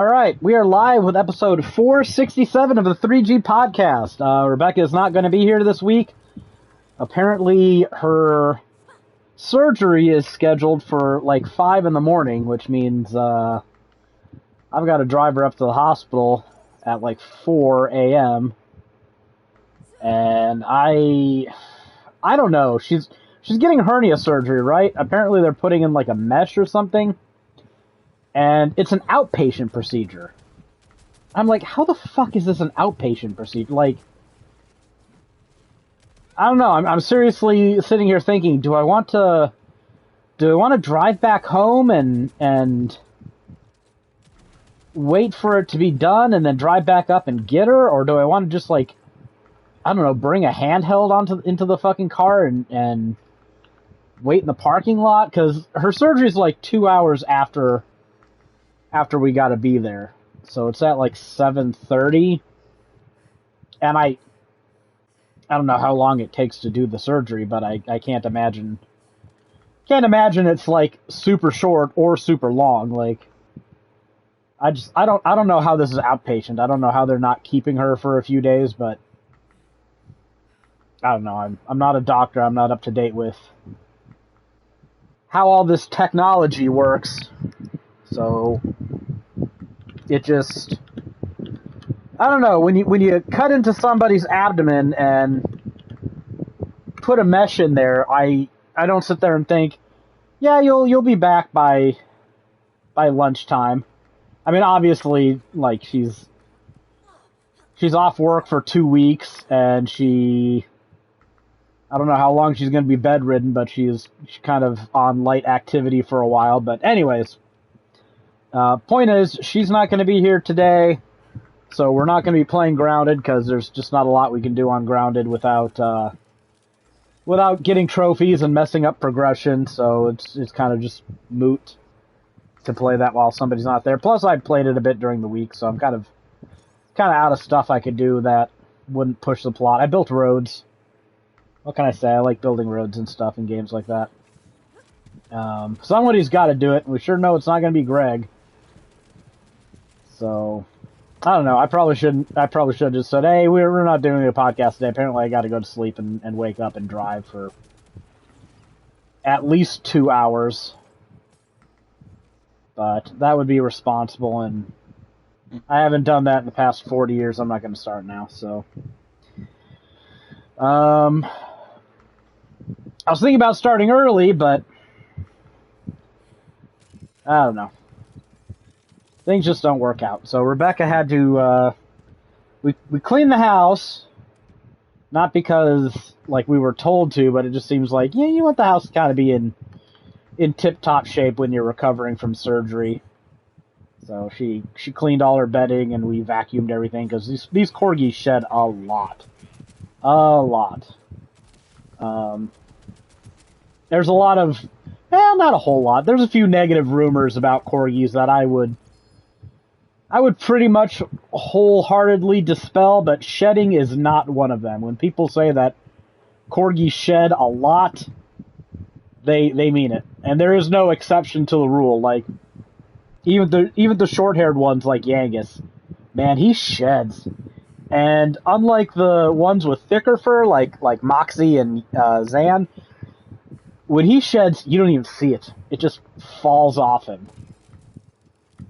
All right, we are live with episode 467 of the 3G podcast. Rebecca is not going to be here this week. Apparently, her surgery is scheduled for like 5 in the morning, which means I've got to drive her up to the hospital at like 4 a.m. And I don't know. She's getting hernia surgery, right? Apparently, they're putting in like a mesh or something. And it's an outpatient procedure. I'm like, how the fuck is this an outpatient procedure? Like, I don't know. I'm seriously sitting here thinking, do I want to drive back home and wait for it to be done and then drive back up and get her, or do I want to just like, I don't know, bring a handheld into the fucking car and wait in the parking lot? Because her surgery is like 2 hours after we got to be there. So it's at like 7:30. And I don't know how long it takes to do the surgery, but I can't imagine it's like super short or super long. Like I don't know how this is outpatient. I don't know how they're not keeping her for a few days, but I don't know. I'm not a doctor. I'm not up to date with how all this technology works. So it just, I don't know, when you cut into somebody's abdomen and put a mesh in there, I don't sit there and think, yeah, you'll be back by lunchtime. I mean, obviously, like she's off work for 2 weeks, and I don't know how long she's going to be bedridden, but she's kind of on light activity for a while. But anyways, point is, she's not going to be here today, so we're not going to be playing Grounded because there's just not a lot we can do on Grounded without getting trophies and messing up progression. So it's kind of just moot to play that while somebody's not there. Plus, I played it a bit during the week, so I'm kind of out of stuff I could do that wouldn't push the plot. I built roads. What can I say? I like building roads and stuff in games like that. Somebody's got to do it. We sure know it's not going to be Greg. So, I don't know. I probably should have just said, hey, we're not doing a podcast today. Apparently I got to go to sleep and wake up and drive for at least 2 hours. But that would be responsible, and I haven't done that in the past 40 years. I'm not going to start now, so. I was thinking about starting early, but I don't know. Things just don't work out. So Rebecca had to, we cleaned the house, not because, like, we were told to, but it just seems like, yeah, you want the house to kind of be in tip-top shape when you're recovering from surgery. So she cleaned all her bedding, and we vacuumed everything, because these corgis shed a lot. A lot. There's a lot of, not a whole lot. There's a few negative rumors about corgis that I would pretty much wholeheartedly dispel, but shedding is not one of them. When people say that corgis shed a lot, they mean it. And there is no exception to the rule. Like, even the short-haired ones like Yangus, man, he sheds. And unlike the ones with thicker fur, like Moxie and Zan, when he sheds, you don't even see it. It just falls off him.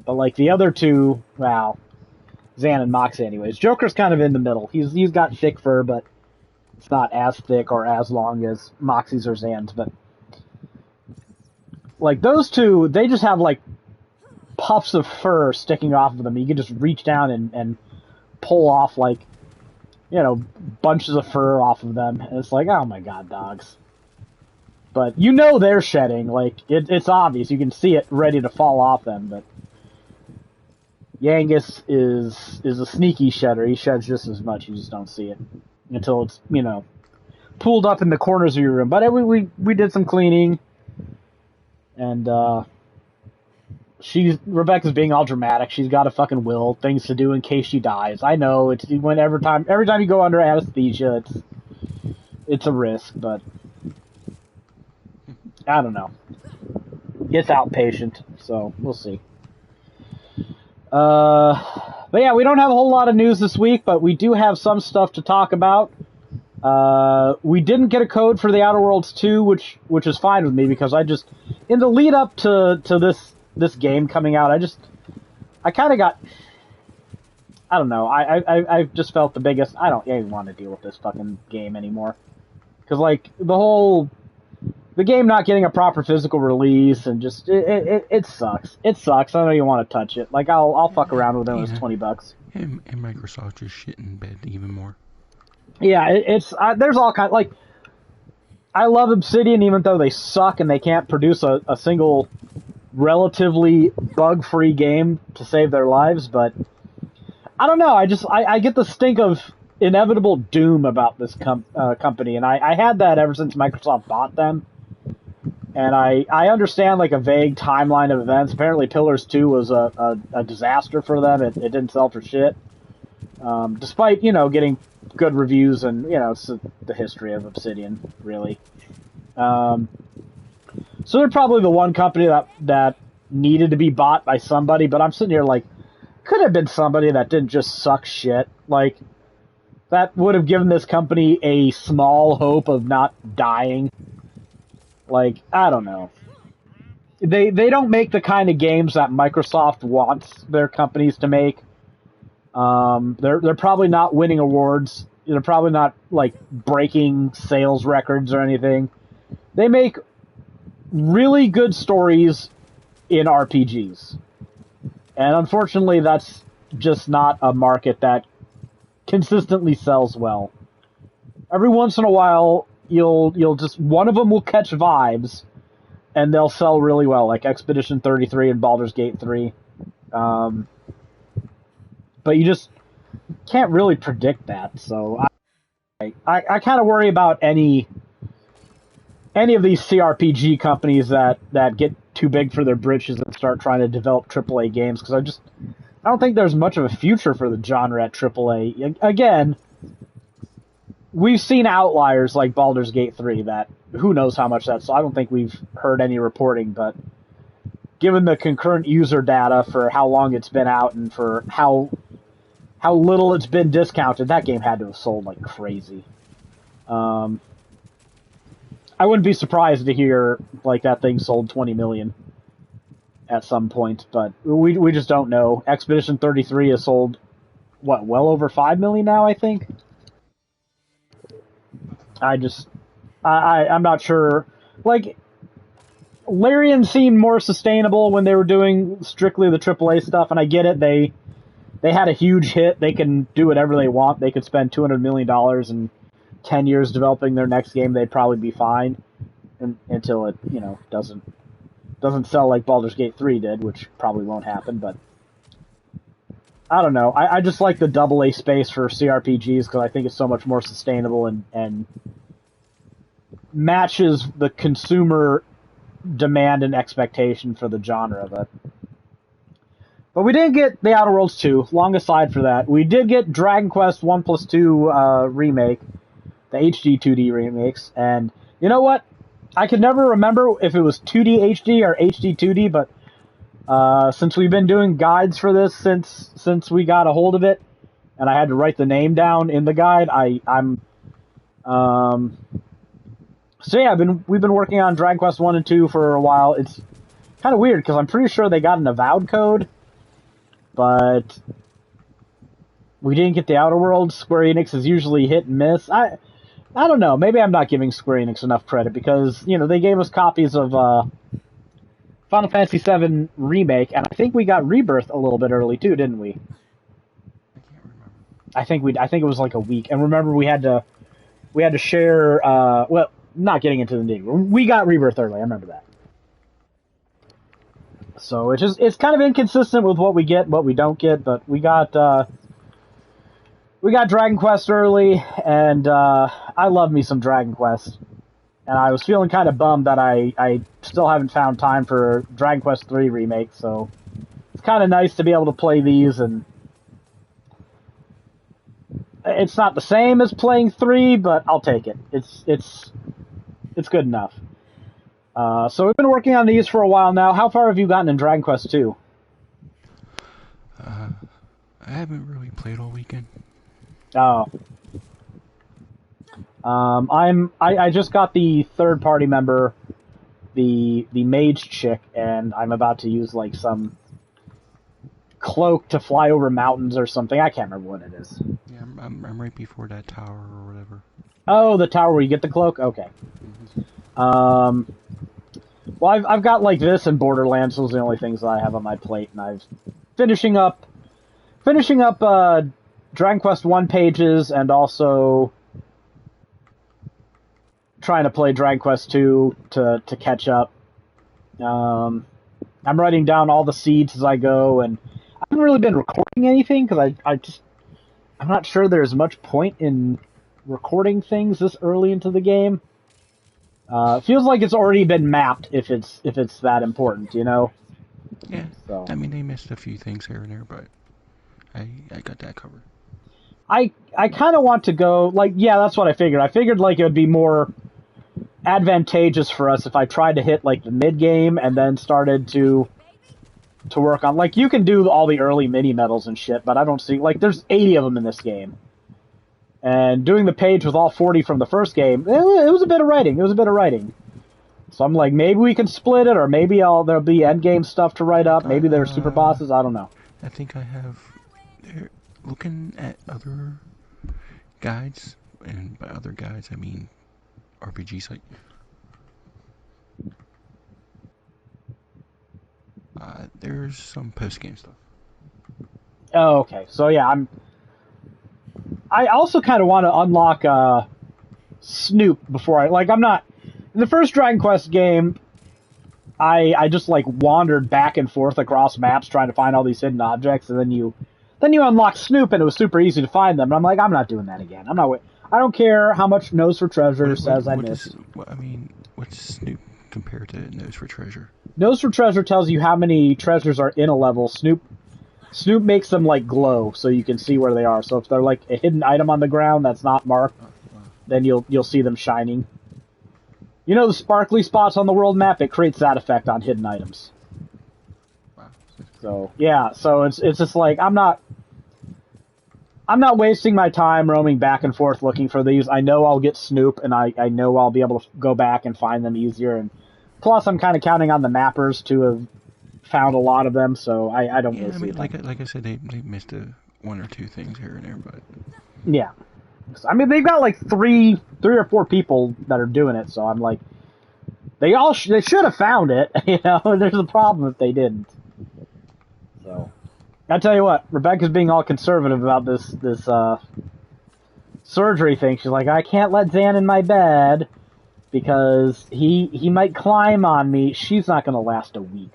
But like the other two, well, Zan and Moxie anyways. Joker's kind of in the middle. He's got thick fur, but it's not as thick or as long as Moxie's or Zan's. But like those two, they just have like puffs of fur sticking off of them. You can just reach down and pull off like, bunches of fur off of them. And it's like, oh my god, dogs. But you know they're shedding. Like, it's obvious. You can see it ready to fall off them. But Yangus is a sneaky shedder. He sheds just as much. You just don't see it until it's, pooled up in the corners of your room. But we did some cleaning. And, Rebecca's being all dramatic. She's got a fucking will, things to do in case she dies. I know, every time you go under anesthesia, it's a risk, but I don't know. It's outpatient, so we'll see. But yeah, we don't have a whole lot of news this week, but we do have some stuff to talk about. We didn't get a code for the Outer Worlds 2, which is fine with me, because in the lead up to this game coming out, I kind of got, I don't know, I just felt the biggest, I don't even want to deal with this fucking game anymore. Because, like, the game not getting a proper physical release, and just, it sucks. It sucks. I don't even want to touch it. Like, I'll fuck around with it when it's $20. And Microsoft just shit in bed even more. Yeah, there's all kinds, like, I love Obsidian even though they suck and they can't produce a single relatively bug-free game to save their lives, but I don't know, I get the stink of inevitable doom about this company, and I had that ever since Microsoft bought them. And I understand, like, a vague timeline of events. Apparently Pillars 2 was a disaster for them. It didn't sell for shit. Despite, getting good reviews, and, it's the history of Obsidian, really. So they're probably the one company that needed to be bought by somebody, but I'm sitting here like, could have been somebody that didn't just suck shit. Like, that would have given this company a small hope of not dying. Like, I don't know. They don't make the kind of games that Microsoft wants their companies to make. They're probably not winning awards. They're probably not, like, breaking sales records or anything. They make really good stories in RPGs. And unfortunately, that's just not a market that consistently sells well. Every once in a while, you'll just, one of them will catch vibes, and they'll sell really well, like Expedition 33 and Baldur's Gate 3. But you just can't really predict that, so I kind of worry about any of these CRPG companies that get too big for their britches and start trying to develop AAA games, because I don't think there's much of a future for the genre at AAA. Again, we've seen outliers like Baldur's Gate 3 that, who knows how much that's, so I don't think we've heard any reporting, but given the concurrent user data for how long it's been out and for how little it's been discounted, that game had to have sold like crazy. I wouldn't be surprised to hear like that thing sold 20 million at some point, but we just don't know. Expedition 33 has sold, well over 5 million now, I think. I'm not sure. Like, Larian seemed more sustainable when they were doing strictly the AAA stuff, and I get it. They had a huge hit. They can do whatever they want. They could spend $200 million and 10 years developing their next game. They'd probably be fine until it, doesn't sell like Baldur's Gate 3 did, which probably won't happen, but I don't know. I just like the AA space for CRPGs because I think it's so much more sustainable and matches the consumer demand and expectation for the genre. But we didn't get the Outer Worlds 2, long aside for that. We did get Dragon Quest 1+2 Remake, the HD 2D remakes, and you know what? I could never remember if it was 2D HD or HD 2D, but since we've been doing guides for this since we got a hold of it, and I had to write the name down in the guide, so yeah, we've been working on Dragon Quest 1 and 2 for a while. It's kind of weird because I'm pretty sure they got an avowed code, but we didn't get the Outer Worlds. Square Enix is usually hit and miss. I don't know. Maybe I'm not giving Square Enix enough credit because, they gave us copies of Final Fantasy VII Remake, and I think we got Rebirth a little bit early too, didn't we? I can't remember. I think it was like a week. And remember, we had to share. Well, not getting into the nitty. We got Rebirth early. I remember that. So it's kind of inconsistent with what we get, and what we don't get. But we got Dragon Quest early, and I love me some Dragon Quest. And I was feeling kind of bummed that I still haven't found time for Dragon Quest 3 Remake, so it's kind of nice to be able to play these, and it's not the same as playing 3, but I'll take it. It's good enough. So we've been working on these for a while now. How far have you gotten in Dragon Quest 2? Uh, I haven't really played all weekend. Oh. I just got the third party member, the mage chick, and I'm about to use like some cloak to fly over mountains or something. I can't remember what it is. Yeah, I'm right before that tower or whatever. Oh, the tower where you get the cloak? Okay. Um, well, I've got like this and Borderlands. Those are the only things that I have on my plate, and I've finishing up Dragon Quest 1 pages, and also trying to play Dragon Quest 2 to catch up. I'm writing down all the seeds as I go, and I haven't really been recording anything because I'm not sure there's much point in recording things this early into the game. It feels like it's already been mapped if it's that important, you know. Yeah, So I mean they missed a few things here and there, but I got that covered. I kind of want to go like, yeah, that's what I figured. I figured like it would be more advantageous for us if I tried to hit like the mid game and then started to work on, like, you can do all the early mini medals and shit, but I don't see, like, there's 80 of them in this game. And doing the page with all 40 from the first game, it was a bit of writing. So I'm like, maybe we can split it, or maybe there'll be end game stuff to write up. Maybe there's super bosses. I don't know. I think I have. Looking at other guides, and by other guides I mean RPG site. There's some post game stuff. Oh, okay. So yeah, I also kind of want to unlock Snoop before I'm not in the first Dragon Quest game. I just like wandered back and forth across maps trying to find all these hidden objects, and then you unlock Snoop, and it was super easy to find them. And I'm like, I'm not doing that again. I don't care how much Nose for Treasure says I missed. What's Snoop compared to Nose for Treasure? Nose for Treasure tells you how many treasures are in a level. Snoop makes them like glow, so you can see where they are. So if they're like a hidden item on the ground that's not marked, then you'll see them shining. You know the sparkly spots on the world map? It creates that effect on hidden items. Wow. So yeah, so it's just like I'm not wasting my time roaming back and forth looking for these. I know I'll get Snoop, and I know I'll be able to go back and find them easier. And plus, I'm kind of counting on the mappers to have found a lot of them, so I don't really see it. Like I said, they missed one or two things here and there, but yeah. I mean, they've got like three or four people that are doing it, so I'm like, they should have found it. You know, there's a problem if they didn't. So, I tell you what, Rebecca's being all conservative about this surgery thing. She's like, I can't let Zan in my bed because he might climb on me. She's not going to last a week.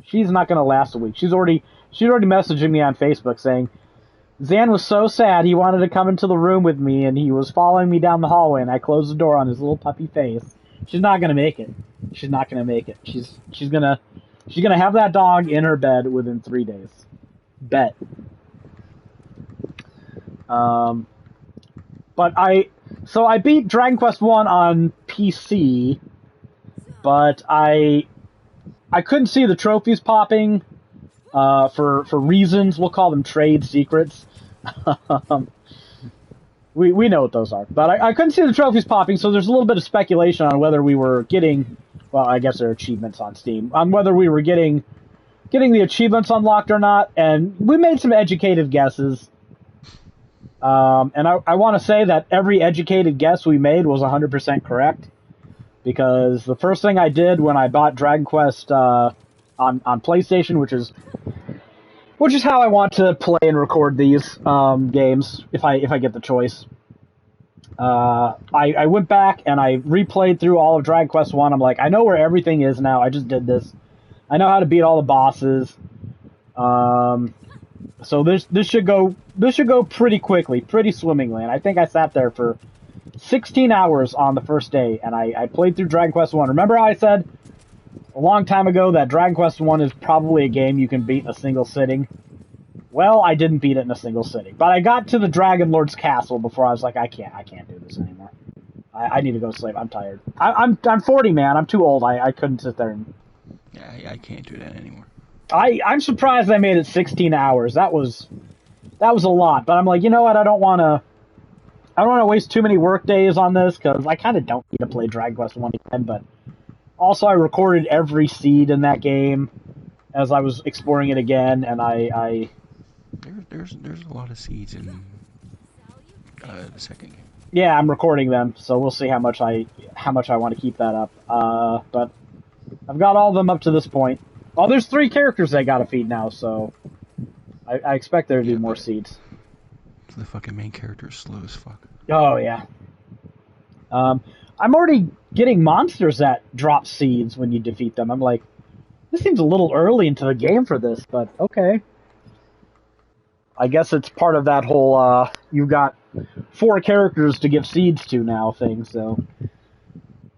She's already messaging me on Facebook saying, Zan was so sad he wanted to come into the room with me, and he was following me down the hallway, and I closed the door on his little puppy face. She's not gonna make it. She's gonna have that dog in her bed within 3 days. Bet. But I beat Dragon Quest 1 on PC, but I couldn't see the trophies popping. For reasons, we'll call them trade secrets. we know what those are. But I couldn't see the trophies popping, so there's a little bit of speculation on whether we were getting, well, I guess they're achievements on Steam, on whether we were getting the achievements unlocked or not, and we made some educated guesses. And I want to say that every educated guess we made was 100% correct, because the first thing I did when I bought Dragon Quest on PlayStation, which is how I want to play and record these games if I get the choice. I went back and I replayed through all of Dragon Quest 1. I'm like, I know where everything is now. I just did this. I know how to beat all the bosses. So this should go pretty quickly, pretty swimmingly. And I think I sat there for 16 hours on the first day, and I played through Dragon Quest 1. Remember how I said a long time ago that Dragon Quest 1 is probably a game you can beat in a single sitting? Well, I didn't beat it in a single sitting. But I got to the Dragon Lord's castle before I was like, I can't do this anymore. I need to go to sleep. I'm tired. I'm 40, man. I'm too old. I couldn't sit there and... Yeah, I can't do that anymore. I'm surprised I made it 16 hours. That was a lot. But I'm like, you know what? I don't want to waste too many work days on this because I kind of don't need to play Dragon Quest 1 again. But also, I recorded every seed in that game as I was exploring it again, and There's a lot of seeds in the second game. yeah, I'm recording them, so we'll see how much I want to keep that up. But I've got all of them up to this point. Oh, there's 3 characters I gotta feed now, so I expect there to be more seeds. The fucking main character is slow as fuck. Oh yeah. I'm already getting monsters that drop seeds when you defeat them. I'm like, this seems a little early into the game for this, but okay. I guess it's part of that whole you've got 4 characters to give seeds to now thing, so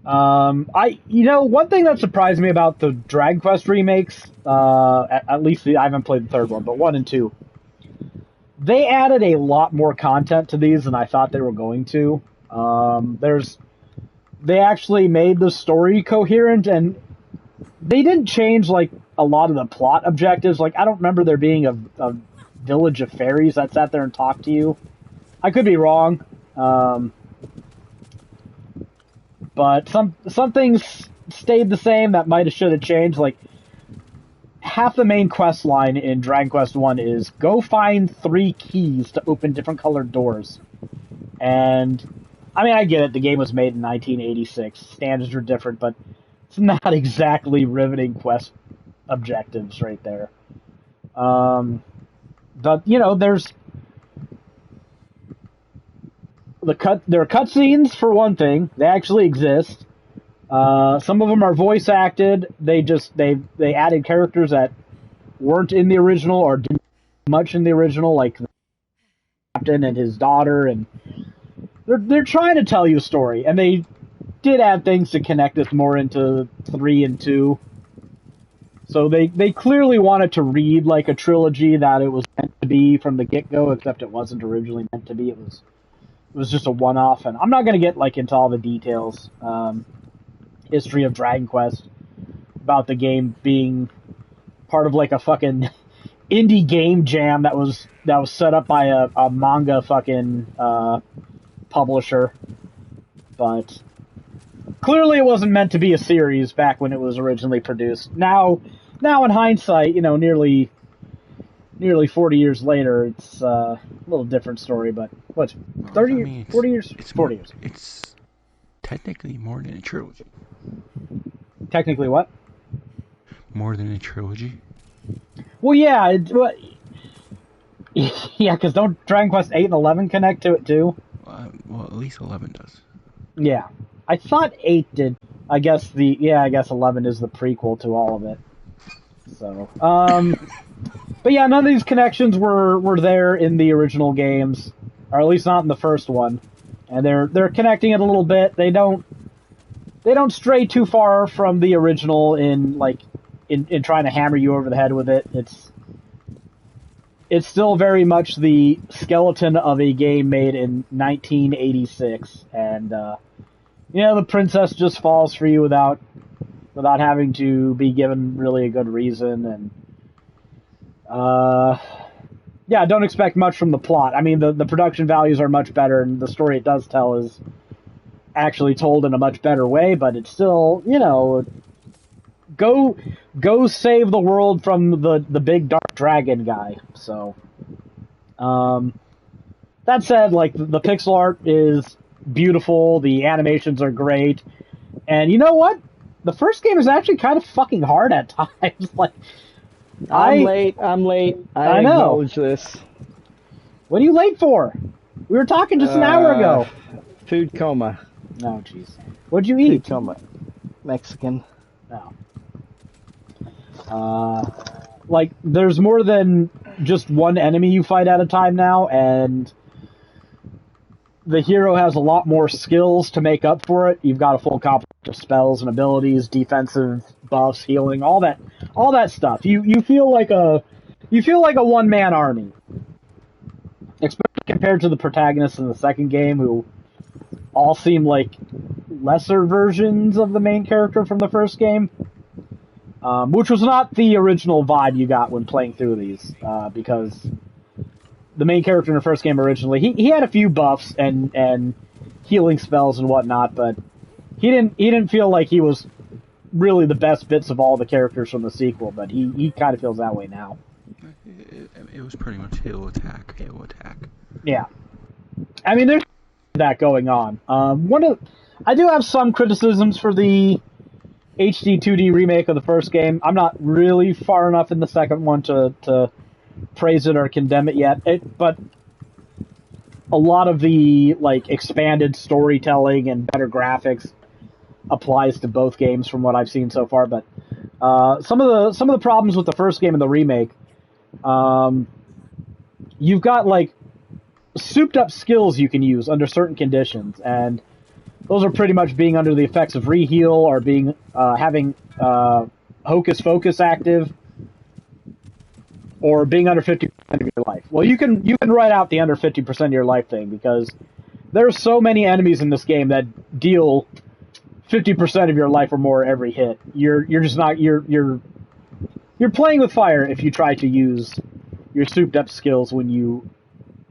one thing that surprised me about the Dragon Quest remakes, at least I haven't played the third one, but 1 and 2, they added a lot more content to these than I thought they were going to. They actually made the story coherent, and they didn't change like a lot of the plot objectives. Like, I don't remember there being a village of fairies that sat there and talked to you. I could be wrong. But some things stayed the same that might have should have changed. Like, half the main quest line in Dragon Quest 1 is go find 3 keys to open different colored doors. And I mean, I get it, the game was made in 1986, standards are different, but it's not exactly riveting quest objectives right there. But there's there are cutscenes for one thing. They actually exist. Some of them are voice acted. They added characters that weren't in the original or didn't much in the original, like the captain and his daughter, and they're trying to tell you a story, and they did add things to connect us more into 3 and 2. So they clearly wanted to read like a trilogy that it was meant to be from the get-go, except it wasn't originally meant to be. It was just a one-off, and I'm not going to get like into all the details, history of Dragon Quest, about the game being part of like a fucking indie game jam that was set up by a manga fucking publisher, but clearly it wasn't meant to be a series back when it was originally produced. Now in hindsight, nearly 40 years later, it's a little different story, but what, 30, 40 years? 40 years. It's technically more than a trilogy. Technically what? More than a trilogy? Well, yeah. Yeah, because don't Dragon Quest 8 and 11 connect to it too? Well, at least 11 does. Yeah. I thought 8 did. I guess 11 is the prequel to all of it. So, but yeah, none of these connections were there in the original games, or at least not in the first one. And they're connecting it a little bit. They don't stray too far from the original in trying to hammer you over the head with it. It's still very much the skeleton of a game made in 1986, and the princess just falls for you without having to be given really a good reason, and don't expect much from the plot. I mean, the production values are much better, and the story it does tell is actually told in a much better way, but it's still, go save the world from the big dark dragon guy. So, that said, like, the pixel art is beautiful, the animations are great, and you know what? The first game is actually kind of fucking hard at times. Like, I'm late. I know. Acknowledge this. What are you late for? We were talking just an hour ago. Food coma. Oh, jeez. What'd you eat? Food coma. Mexican. Oh. Like, there's more than just one enemy you fight at a time now, and the hero has a lot more skills to make up for it. You've got a full complement of spells and abilities, defensive buffs, healing, all that stuff. You feel like a one-man army. Especially compared to the protagonists in the second game, who all seem like lesser versions of the main character from the first game. which was not the original vibe you got when playing through these, because the main character in the first game originally, he had a few buffs and healing spells and whatnot, but he didn't feel like he was really the best bits of all the characters from the sequel, but he kind of feels that way now. It was pretty much heal attack. Yeah. I mean, there's that going on. I do have some criticisms for the HD 2D remake of the first game. I'm not really far enough in the second one to praise it or condemn it yet. But a lot of the like expanded storytelling and better graphics applies to both games from what I've seen so far. But some of the problems with the first game and the remake, you've got like souped up skills you can use under certain conditions, and those are pretty much being under the effects of reheal or being having hocus focus active, or being under 50% of your life. Well, you can write out the under 50% of your life thing, because there are so many enemies in this game that deal 50% of your life or more every hit. You're just not you're playing with fire if you try to use your souped up skills when you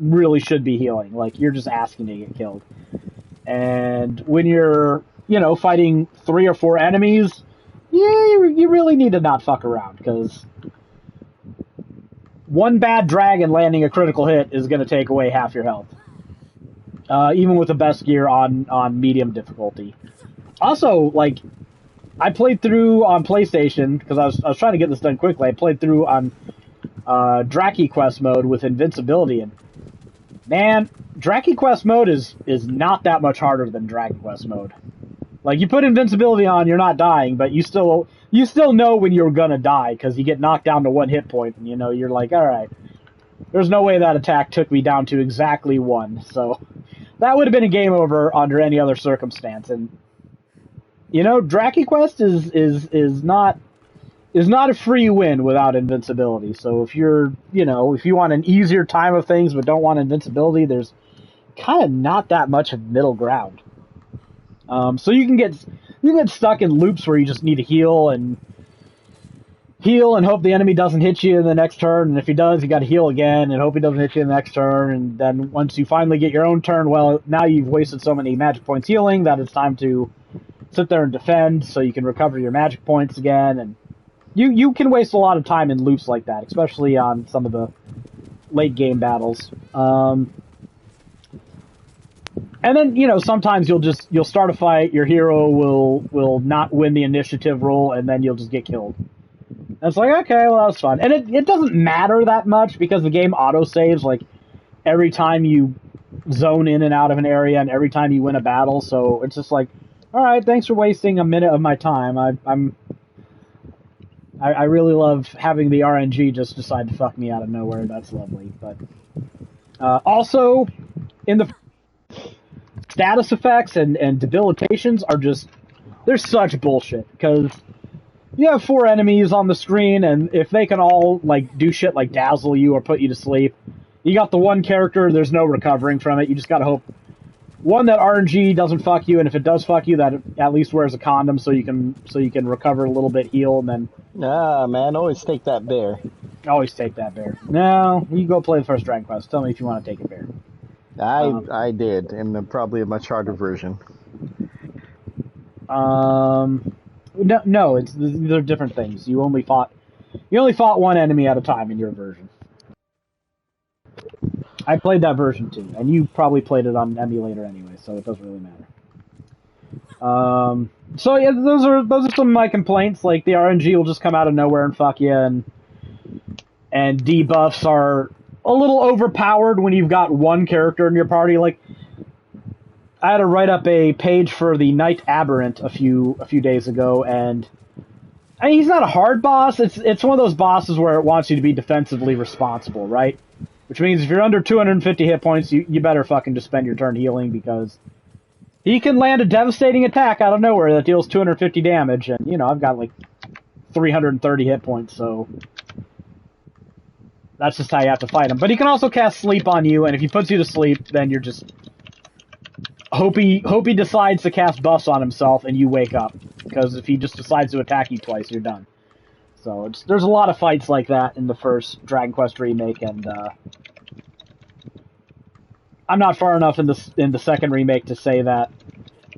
really should be healing. Like, you're just asking to get killed. And when you're, fighting 3 or 4 enemies, you really need to not fuck around, because one bad dragon landing a critical hit is going to take away half your health. Even with the best gear on medium difficulty. Also, like, I played through on PlayStation, because I was trying to get this done quickly. I played through on Draki Quest mode with invincibility, and man, Draki Quest mode is not that much harder than Dragon Quest mode. Like, you put invincibility on, you're not dying, but you still know when you're gonna die, because you get knocked down to 1 hit point, and you're like, alright, there's no way that attack took me down to exactly 1, so that would have been a game over under any other circumstance. And Draki Quest is not a free win without invincibility. So if if you want an easier time of things but don't want invincibility, there's kind of not that much of middle ground. So you can get stuck in loops where you just need to heal and hope the enemy doesn't hit you in the next turn, and if he does, you got to heal again and hope he doesn't hit you in the next turn. And then once you finally get your own turn, well, now you've wasted so many magic points healing that it's time to sit there and defend so you can recover your magic points again. And you can waste a lot of time in loops like that, especially on some of the late game battles. And then, sometimes you'll start a fight, your hero will not win the initiative roll, and then you'll just get killed. And it's like, okay, well, that was fun. And it doesn't matter that much, because the game auto-saves, like, every time you zone in and out of an area and every time you win a battle, so it's just like, alright, thanks for wasting a minute of my time. I really love having the RNG just decide to fuck me out of nowhere. That's lovely. But also, in the status effects and debilitations are just, they're such bullshit, because you have 4 enemies on the screen, and if they can all like do shit like dazzle you or put you to sleep, you got the one character, there's no recovering from it. You just gotta hope, one, that RNG doesn't fuck you, and if it does fuck you, that it at least wears a condom so you can recover a little bit, heal, and then... Ah, man, always take that bear. Always take that bear. No, you go play the first Dragon Quest. Tell me if you want to take a bear. I did, and probably a much harder version. No, they're different things. You only fought one enemy at a time in your version. I played that version too, and you probably played it on emulator anyway, so it doesn't really matter. So yeah, those are some of my complaints. Like, the RNG will just come out of nowhere and fuck you, and debuffs are a little overpowered when you've got one character in your party. Like, I had to write up a page for the Knight Aberrant a few days ago, and I mean, he's not a hard boss. It's one of those bosses where it wants you to be defensively responsible, right? Which means if you're under 250 hit points, you better fucking just spend your turn healing, because he can land a devastating attack out of nowhere that deals 250 damage, and, I've got, like, 330 hit points, so that's just how you have to fight him. But he can also cast Sleep on you, and if he puts you to sleep, then you're just... Hope he decides to cast buffs on himself, and you wake up. Because if he just decides to attack you twice, you're done. So there's a lot of fights like that in the first Dragon Quest remake, and I'm not far enough in the second remake to say that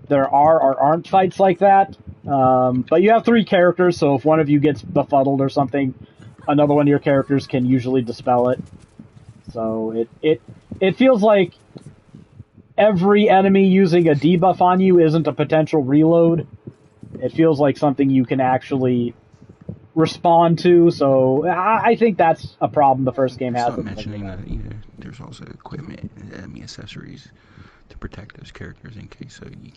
there are or aren't fights like that. But you have 3 characters, so if one of you gets befuddled or something, another one of your characters can usually dispel it. So it feels like every enemy using a debuff on you isn't a potential reload. It feels like something you can actually respond to, so I think that's a problem the first game has. Stop mentioning that there's also equipment and enemy accessories to protect those characters in case so you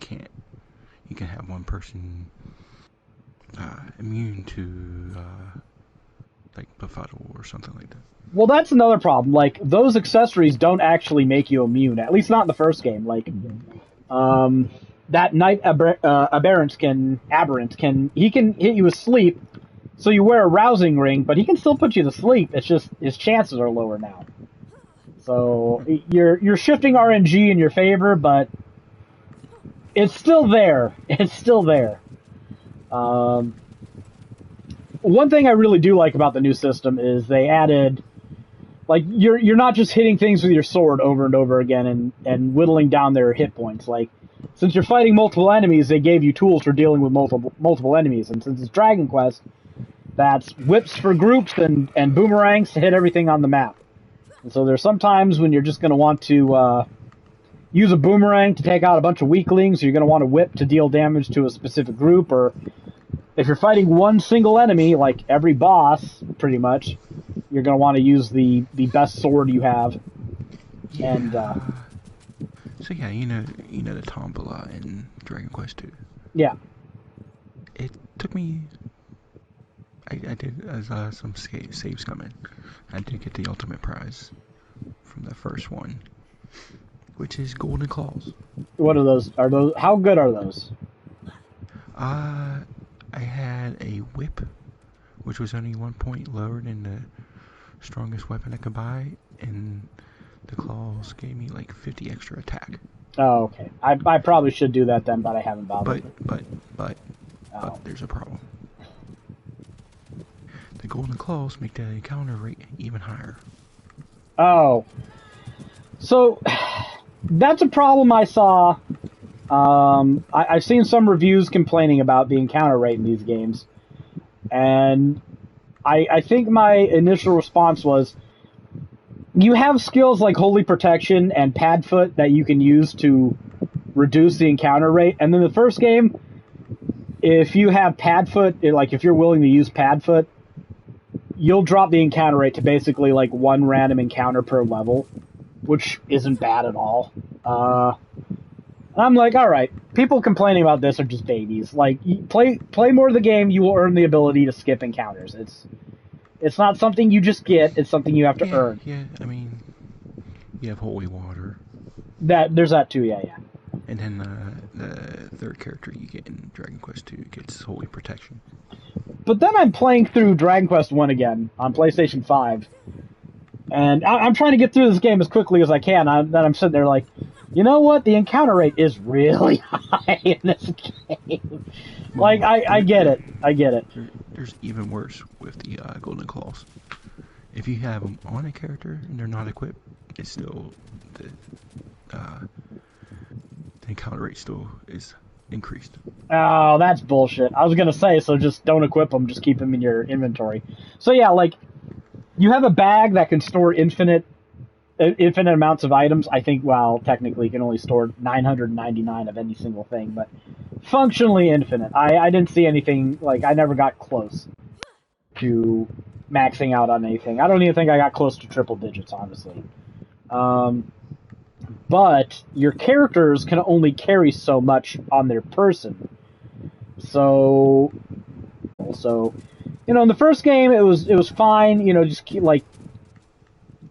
can have one person immune to like befuddle or something like that. Well, that's another problem. Like, those accessories don't actually make you immune, at least not in the first game. Like, that Knight Aberrant can hit you with sleep, so you wear a rousing ring, but he can still put you to sleep. It's just his chances are lower now. So you're shifting RNG in your favor, but it's still there. It's still there. One thing I really do like about the new system is they added, like, you're not just hitting things with your sword over and over again and whittling down their hit points. Like, since you're fighting multiple enemies, they gave you tools for dealing with multiple enemies. And since it's Dragon Quest, that's whips for groups and boomerangs to hit everything on the map. And so there's some times when you're just going to want to use a boomerang to take out a bunch of weaklings, or you're going to want to whip to deal damage to a specific group, or if you're fighting one single enemy, like every boss, pretty much, you're going to want to use the best sword you have. Yeah. And so yeah, you know the tombola in Dragon Quest 2. Yeah. It took me. I did as some saves come in. I did get the ultimate prize from the first one, which is golden claws. What are those? How good are those? I had a whip, which was only 1 point lower than the strongest weapon I could buy, and the claws gave me like 50 extra attack. Oh, okay. I probably should do that then, but I haven't bothered. But there's a problem. The golden claws make the encounter rate even higher. Oh. So, that's a problem I saw. I've seen some reviews complaining about the encounter rate in these games. And I think my initial response was, you have skills like Holy Protection and Padfoot that you can use to reduce the encounter rate. And then the first game, if you have Padfoot, like if you're willing to use Padfoot, you'll drop the encounter rate to basically like one random encounter per level, which isn't bad at all. I'm like, all right, people complaining about this are just babies. Like, play more of the game, you will earn the ability to skip encounters. It's not something you just get; it's something you have to earn. Yeah, I mean, you have holy water. There's that too, yeah. And then the third character you get in Dragon Quest 2 gets holy protection. But then I'm playing through Dragon Quest 1 again on PlayStation 5, and I'm trying to get through this game as quickly as I can. Then I'm sitting there like, you know what? The encounter rate is really high in this game. Like, I get it. I get it. There's even worse with the golden claws. If you have them on a character and they're not equipped, it's still the encounter rate still is increased. Oh, that's bullshit. I was gonna say, so just don't equip them, just keep them in your inventory. So yeah, like, you have a bag that can store infinite amounts of items. I think, well, technically you can only store 999 of any single thing, but functionally infinite. I didn't see anything, like, I never got close to maxing out on anything. I don't even think I got close to triple digits, honestly. But your characters can only carry so much on their person. So, in the first game it was fine. Just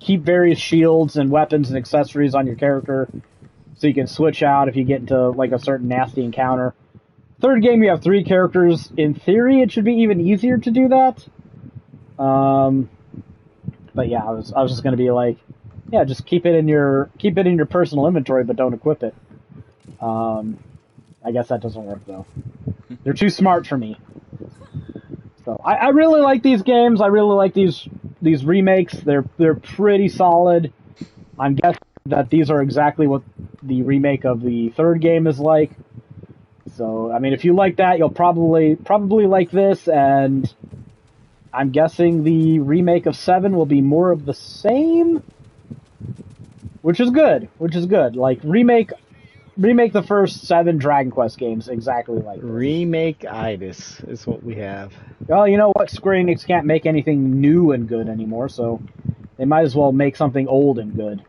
keep various shields and weapons and accessories on your character, so you can switch out if you get into like a certain nasty encounter. Third game, you have 3 characters. In theory, it should be even easier to do that. But yeah, I was just gonna be like, yeah, just keep it in your personal inventory, but don't equip it. I guess that doesn't work though. They're too smart for me. So I really like these games. I really like these remakes. They're pretty solid. I'm guessing that these are exactly what the remake of the third game is like. So I mean, if you like that, you'll probably like this, and I'm guessing the remake of 7 will be more of the same, which is good. Like remake the first 7 Dragon Quest games exactly like this. Remake-itis is what we have. Well, you know what? Square Enix can't make anything new and good anymore, so they might as well make something old and good.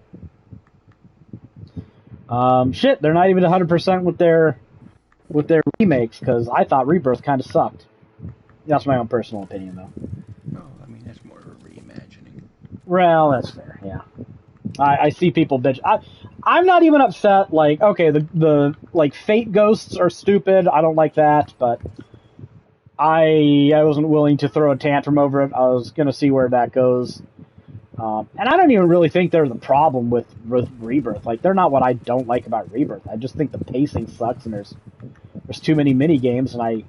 Shit, they're not even 100% with their remakes, because I thought Rebirth kind of sucked. That's my own personal opinion, though. Oh, I mean, that's more of a reimagining. Well, that's fair, yeah. I see people bitch. I'm not even upset. Like, okay, the like Fate Ghosts are stupid. I don't like that, but I wasn't willing to throw a tantrum over it. I was gonna see where that goes. And I don't even really think they're the problem with Rebirth. Like, they're not what I don't like about Rebirth. I just think the pacing sucks, and there's too many mini games, and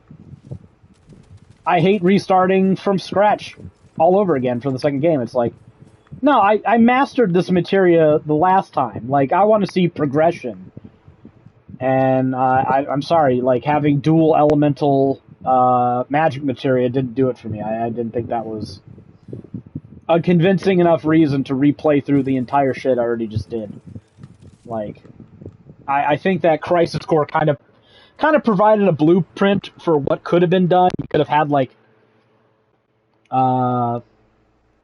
I hate restarting from scratch all over again for the second game. It's like, no, I mastered this materia the last time. Like, I want to see progression. And I'm sorry, like, having dual elemental magic materia didn't do it for me. I didn't think that was a convincing enough reason to replay through the entire shit I already just did. Like, I think that Crisis Core kind of provided a blueprint for what could have been done. You could have had, like,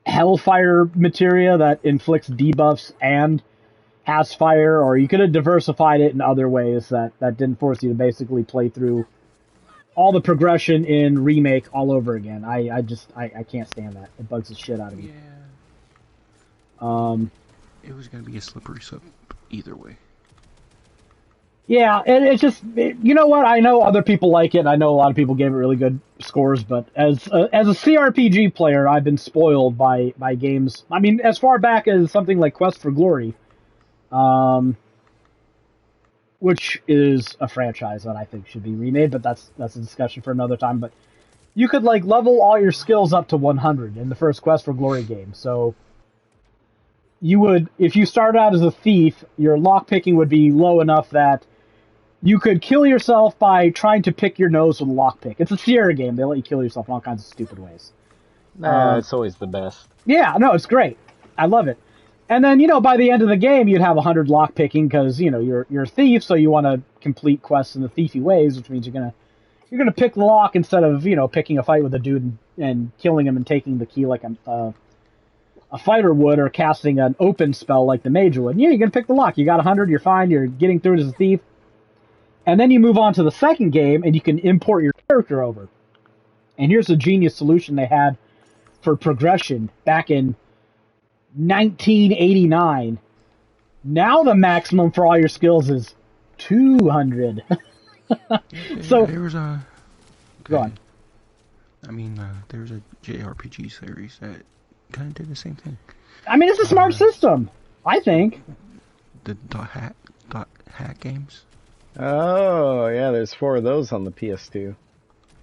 Hellfire materia that inflicts debuffs and has fire, or you could have diversified it in other ways that didn't force you to basically play through all the progression in Remake all over again. I can't stand that. It bugs the shit out of me. Yeah. It was going to be a slippery slope either way. Yeah, and it's just, you know what? I know other people like it. I know a lot of people gave it really good scores, but as a CRPG player, I've been spoiled by games. I mean, as far back as something like Quest for Glory, which is a franchise that I think should be remade, but that's a discussion for another time. But you could, like, level all your skills up to 100 in the first Quest for Glory game. So you would, if you started out as a thief, your lockpicking would be low enough that you could kill yourself by trying to pick your nose with a lockpick. It's a Sierra game. They let you kill yourself in all kinds of stupid ways. It's always the best. Yeah, no, it's great. I love it. And then, you know, by the end of the game, you'd have 100 lockpicking because, you know, you're a thief, so you want to complete quests in the thiefy ways, which means you're gonna pick the lock instead of, you know, picking a fight with a dude and killing him and taking the key like a fighter would, or casting an open spell like the mage would. Yeah, you're gonna pick the lock. You got 100, you're fine. You're getting through it as a thief. And then you move on to the second game, and you can import your character over. And here's a genius solution they had for progression back in 1989. Now the maximum for all your skills is 200. So there was a... Go on. I mean, there was a JRPG series that kind of did the same thing. I mean, it's a smart system, I think. The dot hack games. Oh, yeah, there's 4 of those on the PS2.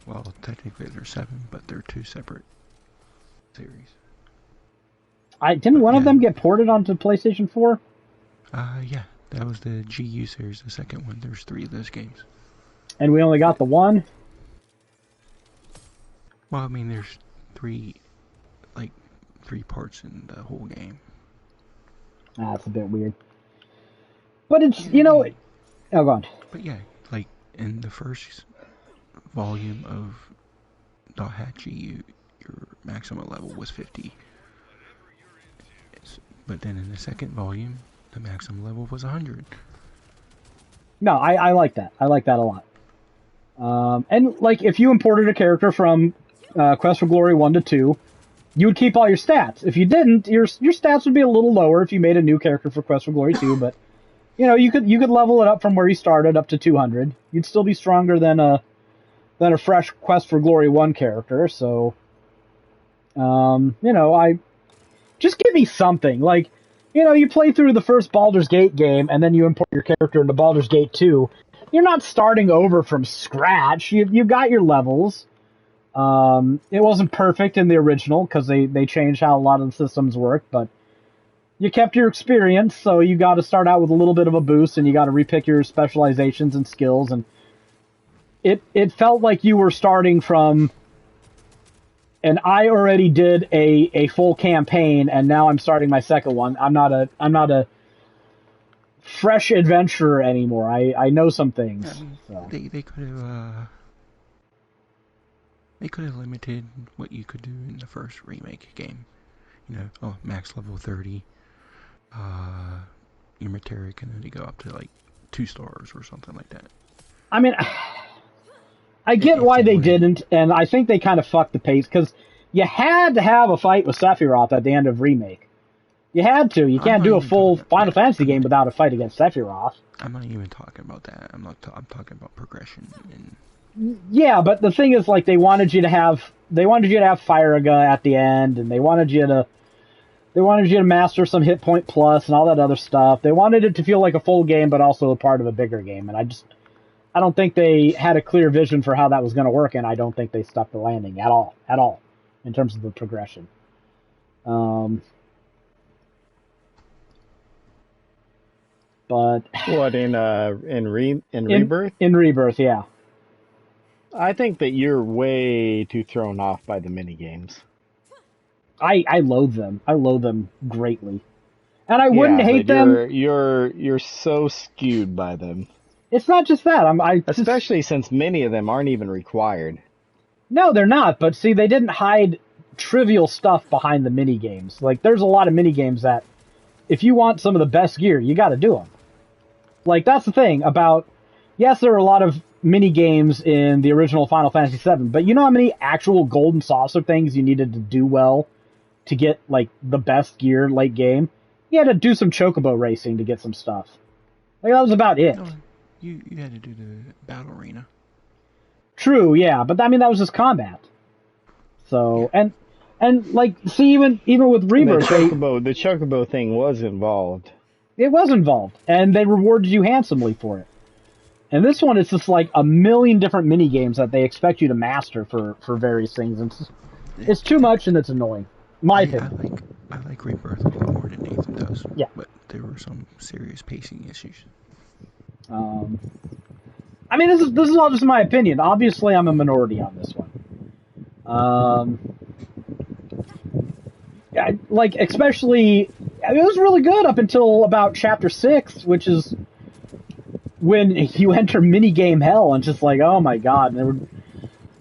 Well, technically there's 7, but they're 2 separate series. Didn't one of them get ported onto PlayStation 4? Yeah, that was the GU series, the second one. There's 3 of those games. And we only got the one? Well, I mean, there's 3 parts in the whole game. That's a bit weird. But it's, you know... Oh, go on. But yeah, like, in the first volume of Dot Hat GU, your maximum level was 50. But then in the second volume, the maximum level was 100. No, I like that. I like that a lot. And, like, if you imported a character from Quest for Glory 1 to 2, you would keep all your stats. If you didn't, your stats would be a little lower if you made a new character for Quest for Glory 2, but... You know, you could level it up from where you started up to 200. You'd still be stronger than a fresh Quest for Glory 1 character. So, you know, just give me something. Like, you know, you play through the first Baldur's Gate game and then you import your character into Baldur's Gate 2. You're not starting over from scratch. You got your levels. It wasn't perfect in the original because they changed how a lot of the systems worked, but you kept your experience, so you got to start out with a little bit of a boost, and you got to repick your specializations and skills, and it felt like you were starting from. And I already did a full campaign, and now I'm starting my second one. I'm not a fresh adventurer anymore. I know some things. I mean, so. They could have limited what you could do in the first remake game. Max level 30. Your materia can only go up to like 2 stars or something like that. I mean, I get why they didn't, and I think they kind of fucked the pace, because you had to have a fight with Sephiroth at the end of Remake. You had to. You can't do a full Final Fantasy game without a fight against Sephiroth. I'm not even talking about that. I'm talking about progression. Yeah, but the thing is, like, they wanted you to have Firaga at the end, and they wanted you to master some hit point plus and all that other stuff. They wanted it to feel like a full game, but also a part of a bigger game, and I don't think they had a clear vision for how that was going to work, and I don't think they stuck the landing at all, in terms of the progression. But what in Rebirth? In Rebirth, yeah. I think that you're way too thrown off by the mini games. I loathe them. I loathe them greatly, and I wouldn't hate them. You're so skewed by them. It's not just that. Especially since many of them aren't even required. No, they're not. But see, they didn't hide trivial stuff behind the mini games. Like, there's a lot of mini games that, if you want some of the best gear, you got to do them. Like, that's the thing about. Yes, there are a lot of mini games in the original Final Fantasy VII, but you know how many actual golden saucer things you needed to do well to get like the best gear late game? You had to do some chocobo racing to get some stuff. Like, that was about it. No, you had to do the battle arena. True, yeah, but I mean that was just combat. So yeah. and like, see, even with Rebirth, the chocobo thing was involved. It was involved, and they rewarded you handsomely for it. And this one, it's just like a million different mini games that they expect you to master for various things, and it's too much, and it's annoying. My opinion. I like Rebirth a lot more than Nathan does. Yeah. But there were some serious pacing issues. I mean, this is all just my opinion. Obviously, I'm a minority on this one. Like, especially, it was really good up until about Chapter 6, which is when you enter minigame hell, and just like, oh my god. And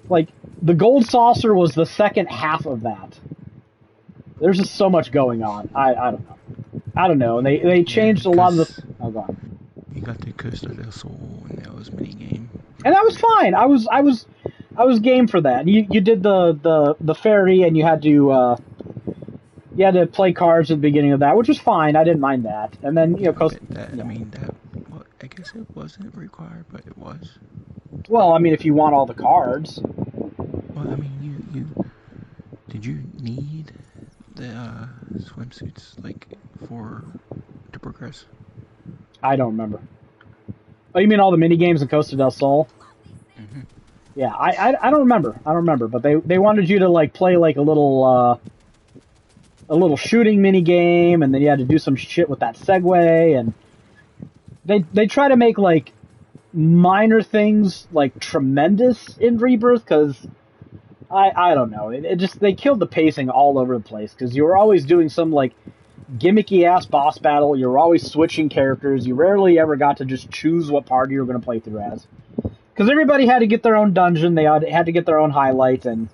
like, the Gold Saucer was the second half of that. There's just so much going on. I don't know. And they changed a lot of the... Oh, go on. You got the Costa del Sol, and that was minigame. And that was fine. I was game for that. You did the ferry, and you had to play cards at the beginning of that, which was fine. I didn't mind that. And then I guess it wasn't required, but it was. Well, I mean, if you want all the cards. Well, I mean, did you need the swimsuits to progress? I don't remember. Oh, you mean all the mini games in Costa del Sol? Mm-hmm. Yeah, I don't remember. I don't remember, but they wanted you to like play like a little shooting mini game, and then you had to do some shit with that Segway, and they try to make like minor things like tremendous in Rebirth, because I don't know, it just, they killed the pacing all over the place, because you were always doing some like gimmicky ass boss battle. You were always switching characters. You rarely ever got to just choose what party you were going to play through as, because everybody had to get their own dungeon. They had to get their own highlight, and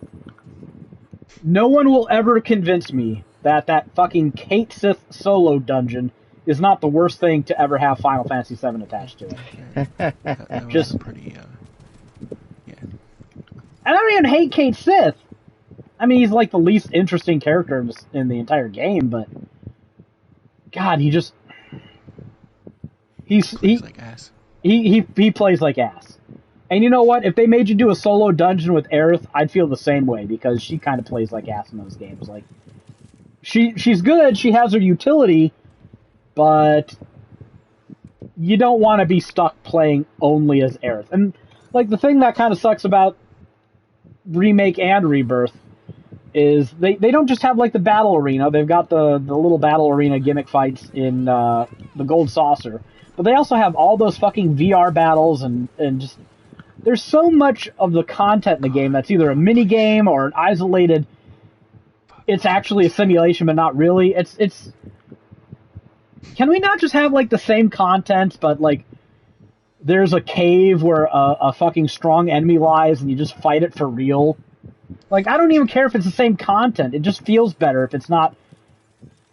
no one will ever convince me that fucking Kate Sith solo dungeon is not the worst thing to ever have Final Fantasy VII attached to it. That just pretty, yeah. And I don't even hate Kate Sith. I mean, he's like the least interesting character in the entire game, but God, he plays like ass. He plays like ass. And you know what? If they made you do a solo dungeon with Aerith, I'd feel the same way, because she kind of plays like ass in those games. Like, she's good, she has her utility, but you don't want to be stuck playing only as Aerith. And like, the thing that kind of sucks about Remake and Rebirth is they don't just have like the battle arena. They've got the little battle arena gimmick fights in the Gold Saucer, but they also have all those fucking VR battles and just there's so much of the content in the game that's either a mini game or an isolated. It's actually a simulation, but not really. It's. Can we not just have like the same content, but like there's a cave where a fucking strong enemy lies and you just fight it for real? Like, I don't even care if it's the same content. It just feels better if it's not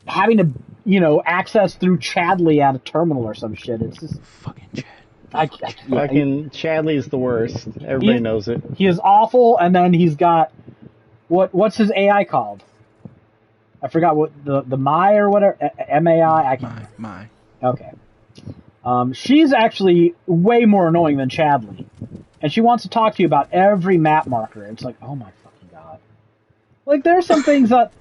having to, access through Chadley at a terminal or some shit. It's just Fucking Chad. Fucking Chadley's the worst. Everybody knows it. He is awful, and then he's got what's his AI called? I forgot what the Mai or whatever MAI. I can't. My. Okay. She's actually way more annoying than Chadley, and she wants to talk to you about every map marker. It's like, oh my fucking god! Like, there's some things that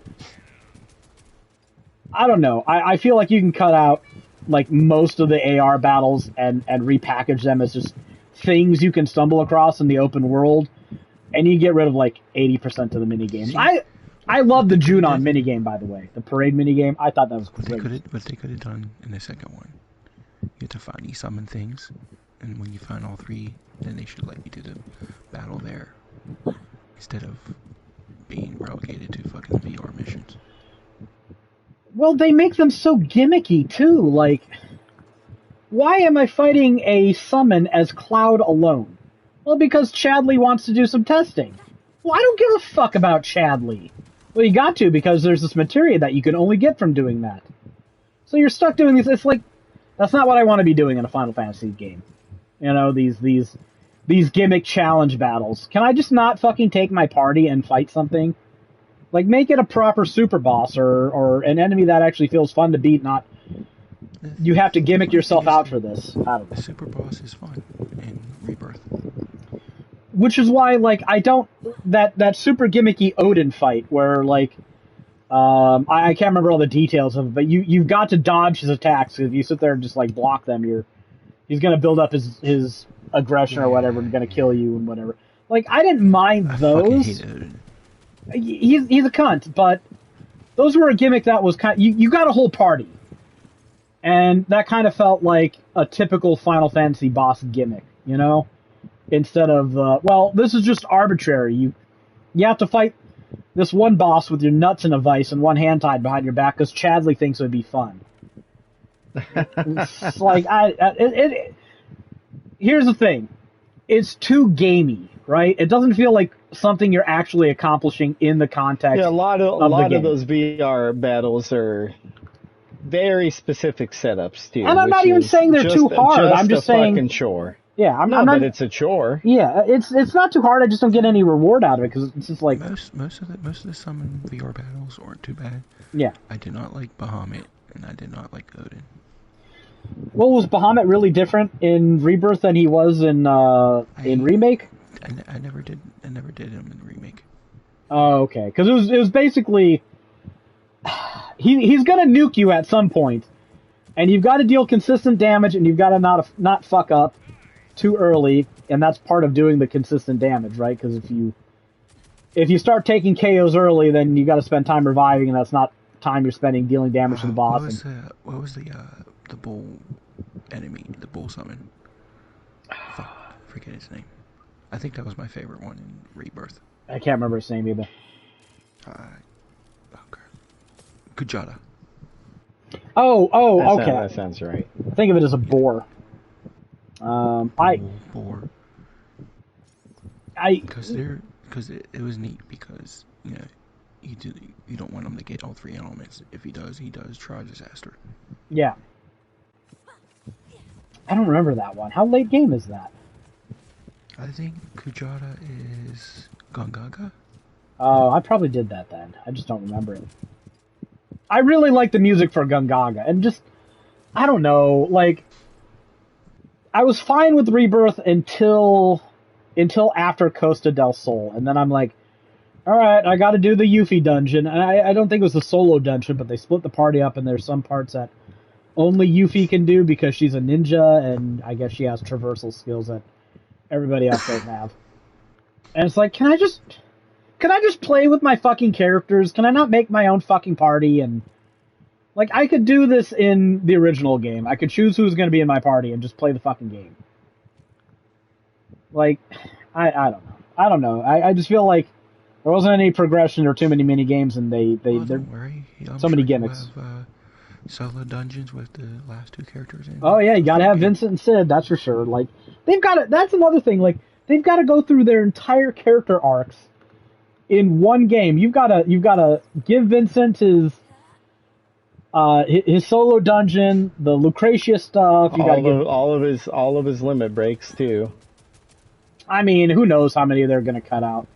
I don't know. I feel like you can cut out like most of the AR battles and repackage them as just things you can stumble across in the open world, and you get rid of like 80% of the mini games. I love the Junon minigame, by the way. The parade minigame. I thought that was great. What they could have done in the second one, you had to finally summon things, and when you find all three, then they should let you do the battle there, instead of being relegated to fucking VR missions. Well, they make them so gimmicky, too. Like, why am I fighting a summon as Cloud alone? Well, because Chadley wants to do some testing. Well, I don't give a fuck about Chadley. Well, you got to, because there's this materia that you can only get from doing that. So you're stuck doing these. It's like, that's not what I want to be doing in a Final Fantasy game. These gimmick challenge battles. Can I just not fucking take my party and fight something? Like, make it a proper super boss or an enemy that actually feels fun to beat, not you have to gimmick yourself out for this. I don't know. The super boss is fun in Rebirth. Which is why, like, I don't... That super gimmicky Odin fight where, like... I can't remember all the details of it, but you've got to dodge his attacks. If you sit there and just, like, block them, he's going to build up his aggression or whatever and going to kill you and whatever. Like, I didn't mind those. Hate Odin. He's a cunt, but those were a gimmick that was kind of... You got a whole party. And that kind of felt like a typical Final Fantasy boss gimmick, Instead of, well, this is just arbitrary. You have to fight this one boss with your nuts in a vice and one hand tied behind your back because Chadley thinks it would be fun. It's like, here's the thing. It's too gamey, right? It doesn't feel like something you're actually accomplishing in the context. Yeah, a lot of those VR battles are very specific setups too. And I'm not even saying they're too hard. I'm just saying fucking chore. Yeah, I'm not. not. But it's a chore. Yeah, it's not too hard. I just don't get any reward out of it because it's just like most of the summon VR battles aren't too bad. Yeah. I did not like Bahamut, and I did not like Odin. Well, was Bahamut really different in Rebirth than he was in Remake? I never did him in Remake. Oh, okay. Because it was basically he's gonna nuke you at some point, and you've got to deal consistent damage, and you've got to not fuck up too early, and that's part of doing the consistent damage, right? Because if you start taking KOs early, then you got to spend time reviving, and that's not time you're spending dealing damage to the boss. What was the bull enemy, the bull summon? Fuck, I forget his name. I think that was my favorite one in Rebirth. I can't remember his name either. Okay. Kujata. Oh, okay. That sounds right. Think of it as a boar. Boar. Because it was neat because you don't want him to get all three elements. If he does try disaster. Yeah. I don't remember that one. How late game is that? I think Kujata is Gongaga. Oh, I probably did that then. I just don't remember it. I really like the music for Gongaga, and just I don't know, like I was fine with Rebirth until after Costa del Sol, and then I'm like, all right, I got to do the Yuffie dungeon, and I don't think it was a solo dungeon, but they split the party up, and there's some parts that only Yuffie can do because she's a ninja, and I guess she has traversal skills that everybody else doesn't have. And it's like, can I just can I just play with my fucking characters? Can I not make my own fucking party? And like, I could do this in the original game. I could choose who's going to be in my party and just play the fucking game. Like, I don't know. I don't know. I just feel like there wasn't any progression or too many mini games, and they're don't worry. so many gimmicks. You'll have, solo dungeons with the last two characters in. Oh yeah, you gotta have Vincent and Sid, that's for sure. Like, they've got to. That's another thing. Like, they've got to go through their entire character arcs in one game. You've got to give Vincent his solo dungeon, the Lucretia stuff. You got to give all of his limit breaks too. I mean, who knows how many they're gonna cut out.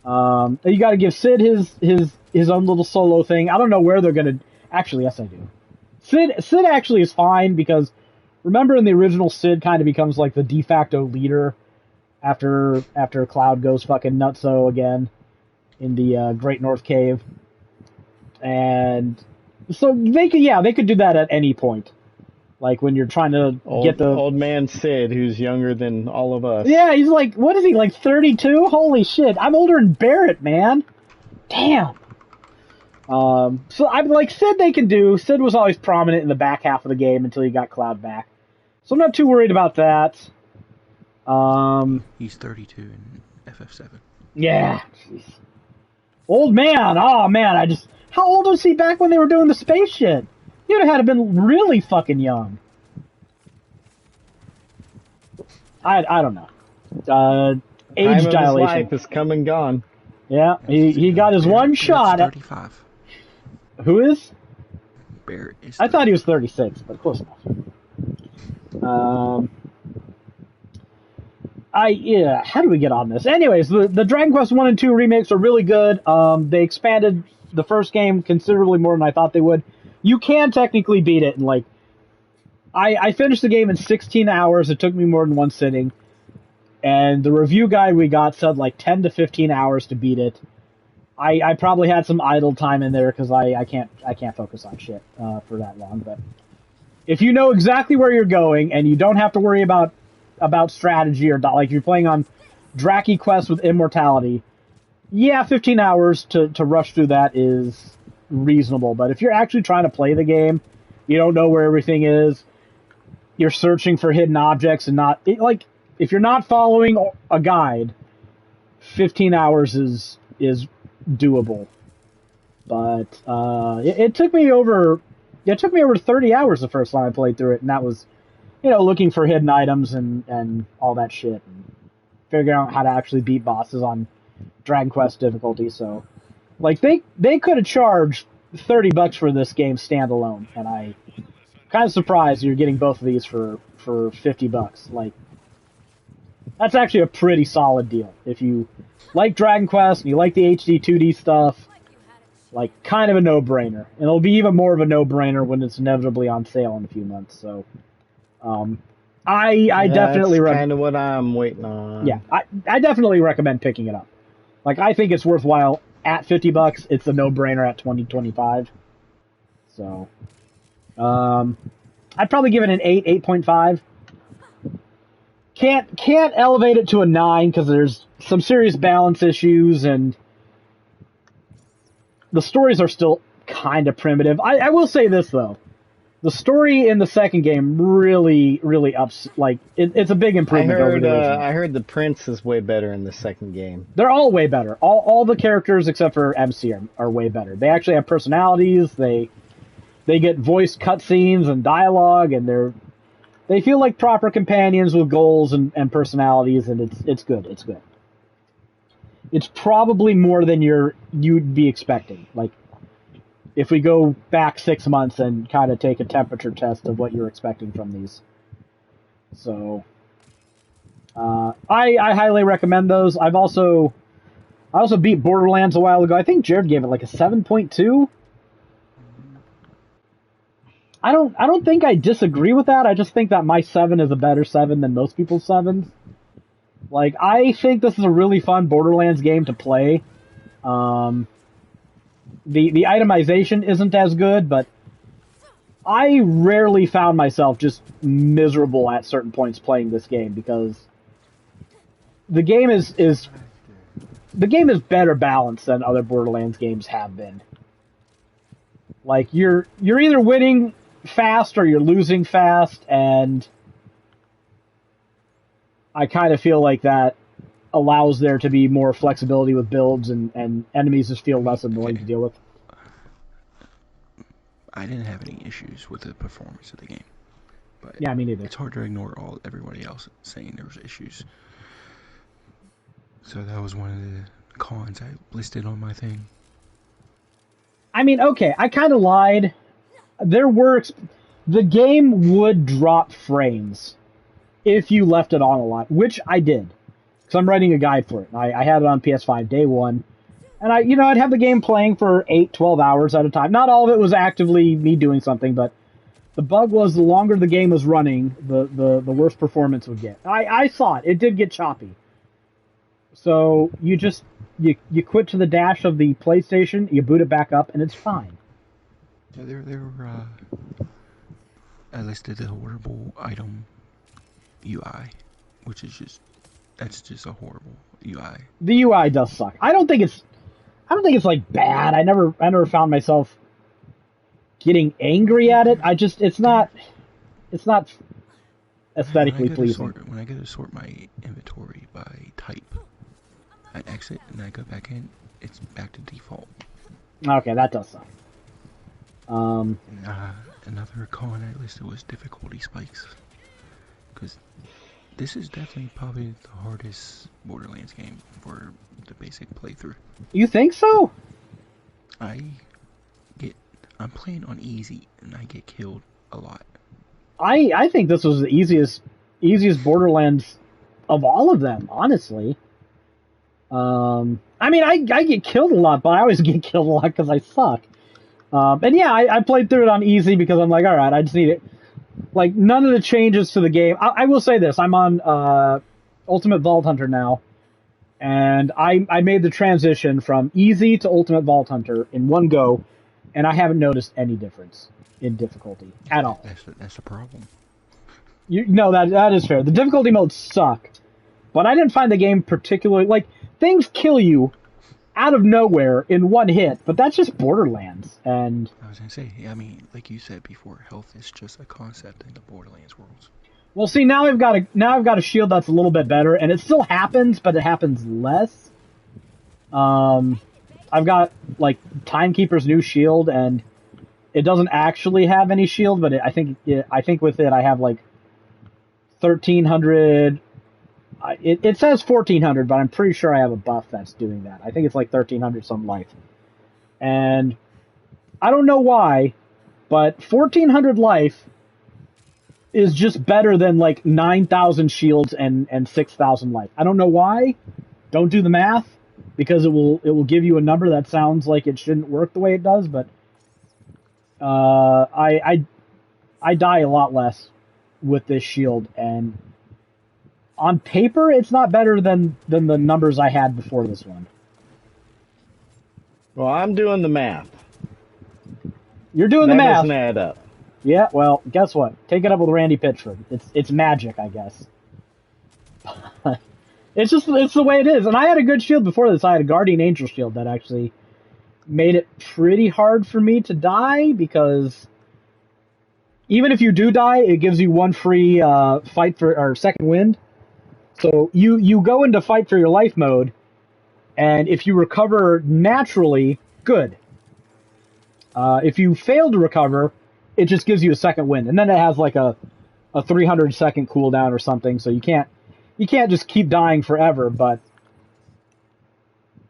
You got to give Sid his own little solo thing. I don't know where they're gonna. Actually, yes, I do. Sid actually is fine because remember in the original, Sid kind of becomes like the de facto leader after Cloud goes fucking nutso again in the Great North Cave, and so they could do that at any point. Like when you're trying to get the old man Sid, who's younger than all of us. Yeah, he's like, what is he, like 32? Holy shit, I'm older than Barrett, man. Damn. So I'm like, Sid they can do. Sid was always prominent in the back half of the game until he got Cloud back. So I'm not too worried about that. He's 32 in FF7. Yeah. Jeez. Old man. Oh man, how old was he back when they were doing the space shit? He would have had to been really fucking young. I don't know. Age dilation. Time of his life is come and gone. Yeah, he got his one shot. 35. Who is? Barrett is. I thought he was 36, but close enough. How do we get on this? Anyways, the Dragon Quest 1 and 2 remakes are really good. They expanded the first game considerably more than I thought they would. You can technically beat it in like... I finished the game in 16 hours. It took me more than one sitting. And the review guide we got said like 10 to 15 hours to beat it. I probably had some idle time in there because I can't focus on shit for that long. But if you know exactly where you're going and you don't have to worry about strategy or like you're playing on Draki Quest with Immortality, yeah, 15 hours to rush through that is reasonable. But if you're actually trying to play the game, you don't know where everything is, you're searching for hidden objects and if you're not following a guide, 15 hours is doable. But it took me over 30 hours the first time I played through it, and that was, looking for hidden items and all that shit, and figuring out how to actually beat bosses on Dragon Quest difficulty. So, like, they could have charged $30 for this game standalone, and I kind of surprised you're getting both of these for $50. Like, that's actually a pretty solid deal. If you like Dragon Quest and you like the HD 2D stuff, like, kind of a no-brainer. And it'll be even more of a no-brainer when it's inevitably on sale in a few months. So, I definitely recommend. That's kind of what I'm waiting on. Yeah, I definitely recommend picking it up. Like, I think it's worthwhile at $50. It's a no-brainer at $20-25. So, I'd probably give it an 8.5. Can't elevate it to a 9 because there's some serious balance issues and the stories are still kind of primitive. I will say this though, the story in the second game really ups. Like it's a big improvement over the original. I heard the prince is way better in the second game. They're all way better. All the characters except for MC are way better. They actually have personalities. They get voice cutscenes and dialogue, and they feel like proper companions with goals and personalities, and it's good. It's good. It's probably more than you'd be expecting. Like, if we go back 6 months and kind of take a temperature test of what you're expecting from these. So, I highly recommend those. I also beat Borderlands a while ago. I think Jared gave it like a 7.2. I don't think I disagree with that. I just think that my 7 is a better 7 than most people's 7s. Like, I think this is a really fun Borderlands game to play. The itemization isn't as good, but I rarely found myself just miserable at certain points playing this game because the game is the game is better balanced than other Borderlands games have been. Like you're either winning fast or you're losing fast, and I kind of feel like that allows there to be more flexibility with builds, and enemies just feel less annoying to deal with. I didn't have any issues with the performance of the game, but Yeah, me neither. it's hard to ignore everybody else saying there was issues. So that was one of the cons I listed on my thing. I mean, okay, I kind of lied. The game would drop frames if you left it on a lot, which I did. Because I'm writing a guide for it. I had it on PS5 day one. And I'd have the game playing for 8, 12 hours at a time. Not all of it was actively me doing something, but the bug was the longer the game was running, the worse performance would get. I saw it. It did get choppy. So you quit to the dash of the PlayStation, you boot it back up, and it's fine. So I listed the horrible item UI, which is that's just a horrible UI. The UI does suck. I don't think it's like bad. I never found myself getting angry at it. It's not aesthetically pleasing. When I go to sort my inventory by type, I exit and I go back in, it's back to default. Okay, that does suck. Another con I listed was difficulty spikes, because this is definitely probably the hardest Borderlands game for the basic playthrough. You think so? I'm playing on easy and I get killed a lot. I think this was the easiest Borderlands of all of them, honestly. I mean, I get killed a lot, but I always get killed a lot because I suck. And yeah, I played through it on easy because I'm like, all right, I just need it. Like, none of the changes to the game. I will say this: I'm on Ultimate Vault Hunter now, and I made the transition from easy to Ultimate Vault Hunter in one go, and I haven't noticed any difference in difficulty at all. That's the problem. No, that is fair. The difficulty modes suck, but I didn't find the game particularly, like, things kill you out of nowhere in one hit, but that's just Borderlands. And I was gonna say, I mean, like you said before, health is just a concept in the Borderlands worlds. well, see, now I've got a shield that's a little bit better, and it still happens, but it happens less. I've got like Timekeeper's new shield, and it doesn't actually have any shield, but I think with it I have like 1,300. It says 1,400, but I'm pretty sure I have a buff that's doing that. I think it's like 1,300 some life. And I don't know why, but 1,400 life is just better than like 9,000 shields and 6,000 life. I don't know why. Don't do the math, because it will give you a number that sounds like it shouldn't work the way it does, but I die a lot less with this shield, and on paper, it's not better than the numbers I had before this one. Well, I'm doing the math. You're doing the math. That doesn't add up. Yeah, well, guess what? Take it up with Randy Pitchford. It's magic, I guess. It's the way it is. And I had a good shield before this. I had a Guardian Angel shield that actually made it pretty hard for me to die, because even if you do die, it gives you one free fight for or second wind. So you go into fight for your life mode, and if you recover naturally, good. If you fail to recover, it just gives you a second wind, and then it has like a 300 second cooldown or something. So you can't just keep dying forever. But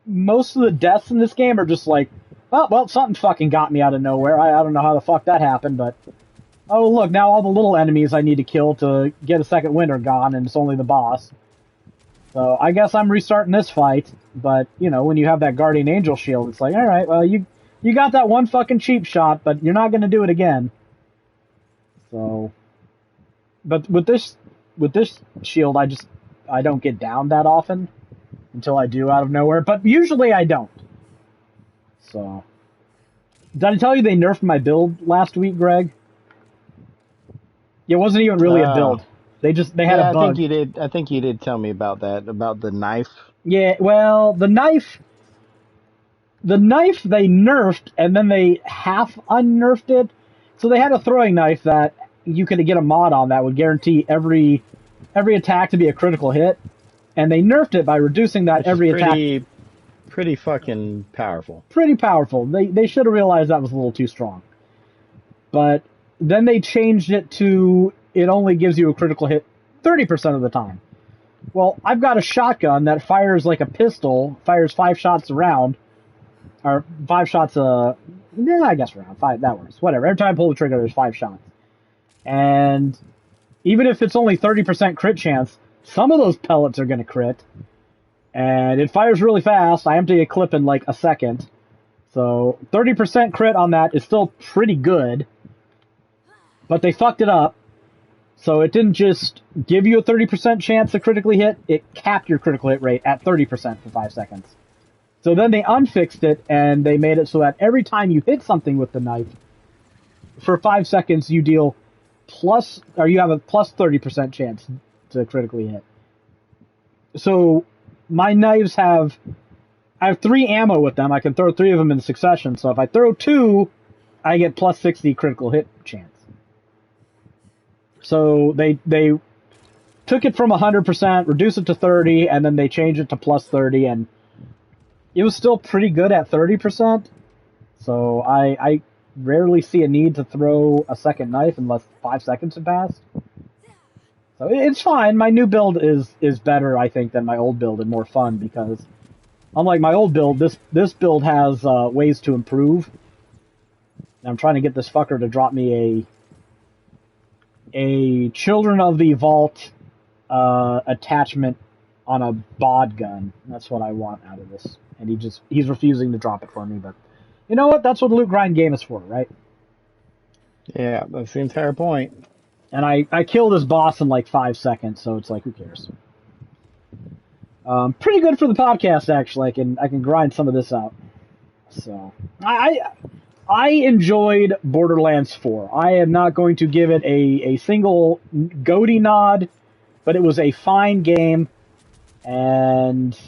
most of the deaths in this game are just like, well, something fucking got me out of nowhere. I don't know how the fuck that happened, but oh look, now all the little enemies I need to kill to get a second wind are gone, and it's only the boss. So I guess I'm restarting this fight, but, when you have that Guardian Angel shield, it's like, alright, well, you got that one fucking cheap shot, but you're not gonna do it again. So, but with this shield, I don't get down that often, until I do out of nowhere, but usually I don't. So, did I tell you they nerfed my build last week, Greg? It wasn't even really a build. They had a bug. I think you did tell me about that, about the knife. Yeah, well, the knife they nerfed and then they half unnerfed it. So they had a throwing knife that you could get a mod on that would guarantee every attack to be a critical hit, and they nerfed it by reducing that Which is every attack. pretty fucking powerful. Pretty powerful. They should have realized that was a little too strong. But then they changed it to it only gives you a critical hit 30% of the time. Well, I've got a shotgun that fires like a pistol, fires 5 shots a round, or 5 shots yeah, I guess around 5, that works. Whatever. Every time I pull the trigger, there's 5 shots. And even if it's only 30% crit chance, some of those pellets are going to crit. And it fires really fast. I empty a clip in like a second. So 30% crit on that is still pretty good. But they fucked it up. So it didn't just give you a 30% chance to critically hit, it capped your critical hit rate at 30% for 5 seconds. So then they unfixed it, and they made it so that every time you hit something with the knife, for 5 seconds you deal you have a plus 30% chance to critically hit. So my knives I have 3 ammo with them. I can throw 3 of them in succession. So if I throw 2, I get plus 60 critical hit chance. So they took it from 100%, reduced it to 30, and then they changed it to plus 30, and it was still pretty good at 30%. So I rarely see a need to throw a second knife unless 5 seconds have passed. So it's fine. My new build is better, I think, than my old build and more fun because, unlike my old build, this build has ways to improve. I'm trying to get this fucker to drop me a Children of the Vault attachment on a bod gun. That's what I want out of this. And he's refusing to drop it for me, but you know what? That's what the loot grind game is for, right? Yeah, that's the entire point. And I kill this boss in like 5 seconds, so it's like, who cares? Pretty good for the podcast, actually. I can grind some of this out. So I enjoyed Borderlands 4. I am not going to give it a single goatee nod, but it was a fine game, and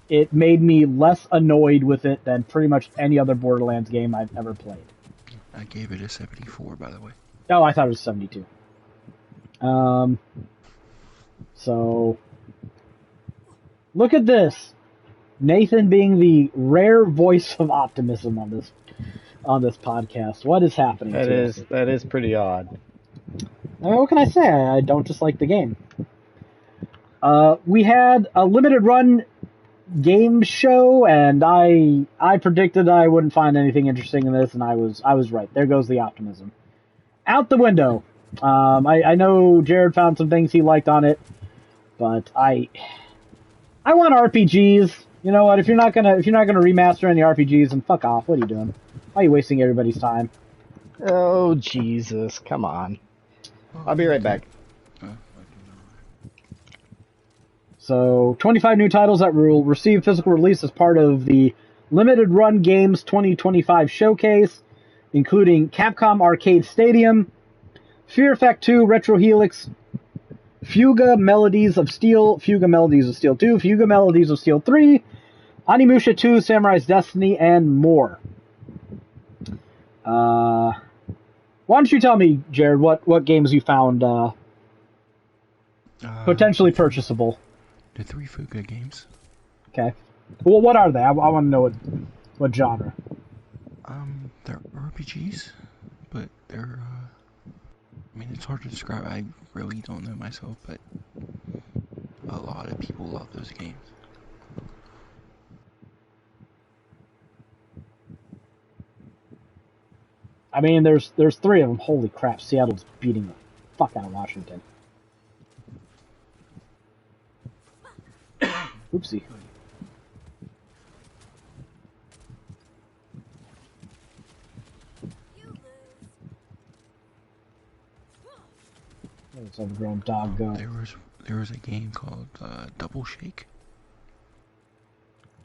it made me less annoyed with it than pretty much any other Borderlands game I've ever played. I gave it a 74, by the way. Oh, I thought it was 72. So, look at this. Nathan being the rare voice of optimism on this podcast. What is happening? That is pretty odd. What can I say? I don't dislike the game. We had a limited run game show, and I predicted I wouldn't find anything interesting in this, and I was right. There goes the optimism. Out the window. I know Jared found some things he liked on it, but I want RPGs. You know what? If you're not gonna remaster any RPGs, then fuck off. What are you doing? Why are you wasting everybody's time? Oh Jesus! Come on. I'll be right back. So, 25 new titles that will receive physical release as part of the Limited Run Games 2025 showcase, including Capcom Arcade Stadium, Fear Effect 2 Retro Helix, Fuga Melodies of Steel, Fuga Melodies of Steel 2, Fuga Melodies of Steel 3, Onimusha 2, Samurai's Destiny, and more. Why don't you tell me, Jared, what games you found potentially purchasable? The 3 Fuga games. Okay. Well, what are they? I want to know what genre. They're RPGs, but they're, I mean, it's hard to describe. I really don't know myself, but a lot of people love those games. I mean, there's 3 of them. Holy crap, Seattle's beating the fuck out of Washington. Oopsie. Let's overgrown dog go. There was a game called Double Shake,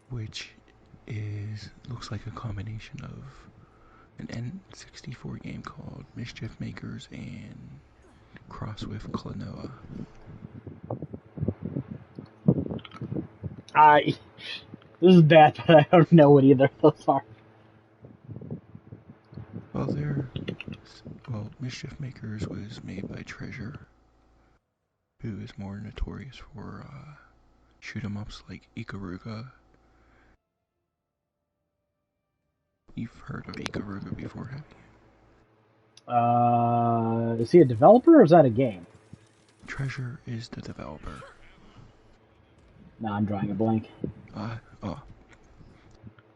which looks like a combination of an N64 game called Mischief Makers and cross with Klonoa. I this is bad, but I don't know what either of those are. Well, Mischief Makers was made by Treasure, who is more notorious for shoot 'em ups like Ikaruga. You've heard of Ikaruga before, have Is he a developer or is that a game? Treasure is the developer. Nah, I'm drawing a blank.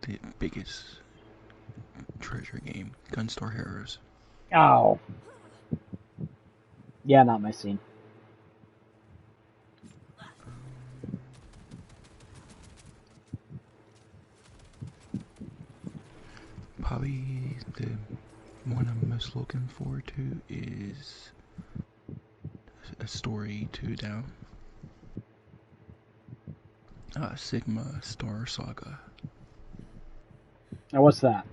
The biggest Treasure game, Gunstar Heroes. Oh. Yeah, not my scene. Probably the one I'm most looking forward to is a story 2 down. Sigma Star Saga. Now, what's that?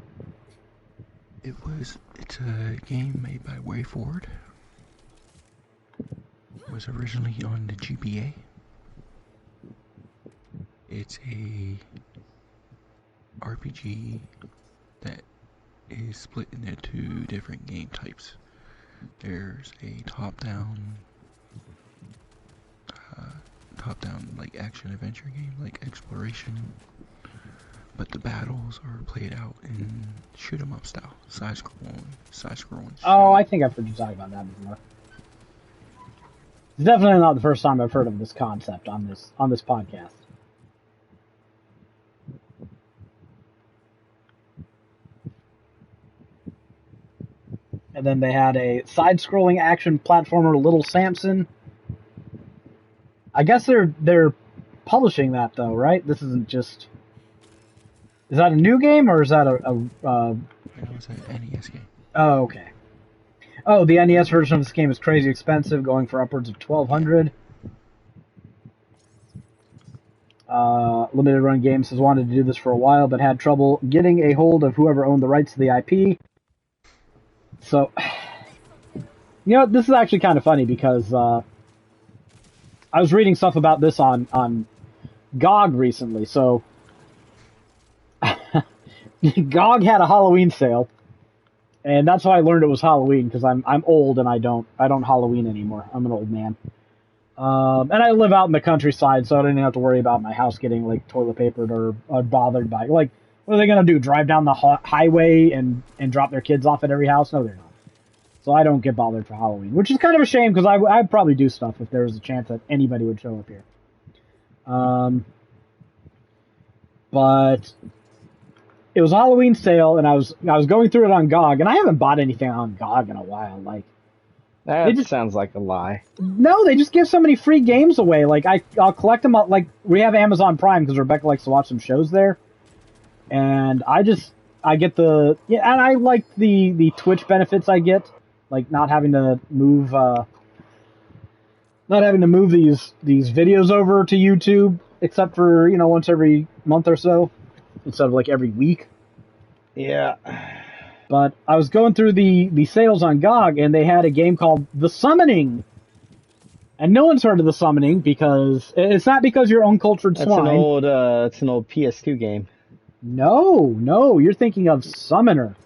It's a game made by WayForward. It was originally on the GBA. It's a RPG that is split into 2 different game types. There's a top-down like action adventure game, like exploration, but the battles are played out in shoot 'em up style, side scrolling. Oh, I think I've heard you talk about that before. It's definitely not the first time I've heard of this concept on this podcast. And then they had a side-scrolling action platformer, Little Samson. I guess they're publishing that though, right? This isn't just. Is that a new game or is that It was an NES game. Oh, okay. Oh, the NES version of this game is crazy expensive, going for upwards of $1,200. Limited Run Games has wanted to do this for a while, but had trouble getting a hold of whoever owned the rights to the IP. So, this is actually kind of funny because I was reading stuff about this on GOG recently. So, GOG had a Halloween sale, and that's how I learned it was Halloween because I'm old and I don't Halloween anymore. I'm an old man, and I live out in the countryside, so I don't even have to worry about my house getting like toilet papered or bothered by like. What are they gonna do? Drive down the highway and drop their kids off at every house? No, they're not. So I don't get bothered for Halloween, which is kind of a shame because I'd probably do stuff if there was a chance that anybody would show up here. But it was a Halloween sale, and I was going through it on GOG, and I haven't bought anything on GOG in a while. Like that sounds like a lie. No, they just give so many free games away. Like I'll collect them. Like we have Amazon Prime because Rebecca likes to watch some shows there. And I get and I like the Twitch benefits I get, like not having to move these videos over to YouTube, except for once every month or so, instead of like every week. Yeah. But I was going through the sales on GOG, and they had a game called The Summoning, and no one's heard of The Summoning because it's not because you're uncultured swine. It's an old PS2 game. No, you're thinking of Summoner.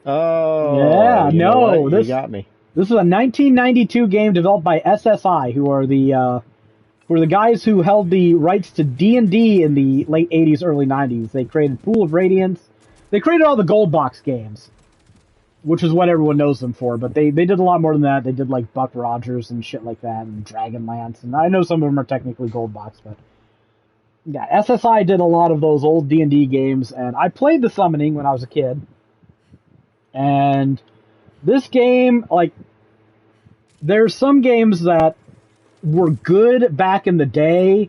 Oh, yeah, no, you got me. This is a 1992 game developed by SSI, who are the guys who held the rights to D&D in the late 80s, early 90s. They created Pool of Radiance. They created all the Gold Box games, which is what everyone knows them for. But they did a lot more than that. They did like Buck Rogers and shit like that, and Dragonlance. And I know some of them are technically Gold Box, but. Yeah, SSI did a lot of those old D&D games, and I played The Summoning when I was a kid. And this game, like, there's some games that were good back in the day,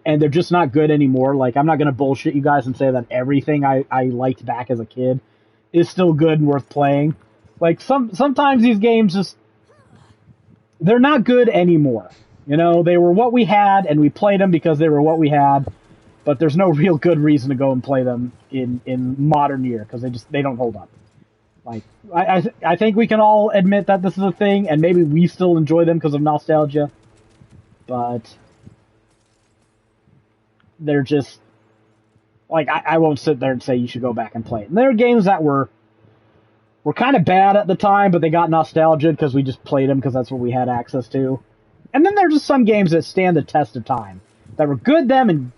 and they're just not good anymore. Like, I'm not going to bullshit you guys and say that everything I liked back as a kid is still good and worth playing. Like, sometimes these games just, they're not good anymore. They were what we had, and we played them because they were what we had, but there's no real good reason to go and play them in modern year, because they don't hold up. Like, I think we can all admit that this is a thing, and maybe we still enjoy them because of nostalgia, but they're just like I won't sit there and say you should go back and play it. And there are games that were kind of bad at the time, but they got nostalgia because we just played them because that's what we had access to. And then there's just some games that stand the test of time that were good then, and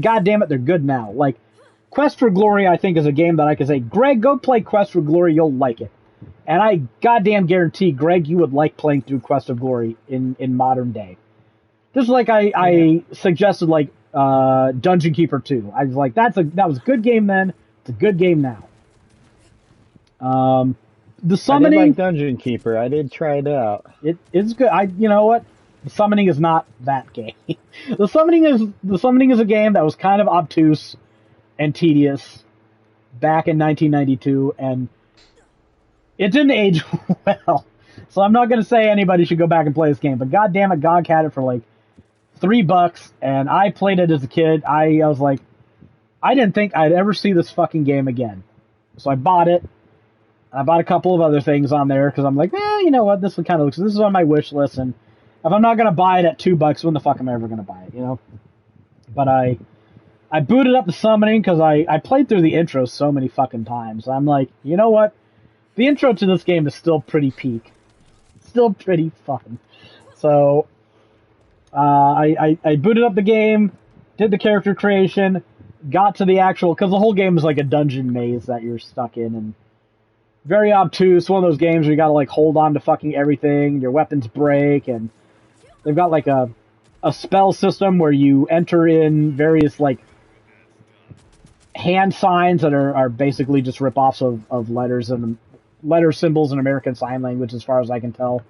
goddamn it, they're good now. Like Quest for Glory, I think, is a game that I can say, Greg, go play Quest for Glory, you'll like it. And I goddamn guarantee, Greg, you would like playing through Quest of Glory in modern day. Just like I suggested, like Dungeon Keeper 2. I was like, that was a good game then. It's a good game now. The summoning, I did like Dungeon Keeper. I did try it out. It's good. You know what? The summoning is not that game. The summoning is a game that was kind of obtuse and tedious back in 1992, and it didn't age well. So I'm not going to say anybody should go back and play this game, but goddamn it, GOG had it for like $3, and I played it as a kid. I was like, I didn't think I'd ever see this fucking game again. So I bought it. I bought a couple of other things on there because I'm like, you know what, this one kind of looks. This is on my wish list, and if I'm not gonna buy it at $2, when the fuck am I ever gonna buy it, you know? But I booted up the summoning because I played through the intro so many fucking times. I'm like, you know what? The intro to this game is still pretty peak, still pretty fun. So I booted up the game, did the character creation, got to the actual, because the whole game is like a dungeon maze that you're stuck in, and very obtuse. One of those games where you gotta like hold on to fucking everything, your weapons break, and they've got like a spell system where you enter in various like hand signs that are basically just rip-offs of letters and letter symbols in American Sign Language, as far as I can tell.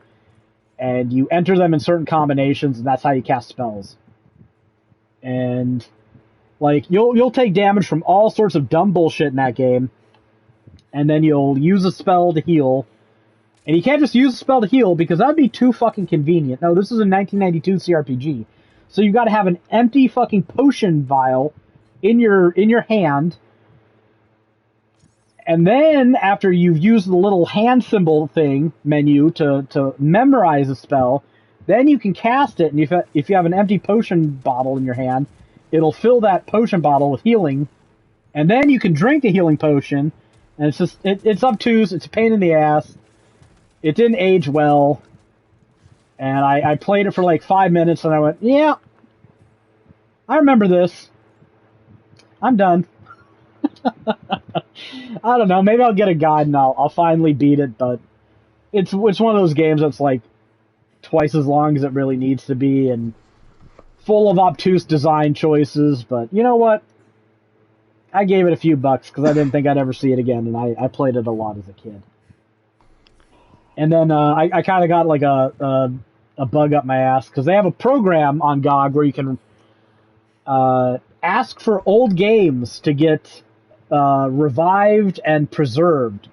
And you enter them in certain combinations, and that's how you cast spells. And like you'll take damage from all sorts of dumb bullshit in that game. And then you'll use a spell to heal. And you can't just use a spell to heal because that'd be too fucking convenient. No, this is a 1992 CRPG. So you've got to have an empty fucking potion vial in your hand. And then after you've used the little hand symbol thing menu to memorize a spell, then you can cast it. And if you have an empty potion bottle in your hand, it'll fill that potion bottle with healing. And then you can drink the healing potion. And it's just, it's obtuse, it's a pain in the ass, it didn't age well, and I played it for like 5 minutes, and I went, yeah, I remember this, I'm done. I don't know, maybe I'll get a guide and I'll finally beat it, but it's one of those games that's like twice as long as it really needs to be, and full of obtuse design choices, but you know what? I gave it a few bucks because I didn't think I'd ever see it again, and I played it a lot as a kid. And then I kind of got like a bug up my ass because they have a program on GOG where you can ask for old games to get revived and preserved.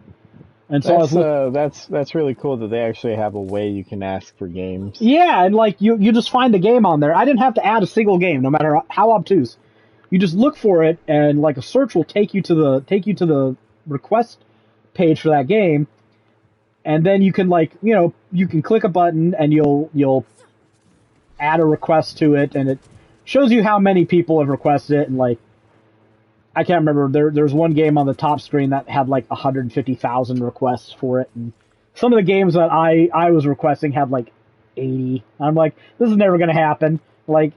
And so that's really cool that they actually have a way you can ask for games. Yeah, and like you just find a game on there. I didn't have to add a single game, no matter how obtuse. You just look for it, and like a search will take you to the request page for that game, and then you can you can click a button and you'll add a request to it, and it shows you how many people have requested it, and like I can't remember, there's one game on the top screen that had like 150,000 requests for it, and some of the games that I was requesting had like 80. I'm like, this is never gonna happen. Like,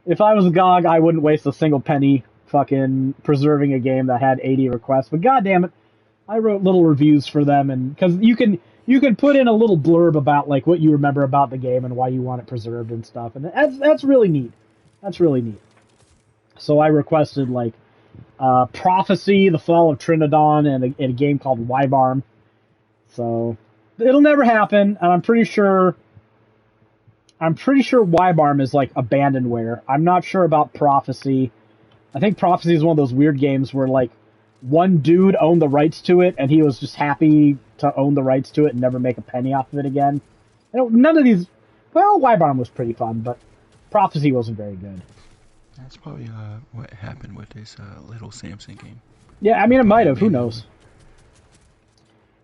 if I was GOG, I wouldn't waste a single penny fucking preserving a game that had 80 requests. But goddamn it, I wrote little reviews for them, and because you can put in a little blurb about like what you remember about the game and why you want it preserved and stuff, and that's really neat. That's really neat. So I requested like Prophecy, The Fall of Trinidad, and a game called Wybarm. So it'll never happen, and I'm pretty sure Wybarm is like abandonware. I'm not sure about Prophecy. I think Prophecy is one of those weird games where like one dude owned the rights to it, and he was just happy to own the rights to it and never make a penny off of it again. None of these. Well, Wybarm was pretty fun, but Prophecy wasn't very good. That's probably what happened with this Little Samson game. Yeah, I mean, it might have. Who knows?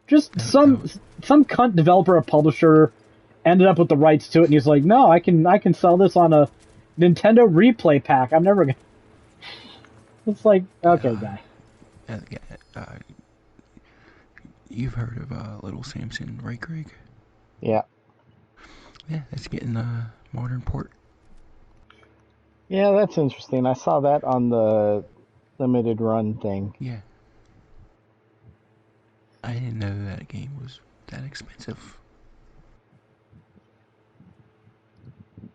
Just some cunt developer or publisher ended up with the rights to it, and he's like, no, I can sell this on a Nintendo Replay Pack. I'm never gonna. It's like, okay, guy. You've heard of Little Samson Rake? Yeah. Yeah, it's getting a modern port. Yeah, that's interesting. I saw that on the limited run thing. Yeah. I didn't know that game was that expensive.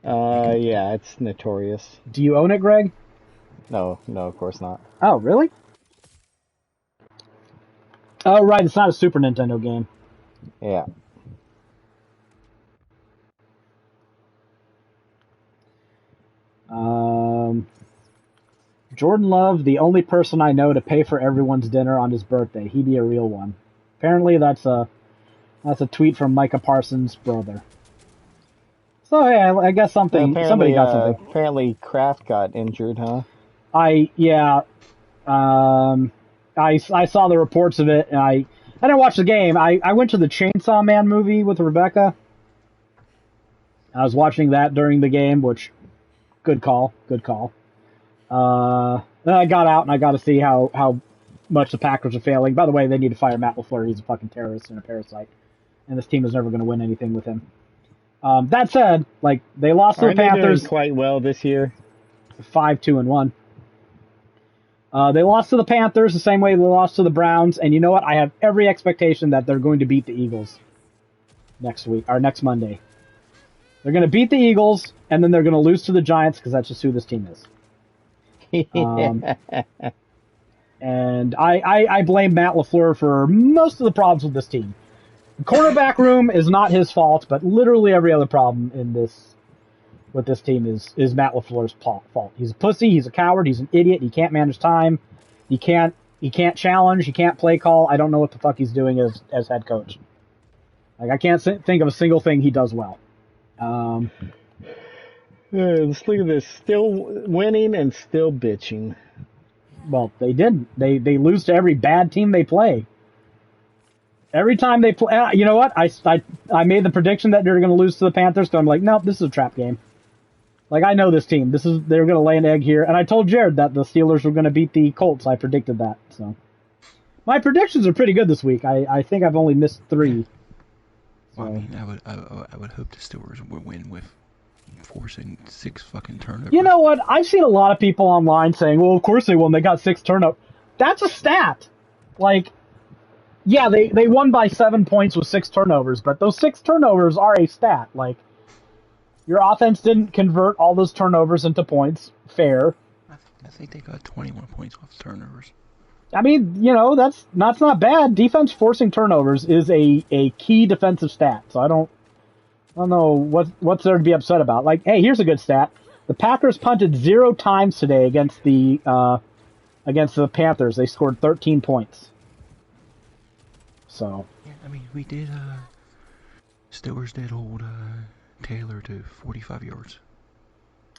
Yeah, it's notorious. Do you own it, Greg? No, of course not. Oh, really? Oh, right. It's not a Super Nintendo game. Yeah. Jordan Love, the only person I know to pay for everyone's dinner on his birthday. He be a real one. Apparently, that's a tweet from Micah Parsons' brother. So yeah, I guess somebody got something. Apparently, Kraft got injured, huh? I saw the reports of it, and I didn't watch the game. I went to the Chainsaw Man movie with Rebecca. I was watching that during the game, which good call. Then I got out and I got to see how much the Packers are failing. By the way, they need to fire Matt LaFleur. He's a fucking terrorist and a parasite, and this team is never going to win anything with him. That said, like they lost to the Panthers. They doing quite well this year. 5-2-1. They lost to the Panthers the same way they lost to the Browns, and you know what? I have every expectation that they're going to beat the Eagles next week or next Monday. They're going to beat the Eagles, and then they're going to lose to the Giants because that's just who this team is. And I blame Matt LaFleur for most of the problems with this team. The quarterback room is not his fault, but literally every other problem with this team is Matt LaFleur's fault. He's a pussy. He's a coward. He's an idiot. He can't manage time. He can't challenge. He can't play call. I don't know what the fuck he's doing as head coach. Like I can't think of a single thing he does well. Let's look at this. Still winning and still bitching. Well, they didn't. They lose to every bad team they play. Every time they play, you know what? I made the prediction that they're going to lose to the Panthers, so I'm like, nope, this is a trap game. Like I know this team. They're going to lay an egg here, and I told Jared that the Steelers were going to beat the Colts. I predicted that. So my predictions are pretty good this week. I think I've only missed 3. Well, I mean, I would hope the Steelers would win with forcing 6 fucking turnovers. You know what? I've seen a lot of people online saying, well, of course they won. They got 6 turnovers. That's a stat. Like, yeah, they won by 7 points with 6 turnovers, but those 6 turnovers are a stat. Like, your offense didn't convert all those turnovers into points. Fair. I think they got 21 points off turnovers. I mean, you know, that's not bad. Defense forcing turnovers is a key defensive stat. So I don't know what's there to be upset about. Like, hey, here's a good stat. The Packers punted 0 times today against the Panthers. They scored 13 points. So. Yeah, I mean, we did. Steelers did hold Taylor to 45 yards.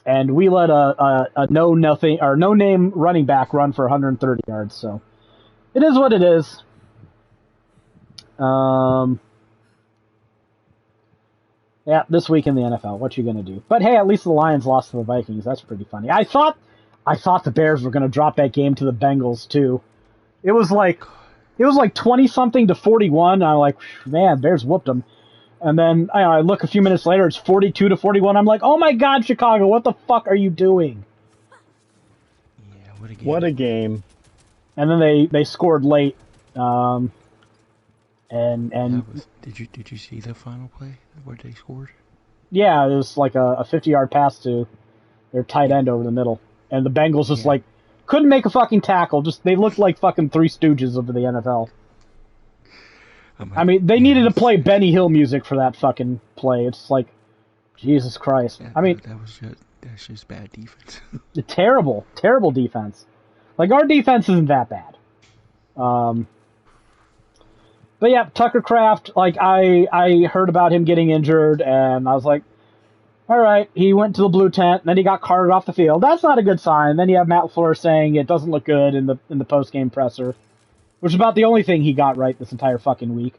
And we let a no name running back run for 130 yards. So it is what it is. Yeah, this week in the NFL, what you gonna do? But hey, at least the Lions lost to the Vikings. That's pretty funny. I thought the Bears were gonna drop that game to the Bengals too. It was like 20-something to 41. I'm like, man, Bears whooped them. And then I look a few minutes later, it's 42 to 41. I'm like, oh my God, Chicago, what the fuck are you doing? Yeah, what a game. What a game. And then they scored late. And did you see the final play where they scored? Yeah, it was like a 50-yard pass to their tight end over the middle. And the Bengals just like couldn't make a fucking tackle. Just they looked like fucking Three Stooges of the NFL. I mean, they needed to play Benny Hill music for that fucking play. It's like, Jesus Christ. Yeah, I mean, that's just bad defense. Terrible defense. Like, our defense isn't that bad. But yeah, Tucker Kraft, like, I heard about him getting injured, and I was like, all right, he went to the blue tent, and then he got carted off the field. That's not a good sign. Then you have Matt LaFleur saying it doesn't look good in the post-game presser. Which is about the only thing he got right this entire fucking week.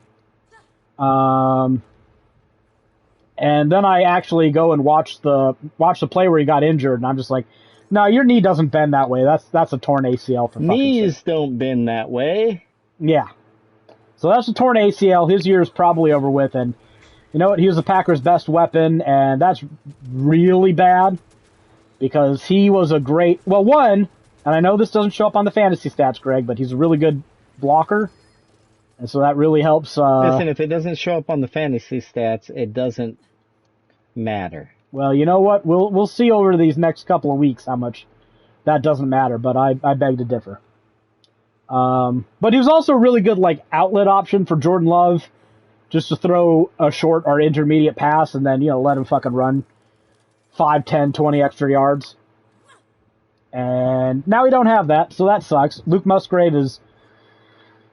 And then I actually go and watch the play where he got injured, and I'm just like, no, your knee doesn't bend that way. That's a torn ACL for fucking Knees sake. don't bend that way. Yeah. So that's a torn ACL. His year is probably over with, and you know what? He was the Packers' best weapon, and that's really bad because he was a great, well, one, and I know this doesn't show up on the fantasy stats, Greg, but he's a really good blocker, and so that really helps. Listen, if it doesn't show up on the fantasy stats, it doesn't matter. Well, you know what? We'll see over these next couple of weeks how much that doesn't matter, but I beg to differ. But he was also a really good like outlet option for Jordan Love, just to throw a short or intermediate pass and then, you know, let him fucking run 5, 10, 20 extra yards. And now we don't have that, so that sucks. Luke Musgrave is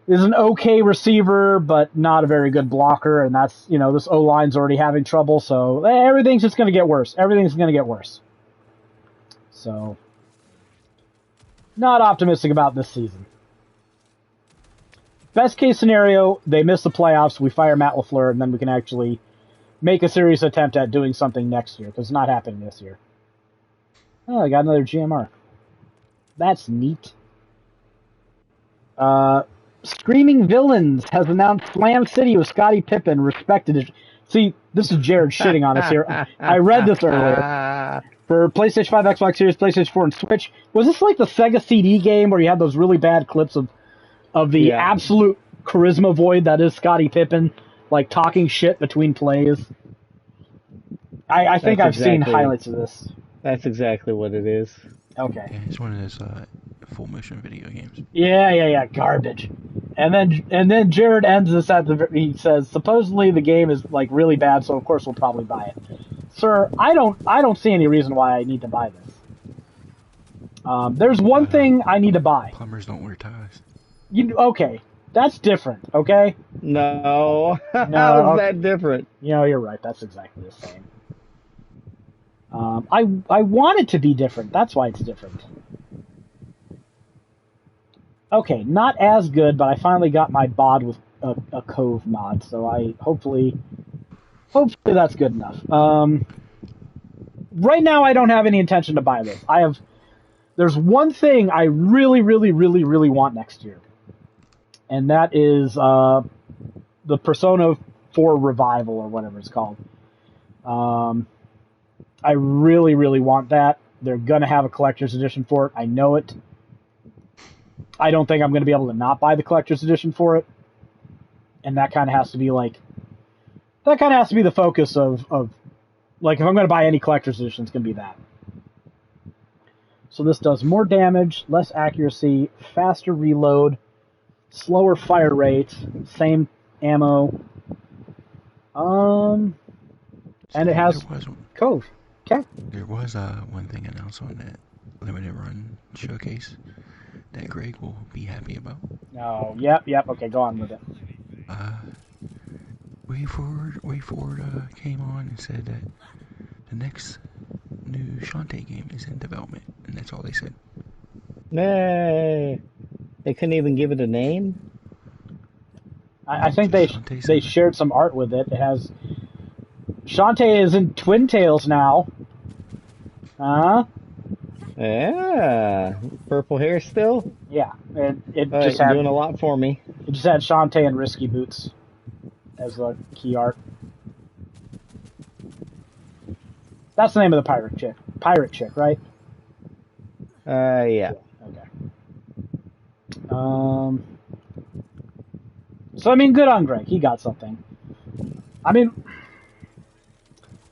an okay receiver, but not a very good blocker, and that's, you know, this O-line's already having trouble, so everything's just going to get worse. Everything's going to get worse. So, not optimistic about this season. Best case scenario, they miss the playoffs, we fire Matt LaFleur, and then we can actually make a serious attempt at doing something next year, because it's not happening this year. Oh, I got another GMR. That's neat. Screaming Villains has announced Slam City with Scottie Pippen respected. See, this is Jared shitting on us here. I read this earlier. For PlayStation 5, Xbox Series, PlayStation 4, and Switch. Was this like the Sega CD game where you had those really bad clips of the absolute charisma void that is Scottie Pippen, like talking shit between plays? I think I've seen highlights of this. That's exactly what it is. Okay. Yeah, it's one of those full motion video games. Yeah, garbage. And then Jared ends this he says supposedly the game is like really bad, so of course we'll probably buy it. Sir, I don't see any reason why I need to buy this. There's one thing I need to buy. Plumbers don't wear ties. Okay, that's different. Okay. No, No, how is that different? You know, you're right. That's exactly the same. I want it to be different. That's why it's different. Okay, not as good, but I finally got my bod with a Cove mod, so hopefully that's good enough. Right now, I don't have any intention to buy this. There's one thing I really, really, really, really want next year, and that is the Persona 4 Revival, or whatever it's called. I really, really want that. They're going to have a collector's edition for it. I know it. I don't think I'm going to be able to not buy the collector's edition for it. And that kind of has to be the focus of like, if I'm going to buy any collector's edition, it's going to be that. So this does more damage, less accuracy, faster reload, slower fire rate, same ammo. And it has Cove. Okay. There was one thing announced on that limited run showcase that Greg will be happy about. Oh, yep. Okay, go on with it. Way Forward came on and said that the next new Shantae game is in development, and that's all they said. Nay, they couldn't even give it a name. I think they shared some art with it. It has Shantae is in Twin Tails now. Yeah, purple hair still. Yeah, it just had doing a lot for me. It just had Shantae and Risky Boots as the key art. That's the name of the pirate chick. Pirate chick, right? Yeah. Okay. So I mean, good on Greg. He got something. I mean,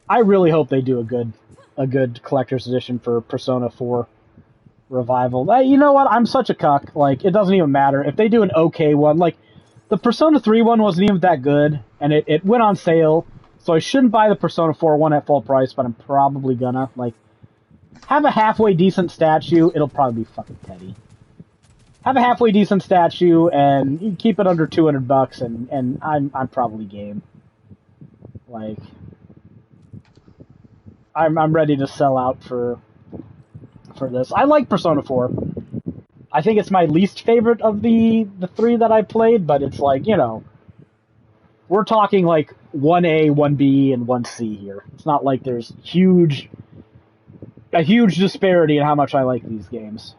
I really hope they do a good collector's edition for Persona 4 Revival. You know what? I'm such a cuck. Like, it doesn't even matter. If they do an okay one, like, the Persona 3 one wasn't even that good, and it went on sale, so I shouldn't buy the Persona 4 one at full price, but I'm probably gonna. Like, have a halfway decent statue, it'll probably be fucking petty. Have a halfway decent statue, and you keep it under $200, and I'm probably game. Like, I'm ready to sell out for this. I like Persona 4. I think it's my least favorite of the three that I played, but it's like, you know, we're talking like 1A, 1B, and 1C here. It's not like there's a huge disparity in how much I like these games.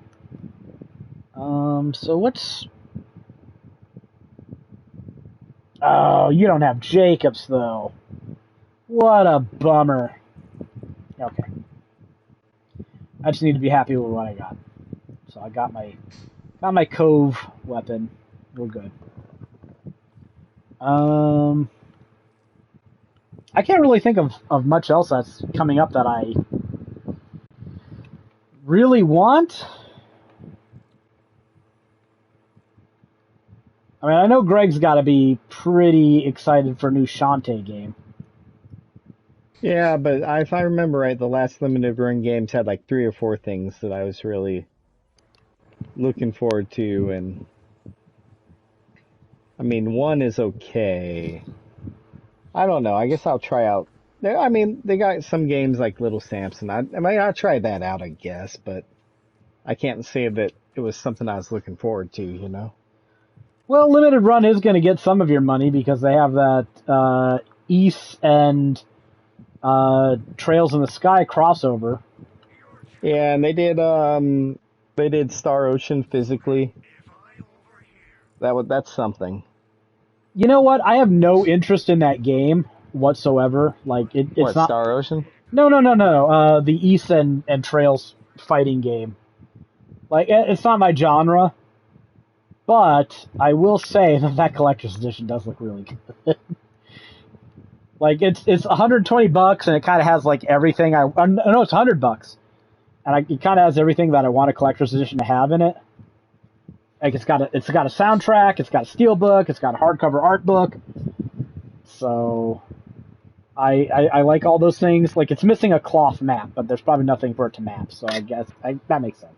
So what's... Oh, you don't have Jacobs, though. What a bummer. Okay. I just need to be happy with what I got. So I got my Cove weapon. We're good. I can't really think of much else that's coming up that I really want. I mean, I know Greg's got to be pretty excited for a new Shantae game. Yeah, but if I remember right, the last limited run games had like 3 or 4 things that I was really looking forward to, and I mean, 1 is okay. I don't know. I guess I'll try out. I mean, they got some games like Little Samson. I'll try that out, I guess, but I can't say that it was something I was looking forward to, you know? Well, limited run is going to get some of your money because they have that East and Trails in the Sky crossover. Yeah, and they did Star Ocean physically. That's something. You know what? I have no interest in that game whatsoever. Like it's What, not Star Ocean? No. The East and Trails fighting game. Like it's not my genre. But I will say that collector's edition does look really good. Like it's $120 and it kind of has like everything no, it's $100 and it kind of has everything that I want a collector's edition to have in it. Like it's got a soundtrack, it's got a steelbook, it's got a hardcover art book. So I like all those things. Like it's missing a cloth map, but there's probably nothing for it to map. So I guess that makes sense.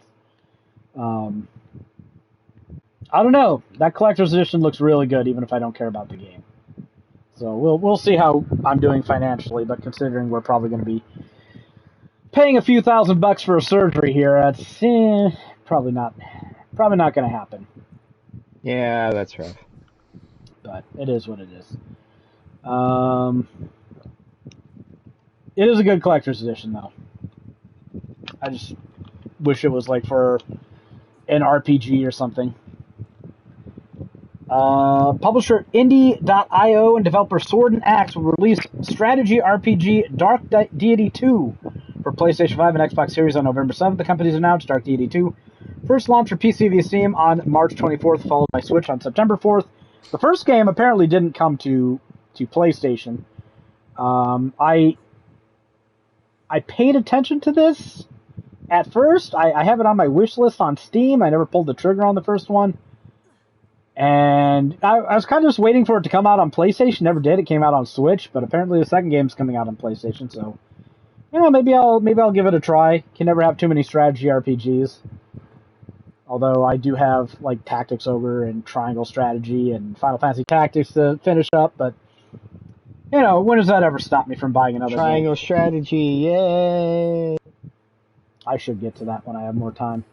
I don't know. That collector's edition looks really good, even if I don't care about the game. So we'll see how I'm doing financially, but considering we're probably going to be paying a few $1,000 for a surgery here, that's probably not going to happen. Yeah, that's rough. But it is what it is. It is a good collector's edition, though. I just wish it was like for an RPG or something. Publisher Indie.io and developer Sword and Axe will release strategy RPG Dark Deity 2 for PlayStation 5 and Xbox Series on November 7th. The company's announced Dark Deity 2 first launch for PC via Steam on March 24th, followed by Switch on September 4th. The first game apparently didn't come to PlayStation. I paid attention to this at first. I have it on my wish list on Steam. I never pulled the trigger on the first one. And I was kind of just waiting for it to come out on PlayStation. Never did. It came out on Switch, but apparently the second game's coming out on PlayStation. So, you know, maybe I'll give it a try. Can never have too many strategy RPGs. Although I do have like Tactics Ogre and Triangle Strategy and Final Fantasy Tactics to finish up, but you know, when does that ever stop me from buying another Triangle game? Strategy, yay! I should get to that when I have more time.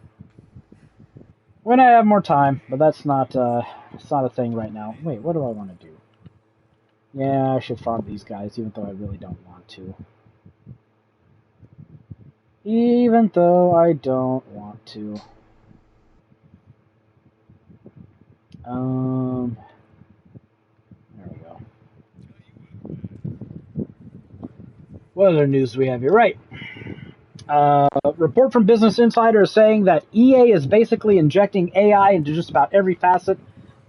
When I have more time, but that's not a thing right now. Wait, what do I want to do? Yeah, I should farm these guys, even though I really don't want to. Even though I don't want to. There we go. What other news do we have here? Right. Report from Business Insider is saying that EA is basically injecting AI into just about every facet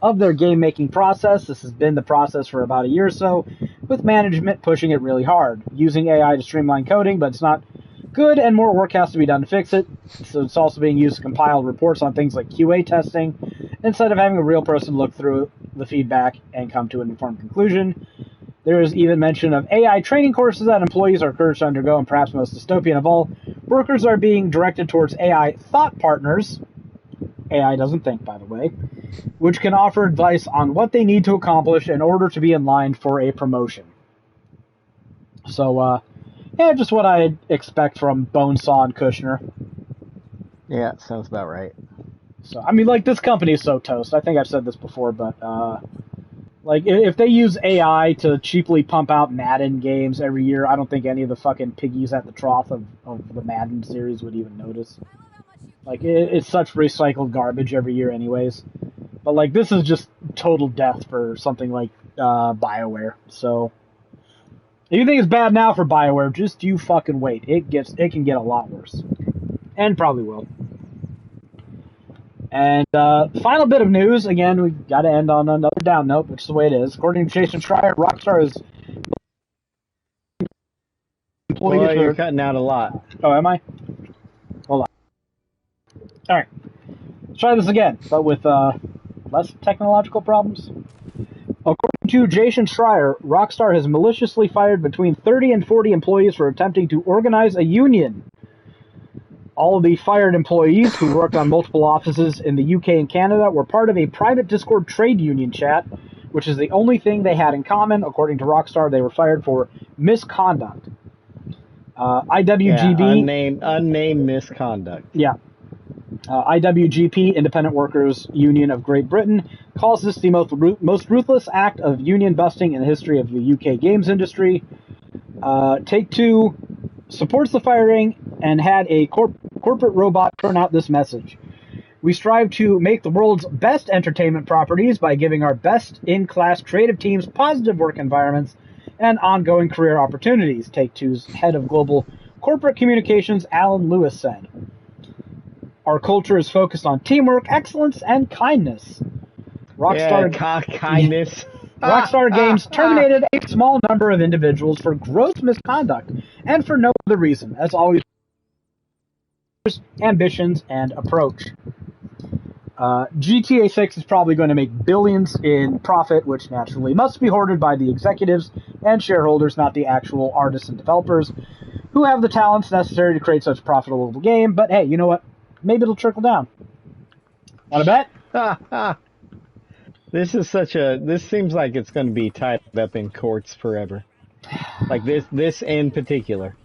of their game-making process. This has been the process for about a year or so, with management pushing it really hard, using AI to streamline coding, but it's not good and more work has to be done to fix it. So it's also being used to compile reports on things like QA testing, instead of having a real person look through the feedback and come to an informed conclusion. There is even mention of AI training courses that employees are encouraged to undergo, and perhaps most dystopian of all, workers are being directed towards AI thought partners. AI doesn't think, by the way, which can offer advice on what they need to accomplish in order to be in line for a promotion. So, yeah, just what I'd expect from Bonesaw and Kushner. Yeah, sounds about right. So, I mean, like, this company is so toast. I think I've said this before, but Like, if they use AI to cheaply pump out Madden games every year, I don't think any of the fucking piggies at the trough of the Madden series would even notice. Like, it's such recycled garbage every year anyways. But, like, this is just total death for something like BioWare. So, if you think it's bad now for BioWare, just you fucking wait. It can get a lot worse. And probably will. And final bit of news, again, we got to end on another down note, which is the way it is. According to Jason Schreier, Rockstar is employees. Well, you're cutting out a lot. Oh, am I? Hold on. All right. Let's try this again, but with less technological problems. According to Jason Schreier, Rockstar has maliciously fired between 30 and 40 employees for attempting to organize a union. All of the fired employees, who worked on multiple offices in the UK and Canada, were part of a private Discord trade union chat, which is the only thing they had in common. According to Rockstar, they were fired for misconduct. IWGB... Yeah, unnamed misconduct. Yeah. IWGP, Independent Workers Union of Great Britain, calls this the most ruthless act of union busting in the history of the UK games industry. Take-Two supports the firing and had a corporate robot turn out this message. We strive to make the world's best entertainment properties by giving our best-in-class creative teams positive work environments and ongoing career opportunities, Take-Two's head of global corporate communications, Alan Lewis, said. Our culture is focused on teamwork, excellence, and kindness. Kindness. Rockstar Games terminated a small number of individuals for gross misconduct, and for no other reason, as always, ambitions and approach. GTA 6 is probably going to make billions in profit, which naturally must be hoarded by the executives and shareholders, not the actual artists and developers, who have the talents necessary to create such a profitable game. But hey, you know what? Maybe it'll trickle down. Want to bet? This seems like it's going to be tied up in courts forever. Like this in particular.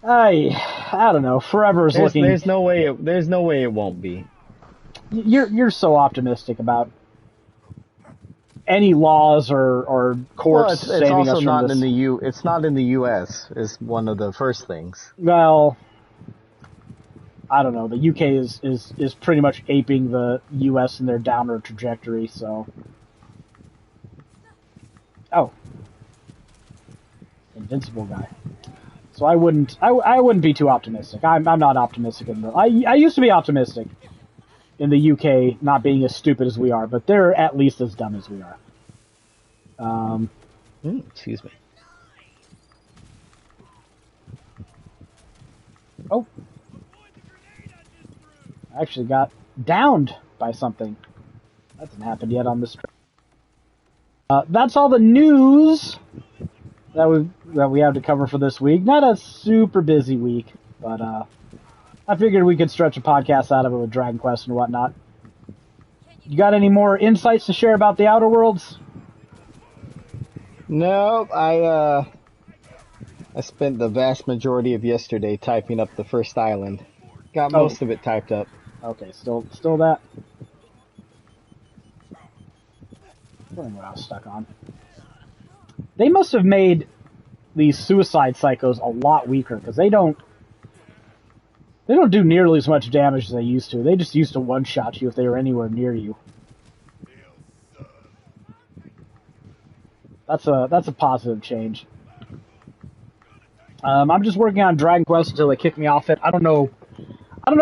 I don't know. Forever is looking. There's no way it won't be. You're so optimistic about any laws or courts saving us from this. It's not in the U.S. is one of the first things. Well, I don't know. The UK is pretty much aping the US in their downward trajectory, so. Oh. Invincible guy. So I wouldn't be too optimistic. I'm not optimistic I used to be optimistic in the UK not being as stupid as we are, but they're at least as dumb as we are. Excuse me. Oh. I actually got downed by something. That hasn't happened yet on this trip. That's all the news that we have to cover for this week. Not a super busy week, but I figured we could stretch a podcast out of it with Dragon Quest and whatnot. You got any more insights to share about the Outer Worlds? No, I spent the vast majority of yesterday typing up the first island. Got most of it typed up. Okay, still that. I don't know what I was stuck on. They must have made these suicide psychos a lot weaker, because they don't do nearly as much damage as they used to. They just used to one-shot you if they were anywhere near you. That's a positive change. I'm just working on Dragon Quest until they kick me off it. I don't know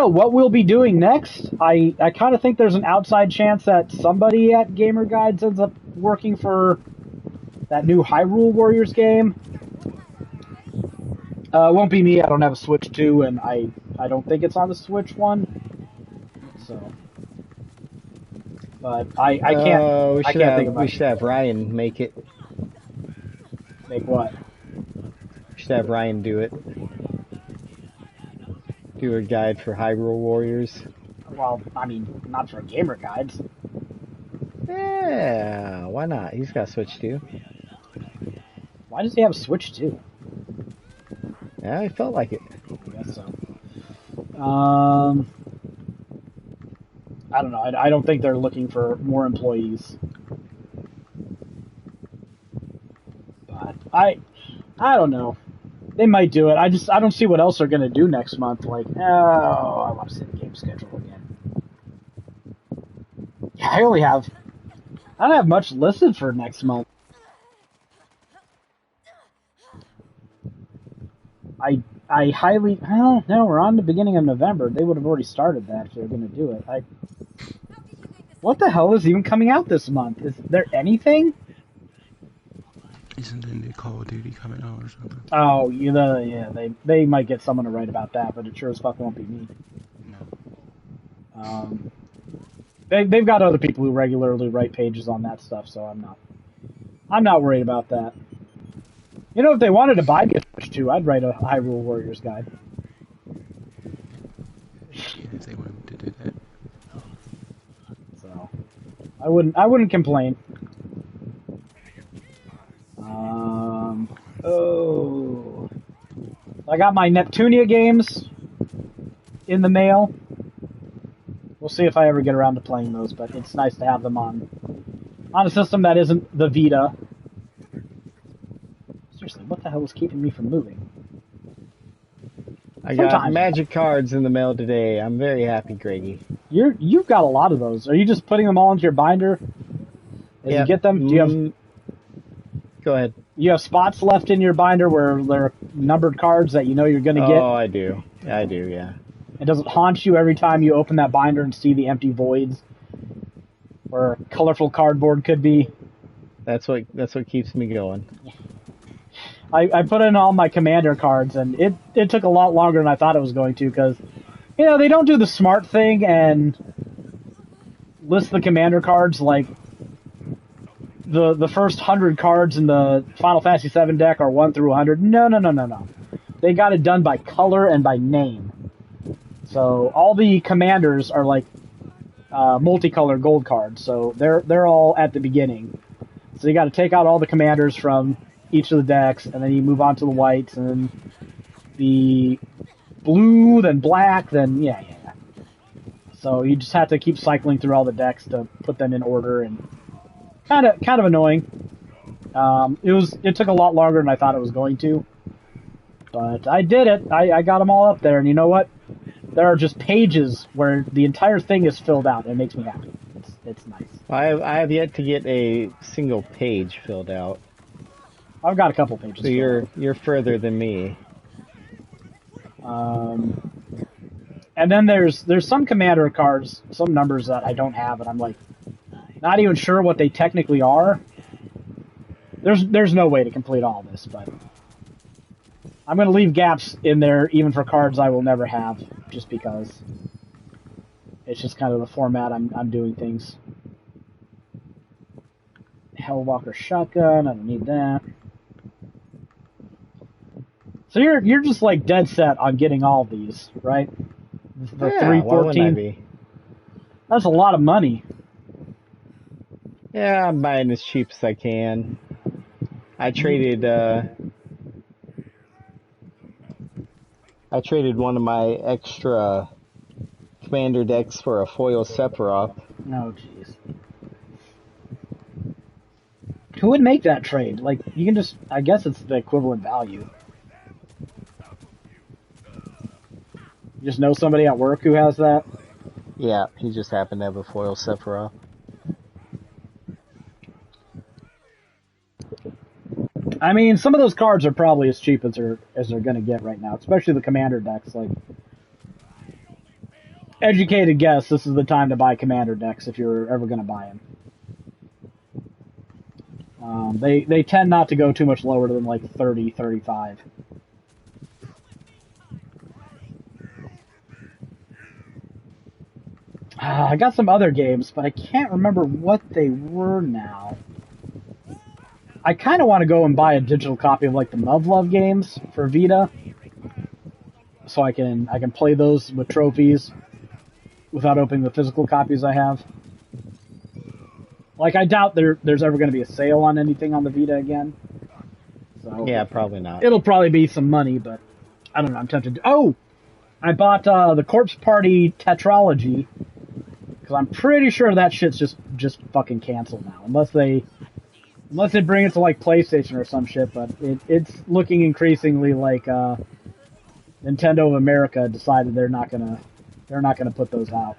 what we'll be doing next. I kind of think there's an outside chance that somebody at Gamer Guides ends up working for that new Hyrule Warriors game. It won't be me. I don't have a Switch 2, and I don't think it's on the Switch 1. So, but I can't. I can't think of. We should have Ryan make it. Make what? We should have Ryan do it. Do a guide for Hyrule Warriors. Well, I mean, not for Gamer Guides. Yeah, why not? He's got Switch 2. Why does he have a Switch 2? Yeah, I felt like it. I guess so. I don't know. I don't think they're looking for more employees. But I don't know. They might do it. I don't see what else they're gonna do next month. Like, oh, I want to see the game schedule again. Yeah, I don't have much listed for next month. I highly, well, no, we're on the beginning of November. They would have already started that if they were going to do it. What the hell is even coming out this month? Is there anything? Isn't the new Call of Duty coming out or something? Oh, yeah, they might get someone to write about that, but it sure as fuck won't be me. No. They've got other people who regularly write pages on that stuff, so I'm not worried about that. You know, if they wanted to buy Switch 2, I'd write a Hyrule Warriors guide. Yeah, if they wanted to do that. So, I wouldn't complain. Oh, I got my Neptunia games in the mail. We'll see if I ever get around to playing those, but it's nice to have them on a system that isn't the Vita. Seriously, what the hell is keeping me from moving? I got magic cards in the mail today. I'm very happy, Greggy. You've got a lot of those. Are you just putting them all into your binder as you get them? Do you have? Go ahead. You have spots left in your binder where there are numbered cards that you know you're going to get? Oh, I do. I do, yeah. It doesn't haunt you every time you open that binder and see the empty voids where colorful cardboard could be? That's what keeps me going. I put in all my commander cards, and it took a lot longer than I thought it was going to, because, you know, they don't do the smart thing and list the commander cards like the first 100 cards in the Final Fantasy VII deck are 1 through 100. No. They got it done by color and by name. So all the commanders are like multicolored gold cards, so they're all at the beginning. So you got to take out all the commanders from each of the decks, and then you move on to the whites, and then the blue, then black, then yeah. So you just have to keep cycling through all the decks to put them in order, and kind of annoying. It took a lot longer than I thought it was going to, but I did it. I got them all up there, and you know what? There are just pages where the entire thing is filled out, and it makes me happy. It's nice. I have yet to get a single page filled out. I've got a couple pages. So you're further than me. And then there's some commander cards, some numbers that I don't have, and I'm like not even sure what they technically are. There's no way to complete all this, but I'm going to leave gaps in there even for cards I will never have, just because it's just kind of the format I'm doing things. Hellwalker shotgun, I don't need that. So you're just like dead set on getting all these, right? The yeah, 314. why wouldn't I be? That's a lot of money. Yeah, I'm buying as cheap as I can. I traded one of my extra commander decks for a foil Sephiroth. Oh, jeez. Who would make that trade? Like, you can just, I guess it's the equivalent value. You just know somebody at work who has that? Yeah, he just happened to have a foil Sephiroth. I mean, some of those cards are probably as cheap as they're going to get right now, especially the commander decks. Like, educated guess, this is the time to buy commander decks if you're ever going to buy them. They tend not to go too much lower than like 30, 35. I got some other games, but I can't remember what they were now. I kind of want to go and buy a digital copy of like the Muv-Luv games for Vita, so I can play those with trophies without opening the physical copies I have. Like, I doubt there's ever going to be a sale on anything on the Vita again. So Yeah, probably not. it'll probably be some money, but I don't know. I'm tempted to. Oh, I bought the Corpse Party Tetralogy because I'm pretty sure that shit's just fucking canceled now, unless they bring it to like PlayStation or some shit. But it's looking increasingly like Nintendo of America decided they're not gonna put those out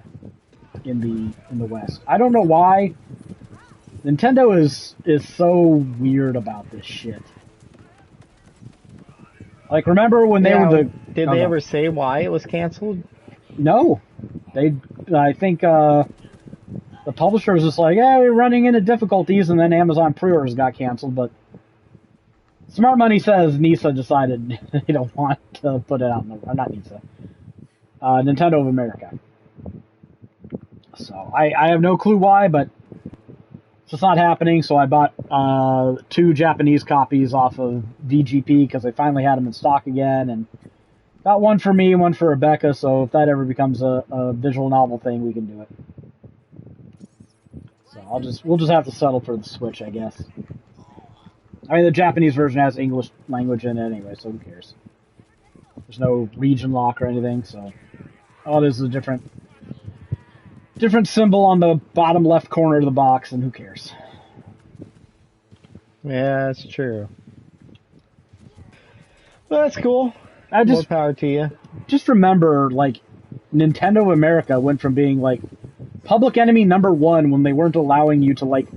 in the West. I don't know why. Nintendo is so weird about this shit. Like, remember when they were Did they ever say why it was canceled? No. I think the publisher was just like, yeah, we're running into difficulties, and then Amazon pre-orders got canceled, but Smart Money says NISA decided they don't want to put it out not NISA. Nintendo of America. So, I have no clue why, but it's just not happening, so I bought 2 Japanese copies off of VGP because they finally had them in stock again, and got one for me, one for Rebecca, so if that ever becomes a visual novel thing, we can do it. So we'll just have to settle for the Switch, I guess. I mean, the Japanese version has English language in it anyway, so who cares? There's no region lock or anything, so all it is a different symbol on the bottom left corner of the box, and who cares? Yeah, that's true. Well, that's cool. More power to you. Just remember, like, Nintendo of America went from being, like, public enemy #1 when they weren't allowing you to, like,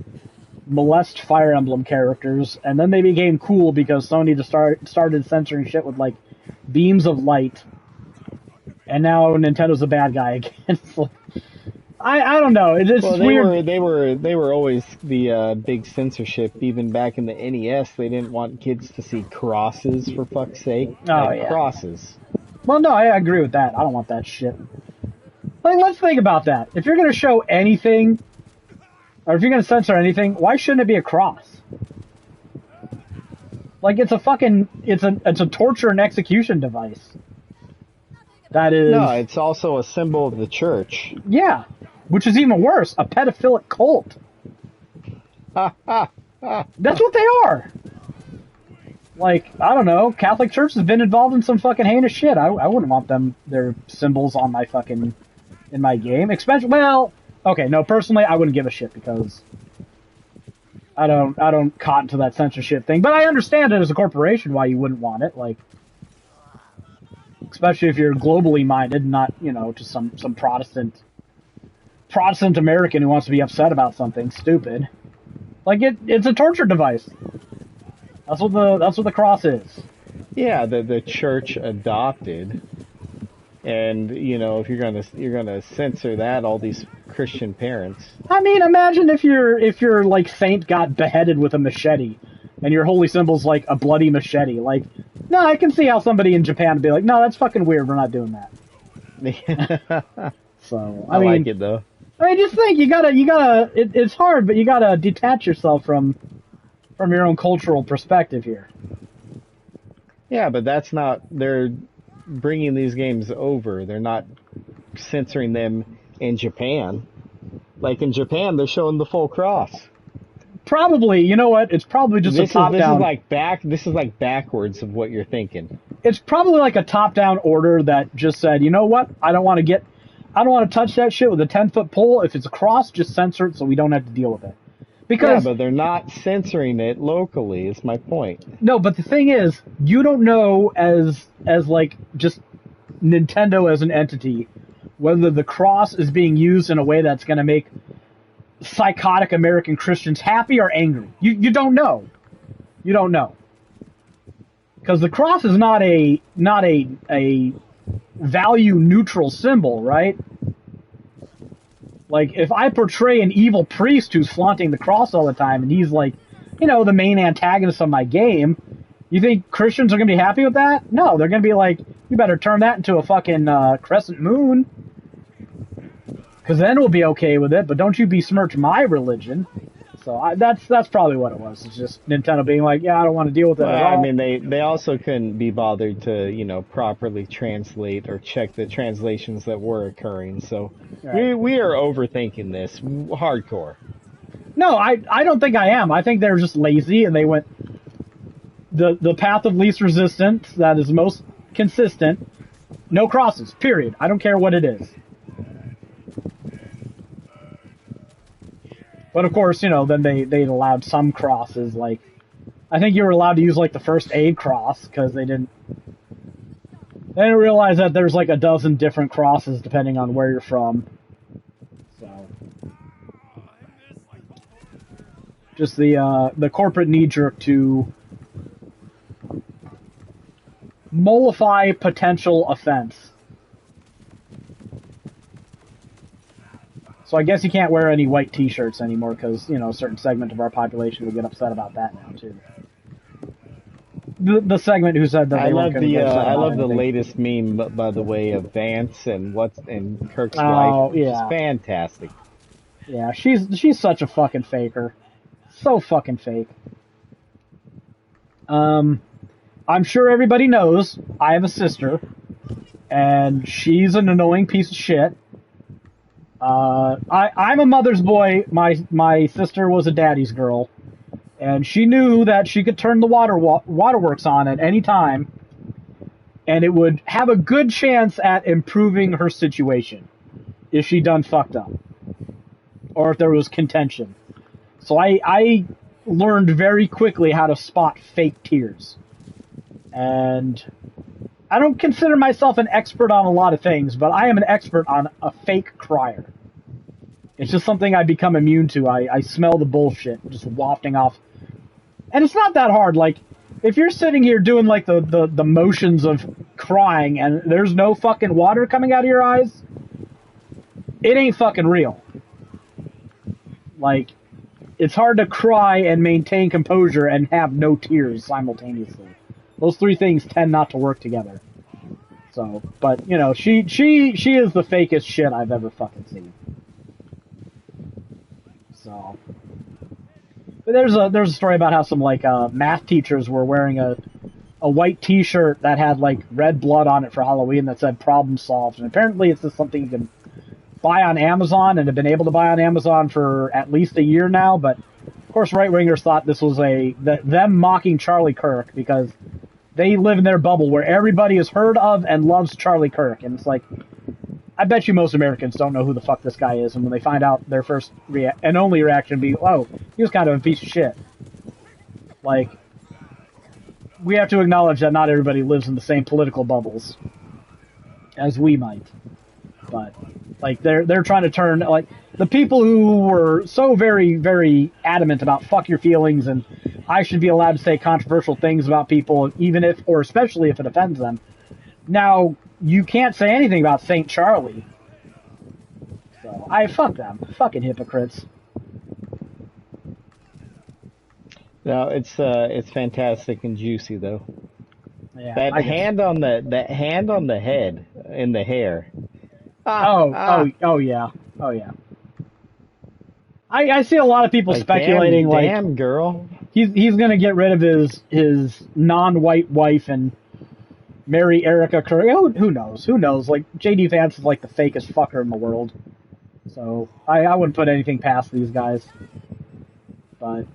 molest Fire Emblem characters, and then they became cool because Sony just started censoring shit with, like, beams of light, and now Nintendo's a bad guy again. I don't know. It's weird. They were always the big censorship. Even back in the NES, they didn't want kids to see crosses, for fuck's sake. Oh, yeah. Crosses. Well, no, I agree with that. I don't want that shit. Like, let's think about that. If you're going to show anything, or if you're going to censor anything, why shouldn't it be a cross? Like, it's a torture and execution device. That is... No, it's also a symbol of the church. Yeah. Which is even worse, a pedophilic cult. That's what they are. Like, I don't know, Catholic Church has been involved in some fucking heinous shit. I wouldn't want their symbols on my fucking, in my game. Especially, well, okay, no, personally, I wouldn't give a shit because I don't cotton to that censorship thing. But I understand it as a corporation why you wouldn't want it, like, especially if you're globally minded, not, just some Protestant American who wants to be upset about something stupid. Like, it's a torture device. That's what the cross is. Yeah, the church adopted, and if you're gonna censor that, all these Christian parents. I mean, imagine if your like saint got beheaded with a machete, and your holy symbol's like a bloody machete. Like, no, I can see how somebody in Japan would be like, no, that's fucking weird. We're not doing that. So I mean, like it though. I mean, just think, you gotta. It's hard, but you gotta detach yourself from your own cultural perspective here. Yeah, but that's not. They're bringing these games over. They're not censoring them in Japan. Like in Japan, they're showing the full cross. Probably, you know what? It's probably just a top down. This is like backwards of what you're thinking. It's probably like a top down order that just said, you know what? I don't want to touch that shit with a 10-foot pole. If it's a cross, just censor it so we don't have to deal with it. Because, yeah, but they're not censoring it locally, is my point. No, but the thing is, you don't know as like just Nintendo as an entity whether the cross is being used in a way that's going to make psychotic American Christians happy or angry. You don't know. You don't know. Because the cross is not a value neutral symbol, right? Like, if I portray an evil priest who's flaunting the cross all the time, and he's like, the main antagonist of my game, you think Christians are going to be happy with that? No, they're going to be like, you better turn that into a fucking crescent moon, because then we'll be okay with it, but don't you besmirch my religion. So that's probably what it was. It's just Nintendo being like, yeah, I don't want to deal with it at all. I mean, they also couldn't be bothered to, properly translate or check the translations that were occurring. So right. we are overthinking this hardcore. No, I don't think I am. I think they're just lazy and they went the path of least resistance that is most consistent. No crosses, period. I don't care what it is. But of course, then they allowed some crosses. Like, I think you were allowed to use like the first aid cross because they didn't realize that there's like a dozen different crosses depending on where you're from. So, just the corporate knee jerk to mollify potential offense. So I guess you can't wear any white T-shirts anymore because a certain segment of our population will get upset about that now too. The segment who said that they weren't going to get upset about I love the anything. latest meme, by the way, of Vance and Kirk's Oh, wife, which yeah. is fantastic. Yeah, she's such a fucking faker. So fucking fake. I'm sure everybody knows I have a sister, and she's an annoying piece of shit. I'm a mother's boy. My sister was a daddy's girl, and she knew that she could turn the waterworks on at any time, and it would have a good chance at improving her situation if she done fucked up, or if there was contention. So I learned very quickly how to spot fake tears, and I don't consider myself an expert on a lot of things, but I am an expert on a fake crier. It's just something I become immune to. I smell the bullshit just wafting off. And it's not that hard. Like, if you're sitting here doing, like, the motions of crying and there's no fucking water coming out of your eyes, it ain't fucking real. Like, it's hard to cry and maintain composure and have no tears simultaneously. Those three things tend not to work together. So, but, she is the fakest shit I've ever fucking seen. So, but there's a story about how some like math teachers were wearing a white T-shirt that had like red blood on it for Halloween that said "problem solved," and apparently it's just something you can buy on Amazon and have been able to buy on Amazon for at least a year now. But of course, right wingers thought this was them mocking Charlie Kirk because they live in their bubble where everybody has heard of and loves Charlie Kirk, and it's like, I bet you most Americans don't know who the fuck this guy is, and when they find out, their first and only reaction be, oh, he was kind of a piece of shit. Like, we have to acknowledge that not everybody lives in the same political bubbles as we might. But, like, they're trying to turn, like, the people who were so very, very adamant about fuck your feelings and I should be allowed to say controversial things about people, even if, or especially if it offends them. Now, you can't say anything about St. Charlie. So, fuck them. Fucking hypocrites. No, it's fantastic and juicy though. Yeah, That hand on the head in the hair. Oh yeah. I see a lot of people speculating damn girl. he's gonna get rid of his non-white wife and marry Erica Curry. Who knows? Who knows? Like, J.D. Vance is like the fakest fucker in the world. So, I wouldn't put anything past these guys. But,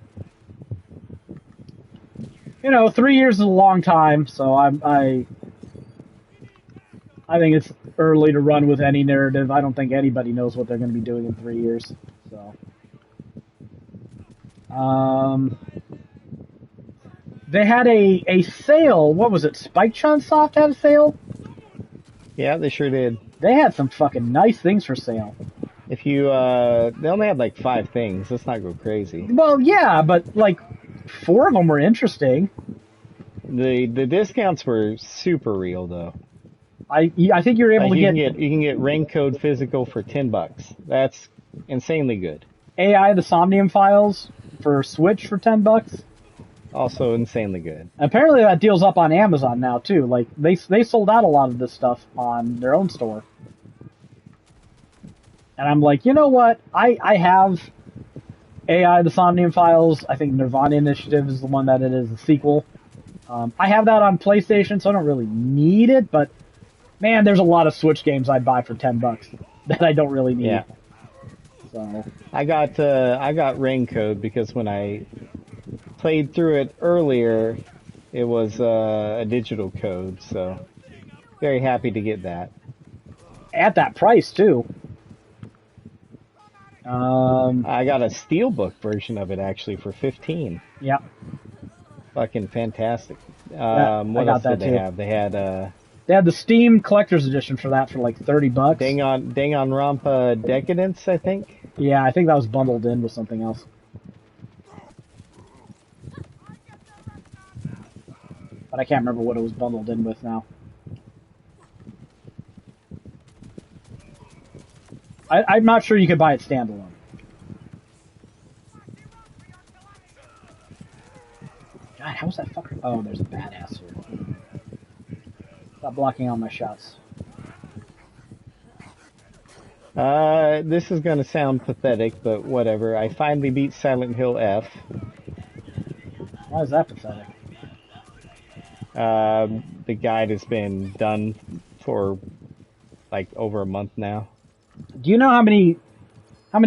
3 years is a long time, so I think it's early to run with any narrative. I don't think anybody knows what they're going to be doing in 3 years. So, they had a sale. What was it? Spike Chunsoft had a sale? Yeah, they sure did. They had some fucking nice things for sale. If you, they only had like 5 things. Let's not go crazy. Well, yeah, but like 4 of them were interesting. The discounts were super real though. I think you're able to you can get Ring Code Physical for $10. That's insanely good. AI the Somnium Files for Switch for $10. Also insanely good. Apparently that deal's up on Amazon now too. Like they sold out a lot of this stuff on their own store. And I'm like, you know what? I have AI the Somnium Files. I think Nirvana Initiative is the one that it is, the sequel. I have that on PlayStation, so I don't really need it, but man, there's a lot of Switch games I'd buy for $10 that I don't really need. Yeah. So I got Ring Code because when I played through it earlier, it was a digital code, so very happy to get that. at that price too. I got a steelbook version of it actually for 15. Yeah, Fucking fantastic. I What got else that did they too. have? They had They had the Steam collector's edition for that for like $30. Danganronpa Decadence, I think. Yeah, I think that was bundled in with something else. But I can't remember what it was bundled in with now. I'm not sure you could buy it standalone. God, how's that fucker? Oh, there's a badass here. Stop blocking all my shots. This is gonna sound pathetic, but whatever. I finally beat Silent Hill F. Why is that pathetic? The guide has been done for like over a month now. Do you know how many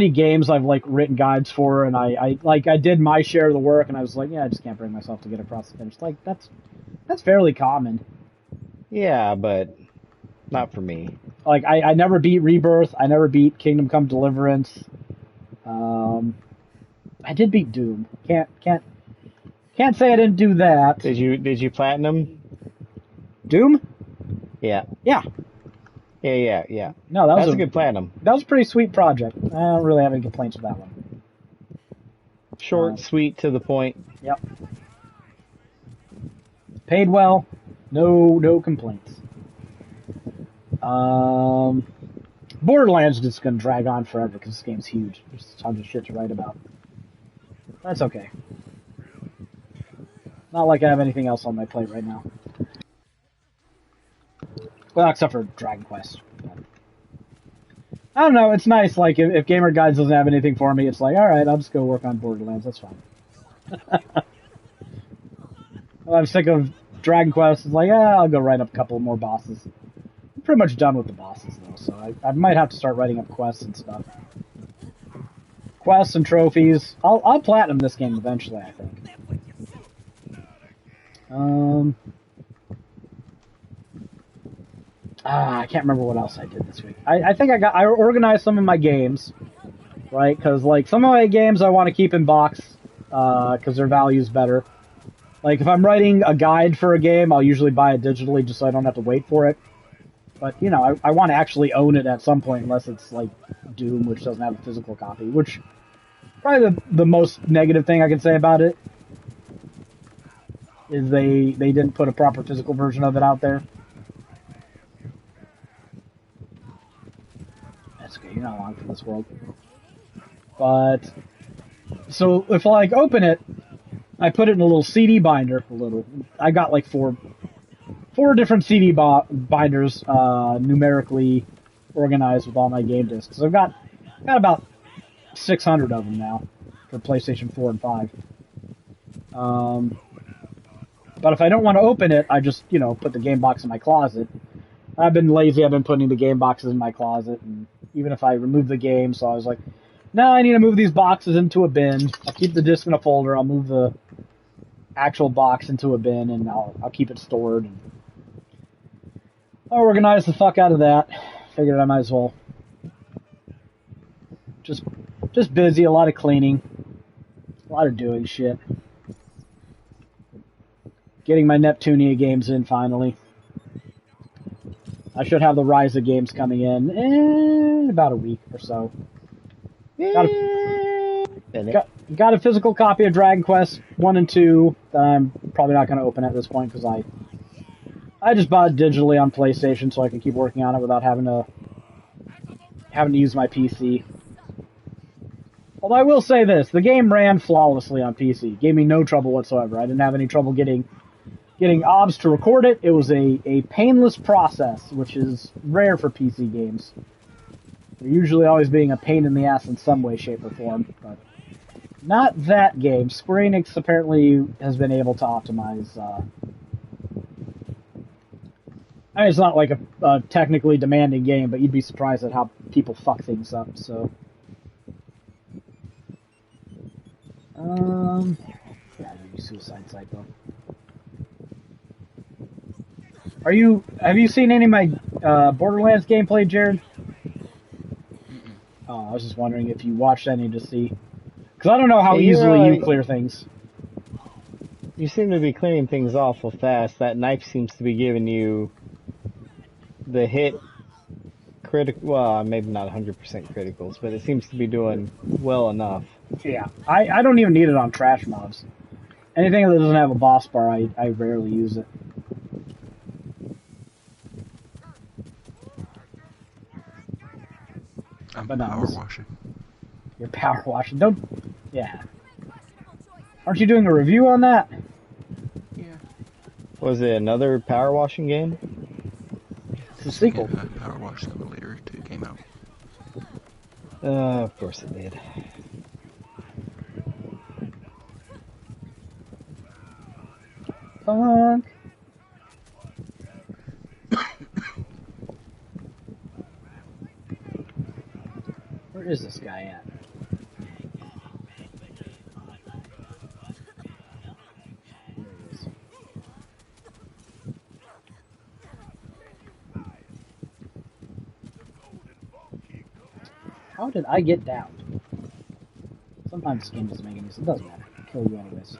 games I've like written guides for, and I did my share of the work, and I was like, yeah, I just can't bring myself to get across the finish. Like that's fairly common. Yeah, but not for me. Like I never beat Rebirth. I never beat Kingdom Come Deliverance. I did beat Doom. Can't say I didn't do that. Did you platinum? Doom? Yeah. Yeah. Yeah. No, that was That's a good platinum. That was a pretty sweet project. I don't really have any complaints with that one. Short, sweet, to the point. Yep. Paid well. No complaints. Borderlands is just gonna drag on forever because this game's huge. There's tons of shit to write about. That's okay. Not like I have anything else on my plate right now. Well, except for Dragon Quest. I don't know. It's nice. Like if Gamer Guides doesn't have anything for me, it's like, all right, I'll just go work on Borderlands. That's fine. Well, I'm sick of Dragon Quest. It's like, I'll go write up a couple more bosses. I'm pretty much done with the bosses though, so I might have to start writing up quests and stuff. Quests and trophies. I'll platinum this game eventually, I think. I can't remember what else I did this week. I think I organized some of my games, right? Because like some of my games I want to keep in box, because their value's better. Like if I'm writing a guide for a game, I'll usually buy it digitally just so I don't have to wait for it. But you know, I want to actually own it at some point, unless it's like Doom, which doesn't have a physical copy. Which probably the most negative thing I can say about it is they didn't put a proper physical version of it out there. That's okay, you're not long for this world. But so if I like open it, I put it in a little CD binder. I got like four different CD binders, numerically organized with all my game discs. So I've got about 600 of them now for PlayStation 4 and 5. But if I don't want to open it, I just, put the game box in my closet. I've been lazy. I've been putting the game boxes in my closet, and even if I remove the game, so I was like, no, I need to move these boxes into a bin. I'll keep the disc in a folder. I'll move the actual box into a bin, and I'll keep it stored. And I'll organize the fuck out of that. Figured I might as well. Just busy, a lot of cleaning, a lot of doing shit. Getting my Neptunia games in finally. I should have the Ryza games coming in about a week or so. Got a physical copy of Dragon Quest 1 and 2 that I'm probably not going to open at this point because I just bought it digitally on PlayStation so I can keep working on it without having to use my PC. Although I will say this, the game ran flawlessly on PC. Gave me no trouble whatsoever. I didn't have any trouble getting OBS to record it. It was a painless process, which is rare for PC games. They're usually always being a pain in the ass in some way, shape, or form, but not that game. Square Enix apparently has been able to optimize. I mean, it's not like a technically demanding game, but you'd be surprised at how people fuck things up. So, yeah, maybe Suicide Cycle. Have you seen any of my Borderlands gameplay, Jared? I was just wondering if you watched any to see, because I don't know how Hey, easily you clear things. you seem to be clearing things awful fast. That knife seems to be giving you the hit critical. Well, maybe not 100% criticals, but it seems to be doing well enough. Yeah, I don't even need it on trash mobs. Anything that doesn't have a boss bar, I rarely use it. I'm But no, power washing. you're power washing. Don't. Yeah. Aren't you doing a review on that? Yeah. Was it another power washing game? It's a sequel. Second Power Wash Simulator 2 came out. Of course it did. Funk. Where is this guy at? There he is. How did I get down? Sometimes this game doesn't make any sense. It doesn't matter. I'll kill you anyways.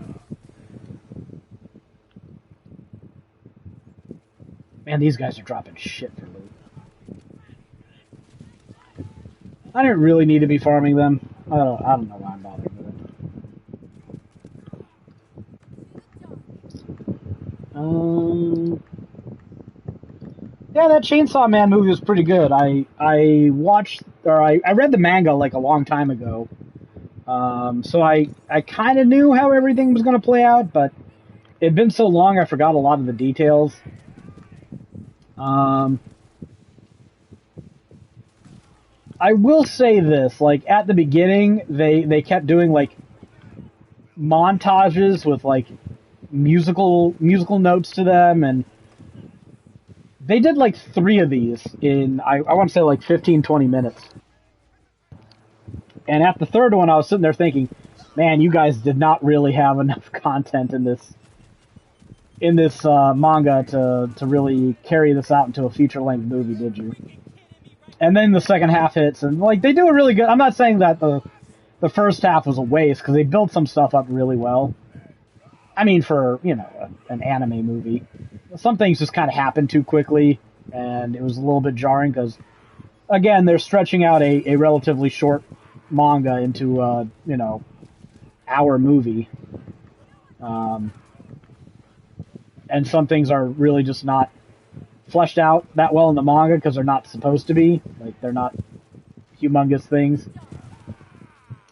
Man, these guys are dropping shit for loot. I didn't really need to be farming them. I don't know why I'm bothering with it. Yeah, that Chainsaw Man movie was pretty good. I watched, or I read the manga like a long time ago. So I kind of knew how everything was going to play out, but it'd been so long I forgot a lot of the details. I will say this, like at the beginning, they kept doing like montages with like musical notes to them, and they did like 3 of these in I want to say like 15, 20 minutes. And at the third one, I was sitting there thinking, man, you guys did not really have enough content in this manga to really carry this out into a feature-length movie, did you? And then the second half hits, and like they do a really good. I'm not saying that the first half was a waste, because they built some stuff up really well. I mean, for an anime movie, some things just kind of happened too quickly, and it was a little bit jarring because, again, they're stretching out a relatively short manga into hour movie, and some things are really just not fleshed out that well in the manga because they're not supposed to be. Like, they're not humongous things.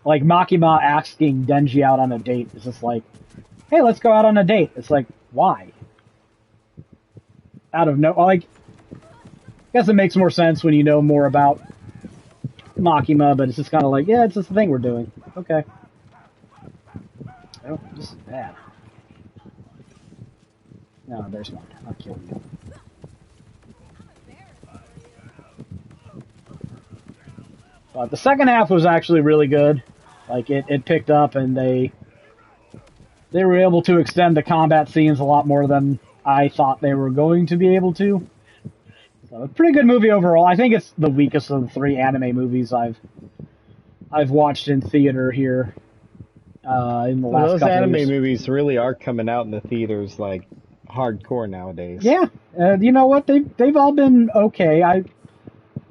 Like Makima asking Denji out on a date is just like, hey, let's go out on a date. It's like, why? Out of no, like, I guess it makes more sense when you know more about Makima, but it's just kind of like, yeah, it's just the thing we're doing. Okay. Oh, this is bad. No, there's one. I'll kill you. But the second half was actually really good. Like, it picked up, and they were able to extend the combat scenes a lot more than I thought they were going to be able to. So, a pretty good movie overall. I think it's the weakest of the 3 anime movies I've watched in theater here in the last Those couple anime years. movies really are coming out in the theaters like hardcore nowadays. Yeah, you know what? They've all been okay.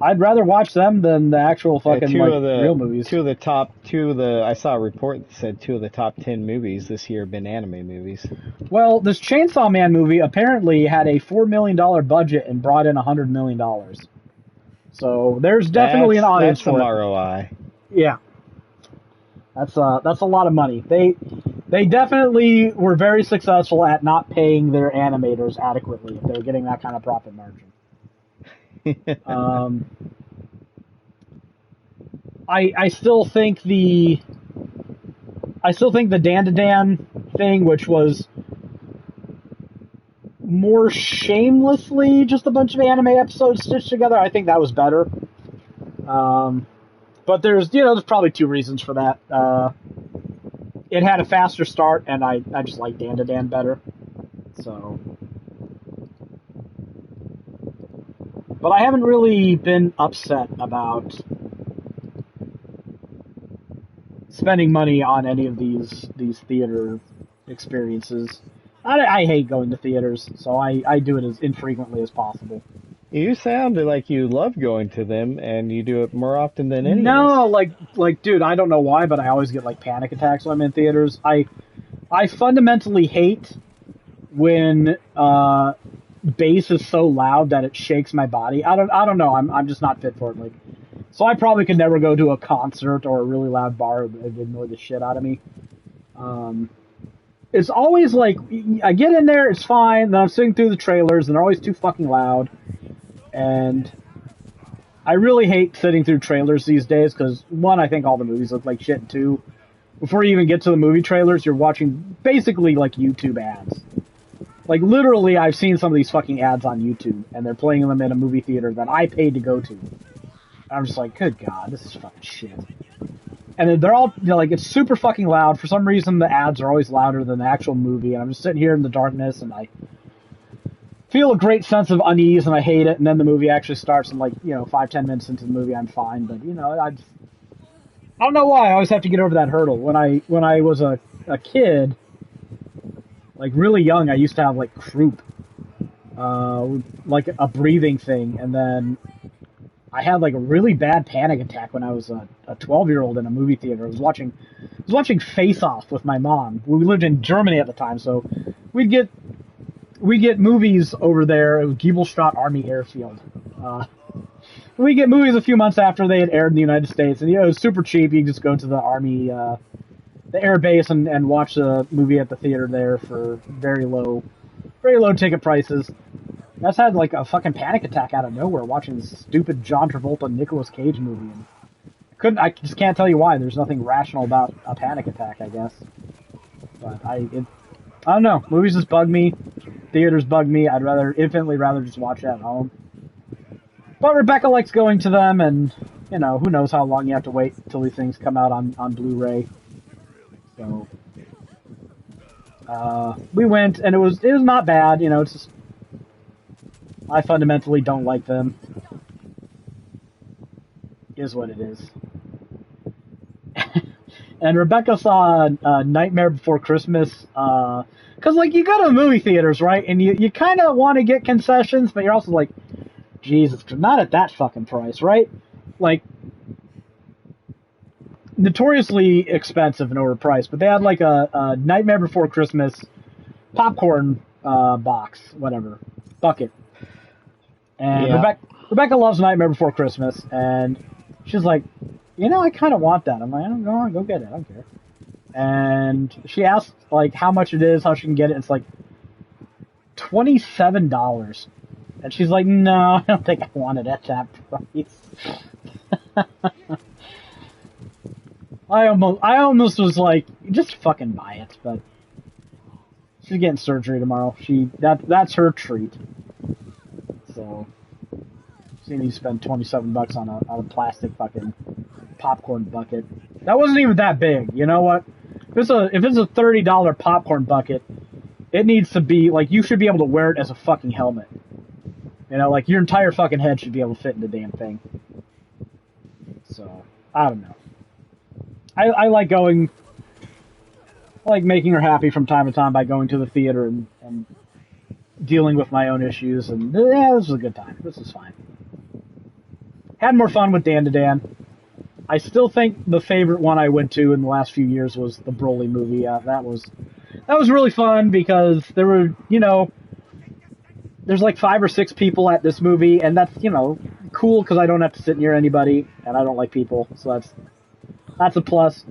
I'd rather watch them than the actual fucking real movies. I saw a report that said 2 of the top 10 movies this year have been anime movies. Well, this Chainsaw Man movie apparently had a $4 million budget and brought in $100 million. So there's definitely an audience for it. ROI. Yeah, that's a lot of money. They definitely were very successful at not paying their animators adequately if they were getting that kind of profit margin. I still think the Dan thing, which was more shamelessly just a bunch of anime episodes stitched together, I think that was better. But there's probably 2 reasons for that. It had a faster start, and I just like Dan better. So, but I haven't really been upset about spending money on any of these theater experiences. I hate going to theaters, so I do it as infrequently as possible. You sounded like you love going to them, and you do it more often than any of us. No, dude, I don't know why, but I always get like panic attacks when I'm in theaters. I fundamentally hate when bass is so loud that it shakes my body. I don't know. I'm just not fit for it. Like, so I probably could never go to a concert or a really loud bar. It would annoy the shit out of me. It's always like I get in there, it's fine. Then I'm sitting through the trailers, and they're always too fucking loud. And I really hate sitting through trailers these days because, one, I think all the movies look like shit, and two, before you even get to the movie trailers, you're watching basically like YouTube ads. Like, literally, I've seen some of these fucking ads on YouTube, and they're playing them in a movie theater that I paid to go to. I'm just like, good God, this is fucking shit. And then they're all, like, it's super fucking loud. For some reason, the ads are always louder than the actual movie, and I'm just sitting here in the darkness, and I feel a great sense of unease, and I hate it, and then the movie actually starts, and, like, 5-10 minutes into the movie, I'm fine, but, I don't know why I always have to get over that hurdle. When I was a kid, like, really young, I used to have, like, croup, like a breathing thing, and then I had, like, a really bad panic attack when I was a 12-year-old in a movie theater. I was watching Face Off with my mom. We lived in Germany at the time, so we'd get movies over there. It was Giebelstraat Army Airfield. We get movies a few months after they had aired in the United States, and it was super cheap. You could just go to the Army, the air base, and watch the movie at the theater there for very low ticket prices. I just had like a fucking panic attack out of nowhere watching this stupid John Travolta Nicolas Cage movie. And I just can't tell you why. There's nothing rational about a panic attack, I guess. But I don't know. Movies just bug me. Theaters bug me. I'd infinitely rather just watch it at home. But Rebecca likes going to them, and who knows how long you have to wait till these things come out on Blu-ray. So we went, and it was not bad. It's just I fundamentally don't like them. Is what it is. And Rebecca saw Nightmare Before Christmas, because, like, you go to the movie theaters, right? And you kind of want to get concessions, but you're also like, Jesus, not at that fucking price, right? Like, notoriously expensive and overpriced, but they had, like, a Nightmare Before Christmas popcorn box, whatever, bucket. And yeah. Rebecca loves Nightmare Before Christmas, and she's like, I kind of want that. I'm like, I don't know, go get it. I don't care. And she asked, like, how much it is, how she can get it. It's like $27. And she's like, no, I don't think I want it at that price. I almost was like, just fucking buy it, but she's getting surgery tomorrow. That's her treat. So, seeing you spend $27 on a plastic fucking popcorn bucket. That wasn't even that big. You know what? If it's a $30 popcorn bucket, it needs to be like, you should be able to wear it as a fucking helmet. Like your entire fucking head should be able to fit in the damn thing. So, I don't know. I like going. I like making her happy from time to time by going to the theater and dealing with my own issues, and yeah, this was a good time. This was fine. Had more fun with Dan to Dan. I still think the favorite one I went to in the last few years was the Broly movie. That was really fun because there were, there's like 5 or 6 people at this movie, and that's, cool because I don't have to sit near anybody, and I don't like people, so that's a plus.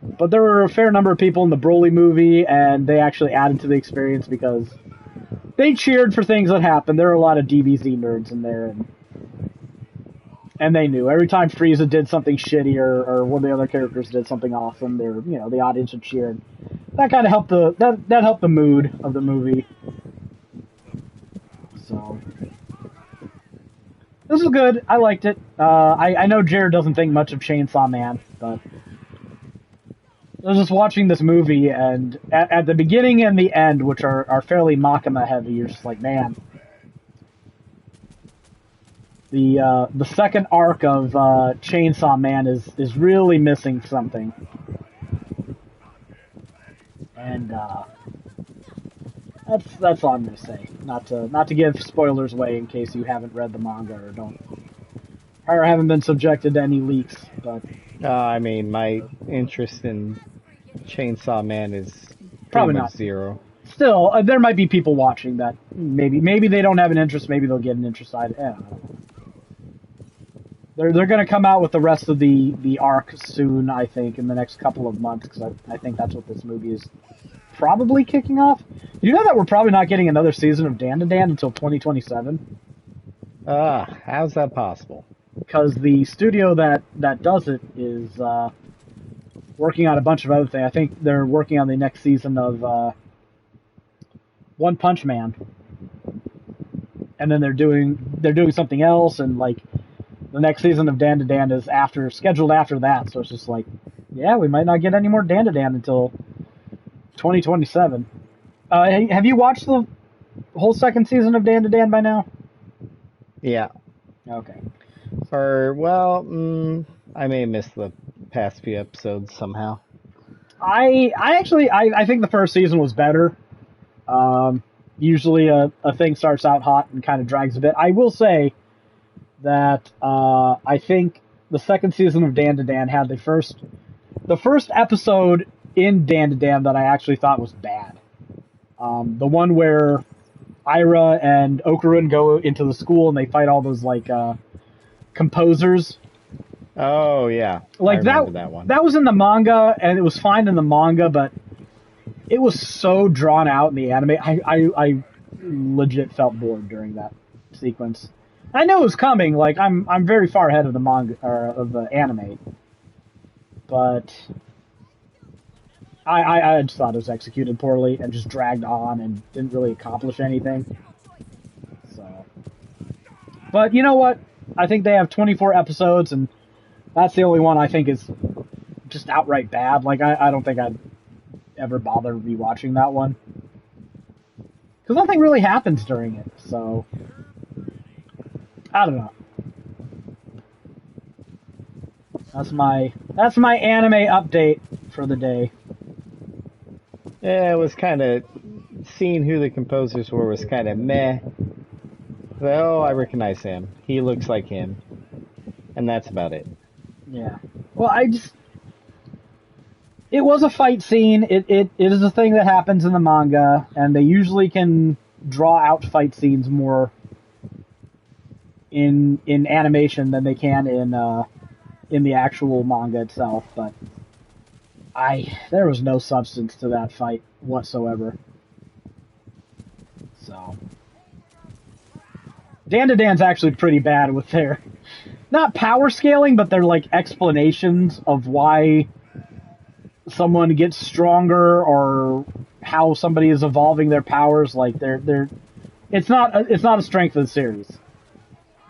But there were a fair number of people in the Broly movie, and they actually added to the experience because they cheered for things that happened. There were a lot of DBZ nerds in there, and they knew. Every time Frieza did something shitty or one of the other characters did something awesome, the audience would cheer. That kind of helped that helped the mood of the movie. So this was good. I liked it. I know Jared doesn't think much of Chainsaw Man, but I was just watching this movie, and at the beginning and the end, which are fairly Makima heavy, you're just like, man. The second arc of Chainsaw Man is really missing something. and that's all I'm gonna say. Not to give spoilers away in case you haven't read the manga or haven't been subjected to any leaks. But I mean, my interest in Chainsaw Man is pretty probably much not. zero. Still, there might be people watching that maybe they don't have an interest. Maybe they'll get an interest. I don't know. They're going to come out with the rest of the arc soon. I think in the next couple of months because I think that's what this movie is probably kicking off. You know that we're probably not getting another season of Dan to Dan until 2027 How's that possible? because the studio that does it is working on a bunch of other things. I think they're working on the next season of One Punch Man, and then they're doing something else, and like the next season of Dan to Dan is scheduled after that. So it's just like, yeah, we might not get any more Dan to Dan until 2027. Have you watched the whole second season of Dan to Dan by now? Yeah. Okay. Or, well, I may have missed the past few episodes somehow. I think the first season was better. Usually a thing starts out hot and kind of drags a bit. I will say that I think the second season of Dan to Dan had the first episode in Dan to Dan that I actually thought was bad. The one where Ira and Okarun go into the school and they fight all those like composers. Oh yeah, Like I remember that one. That was in the manga and it was fine in the manga, but it was so drawn out in the anime. I legit felt bored during that sequence. I know it was coming. Like I'm very far ahead of the manga or of the anime, but I just thought it was executed poorly and just dragged on and didn't really accomplish anything. So, but you know what? I think they have 24 episodes, and that's the only one I think is just outright bad. Like I don't think I'd ever bother rewatching that one because nothing really happens during it. So I don't know. That's my anime update for the day. Yeah, it was kind of seeing who the composers were was kind of meh. Oh, I recognize him. He looks like him, and that's about it. Yeah. Well, it was a fight scene. It is a thing that happens in the manga, and they usually can draw out fight scenes more in animation than they can in the actual manga itself. But there was no substance to that fight whatsoever. So Dan to Dan's actually pretty bad with their not power scaling, but their like explanations of why someone gets stronger or how somebody is evolving their powers. Like it's not a strength of the series.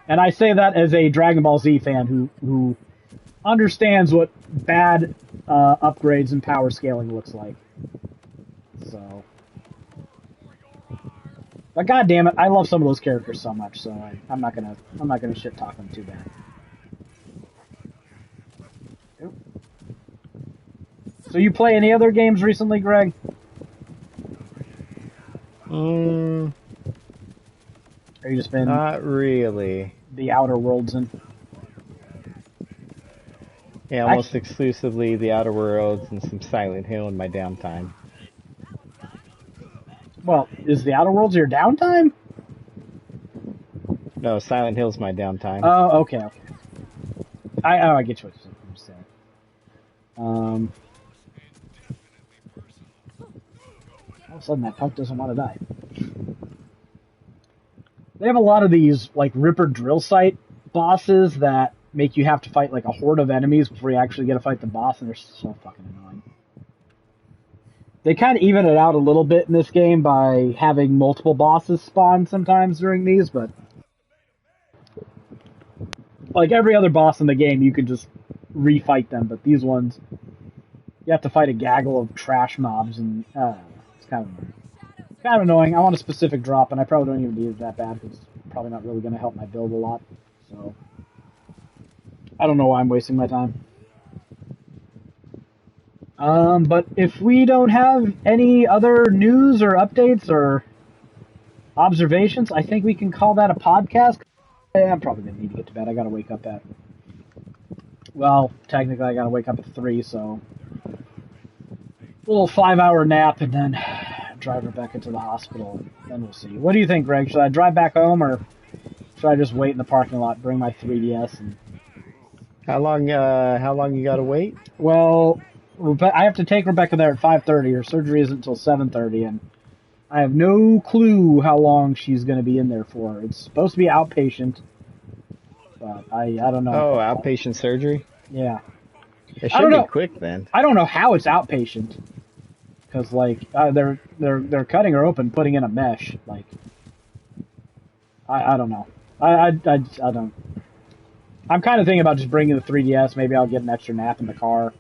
And I say that as a Dragon Ball Z fan who understands what bad upgrades and power scaling looks like. So, but god damn it, I love some of those characters so much. So I'm not gonna shit talk them too bad. Oop. So you play any other games recently, Greg? Or you just been Not really. the Outer Worlds and Yeah, almost exclusively the Outer Worlds and some Silent Hill in my downtime. well, is the Outer Worlds your downtime? No, Silent Hill's my downtime. Oh, okay. I get what you're saying. All of a sudden, that punk doesn't want to die. They have a lot of these like Ripper drill site bosses that make you have to fight like a horde of enemies before you actually get to fight the boss, and they're so fucking annoying. They kind of even it out a little bit in this game by having multiple bosses spawn sometimes during these, but like every other boss in the game, you can just refight them, but these ones, you have to fight a gaggle of trash mobs, and it's kind of annoying. It's kind of annoying. I want a specific drop, and I probably don't even need it that bad, because it's probably not really going to help my build a lot, so I don't know why I'm wasting my time. But if we don't have any other news or updates or observations, I think we can call that a podcast. I'm probably gonna need to get to bed. I gotta wake up at. Well, technically, I gotta wake up at 3, so a little 5-hour nap and then drive Rebecca to the hospital. And then we'll see. What do you think, Greg? Should I drive back home or should I just wait in the parking lot, bring my 3DS, and How long? How long you gotta wait? well, I have to take Rebecca there at 5:30. Her surgery isn't until 7:30, and I have no clue how long she's going to be in there for. It's supposed to be outpatient, but I don't know. Oh, outpatient surgery. Yeah, It I should don't be know. quick then. I don't know how it's outpatient, because like they're cutting her open, putting in a mesh. Like I don't know. I don't. I'm kind of thinking about just bringing the 3DS. Maybe I'll get an extra nap in the car.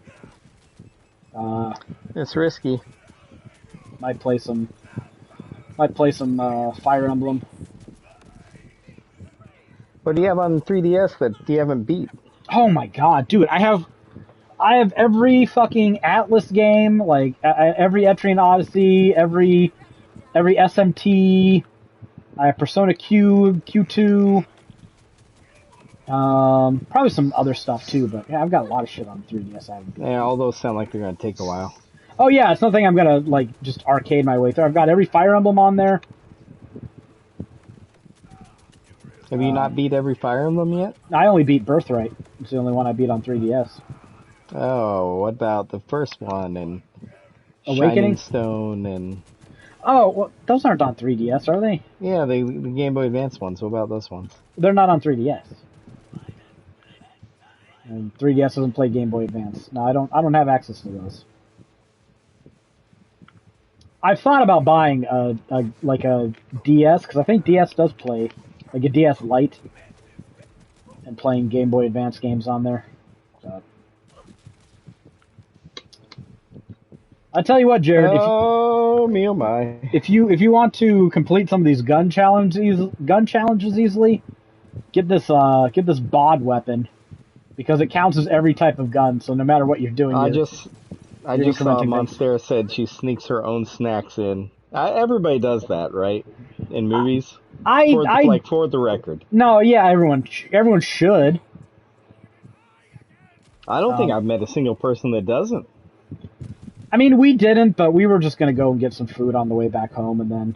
It's risky. Might play some Fire Emblem. What do you have on 3DS that you haven't beat? Oh my god, dude! I have every fucking Atlas game, like every Etrian Odyssey, every SMT. I have Persona Q, Q2. Probably some other stuff too, but yeah, I've got a lot of shit on 3DS. I haven't. Yeah, all those sound like they're gonna take a while. Oh yeah, it's nothing I'm gonna like just arcade my way through. I've got every Fire Emblem on there. Have you not beat every Fire Emblem yet? I only beat Birthright. It's the only one I beat on 3DS. Oh, what about the first one and Awakening? Shining Stone and Oh, well, those aren't on 3DS, are they? yeah, the Game Boy Advance ones. What about those ones? They're not on 3DS. And 3DS doesn't play Game Boy Advance. No, I don't have access to those. I've thought about buying a DS because I think DS does play like a DS Lite and playing Game Boy Advance games on there. So. I tell you what, Jared. Oh, me oh my! If you want to complete some of these gun challenges easily, get this bod weapon because it counts as every type of gun. So no matter what you're doing, I just saw incrementing Monstera said she sneaks her own snacks in. Everybody does that, right? In movies. For the record. No, yeah, everyone should. I don't think I've met a single person that doesn't. I mean, we didn't, but we were just gonna go and get some food on the way back home, and then.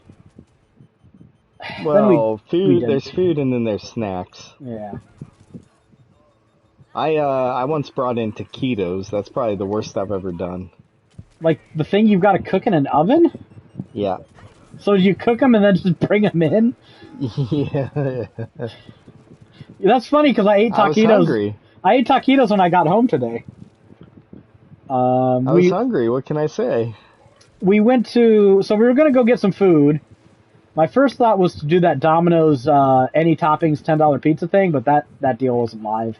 Well, food. There's food, and then there's snacks. Yeah. I once brought in taquitos. That's probably the worst I've ever done. Like the thing you've got to cook in an oven? Yeah. So you cook them and then just bring them in? Yeah. That's funny because I ate taquitos. I was hungry. I ate taquitos when I got home today. I was hungry. What can I say? We went to, so we were going to go get some food. My first thought was to do that Domino's any toppings $10 pizza thing, but that deal wasn't live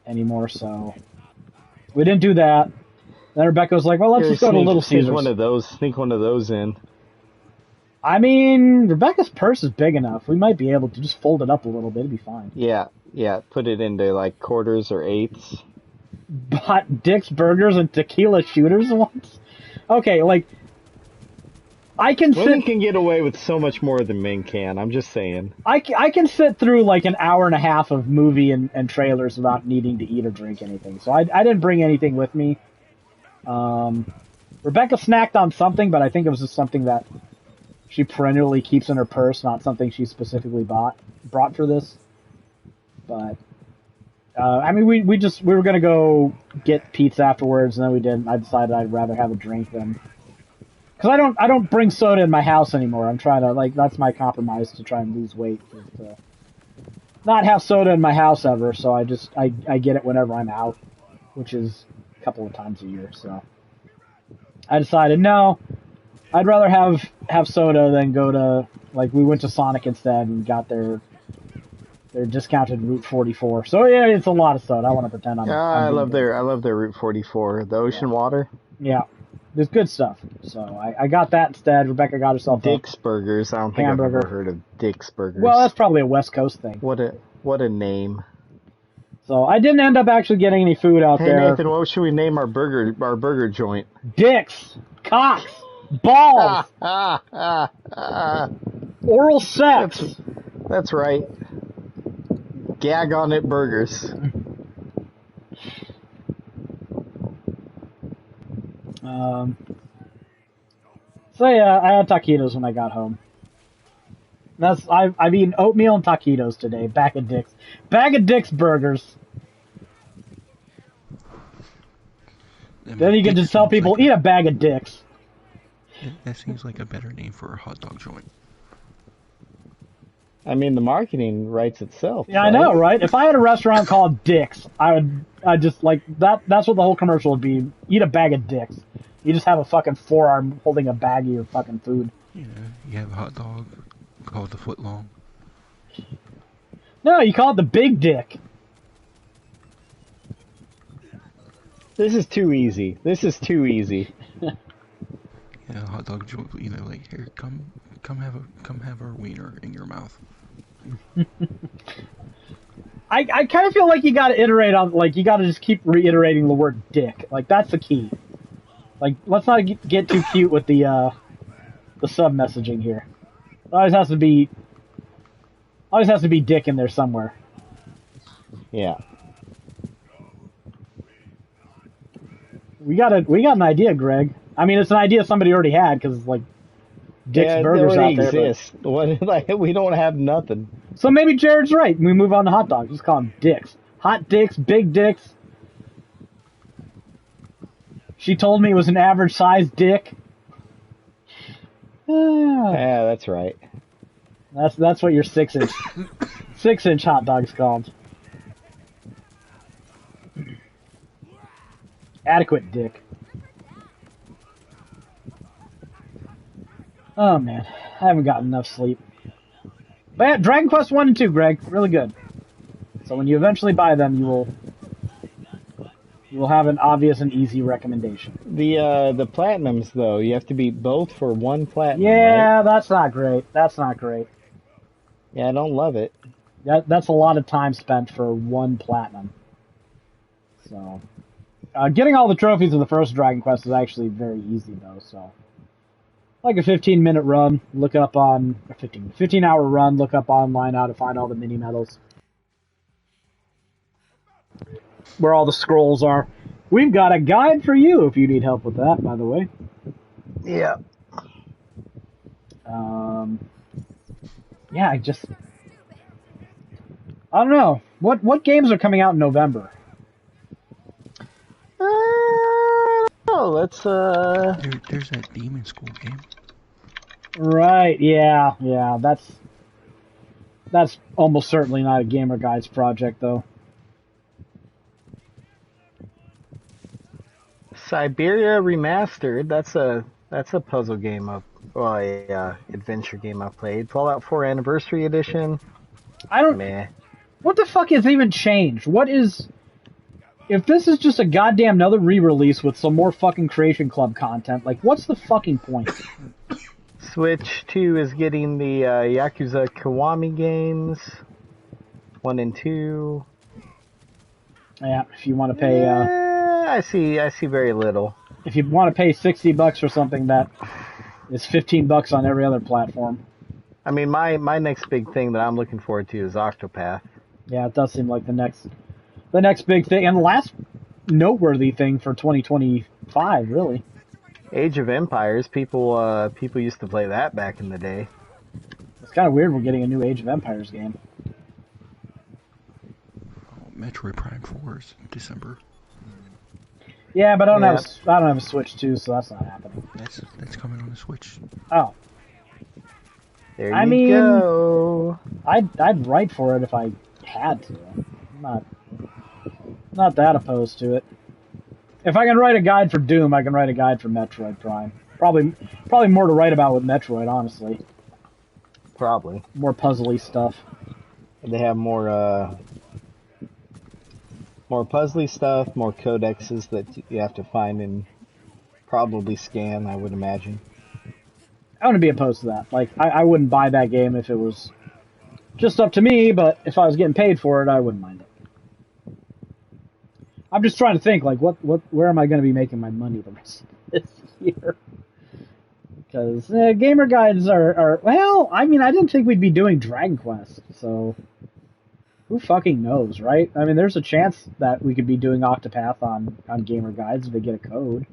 anymore, so we didn't do that. Then Rebecca was like, well, let's just go to Little Caesars. Sneak one of those in. I mean, Rebecca's purse is big enough. We might be able to just fold it up a little bit. It'd be fine. Yeah. Put it into like quarters or eighths. Bought Dick's Burgers and tequila shooters once? Okay, like, Women can get away with so much more than men can. I'm just saying. I can sit through like an hour and a half of movie and trailers without needing to eat or drink anything. So I didn't bring anything with me. Rebecca snacked on something, but I think it was just something that she perennially keeps in her purse, not something she specifically brought for this. But I mean, we were gonna go get pizza afterwards, and then we didn't. I decided I'd rather have a drink than. Because I don't bring soda in my house anymore. I'm trying to, like, that's my compromise to try and lose weight. To not have soda in my house ever, so I get it whenever I'm out, which is a couple of times a year, so. I decided, no, I'd rather have soda than go to, like, we went to Sonic instead and got their discounted Route 44. So yeah, it's a lot of soda. I want to pretend I'm. I love their Route 44, the ocean water. Yeah. There's good stuff. So I got that instead. Rebecca got herself Dick's Burgers. I don't think hamburger. I've ever heard of Dick's Burgers. Well, that's probably a West Coast thing. What a name. It's So I didn't end up actually getting any food out Hey there. Nathan, what should we name our burger joint? Dicks, cocks, balls, oral sex. That's right. Gag on it burgers. So yeah, I had taquitos when I got home. I've eaten oatmeal and taquitos today. Bag of Dicks burgers. Then you get to tell people, eat a bag of dicks. That seems like a better name for a hot dog joint. I mean, the marketing writes itself. Yeah, right? I know, right? If I had a restaurant called Dicks, I'd just like that. That's what the whole commercial would be. Eat a bag of dicks. You just have a fucking forearm holding a bag of your fucking food. Yeah, you have a hot dog called the foot long. No, you call it the big dick. This is too easy. Yeah, a hot dog joint. You know, like here, come have our wiener in your mouth. I kind of feel like you gotta iterate on, like, you gotta just keep reiterating the word dick. Like, that's the key. Like, let's not get too cute with the sub messaging here. It always has to be dick in there somewhere. Yeah. We got an idea, Greg. I mean, it's an idea somebody already had, because, like, Dick's Burgers out there. Exists. We don't have nothing. So maybe Jared's right. We move on to hot dogs. Just call them dicks. Hot dicks, big dicks. She told me it was an average sized dick. Yeah, that's right. That's what your 6-inch hot dog's called. Adequate dick. Oh man, I haven't gotten enough sleep. But yeah, Dragon Quest 1 and 2, Greg, really good. So when you eventually buy them, you will have an obvious and easy recommendation. The platinums though, you have to beat both for one platinum. Yeah, right? that's not great. Yeah, I don't love it. That's a lot of time spent for one platinum. So, getting all the trophies in the first Dragon Quest is actually very easy though. So, like a 15-minute run, look up on a 15-hour run, look up online how to find all the mini medals, where all the scrolls are. We've got a guide for you if you need help with that, by the way. Yeah. Yeah, I don't know. What games are coming out in November? Let's There's that Demon School game. Right, yeah, that's almost certainly not a Gamer Guides project, though. Siberia Remastered. That's a puzzle game adventure game I played. Fallout 4 Anniversary Edition. Meh. What the fuck has even changed? If this is just a goddamn another re-release with some more fucking Creation Club content, like, what's the fucking point? Switch 2 is getting the Yakuza Kiwami games. 1 and 2. Yeah, if you want to pay, I see very little. if you want to pay $60 for something that is $15 on every other platform. I mean, my next big thing that I'm looking forward to is Octopath. Yeah, it does seem like the next big thing, and the last noteworthy thing for 2025, really. Age of Empires. People used to play that back in the day. It's kind of weird we're getting a new Age of Empires game. Metroid Prime 4 is December. Yeah, but I don't have a Switch 2, so that's not happening. That's coming on the Switch. Oh. There you go. I'd write for it if I had to. I'm not that opposed to it. If I can write a guide for Doom, I can write a guide for Metroid Prime. Probably more to write about with Metroid, honestly. Probably. More puzzly stuff. They have more puzzly stuff, more codexes that you have to find and probably scan, I would imagine. I wouldn't be opposed to that. Like, I wouldn't buy that game if it was just up to me, but if I was getting paid for it, I wouldn't mind it. I'm just trying to think, like, where am I going to be making my money the rest of this year? Because gamer guides are, well, I mean, I didn't think we'd be doing Dragon Quest, so who fucking knows, right? I mean, there's a chance that we could be doing Octopath on gamer guides if they get a code.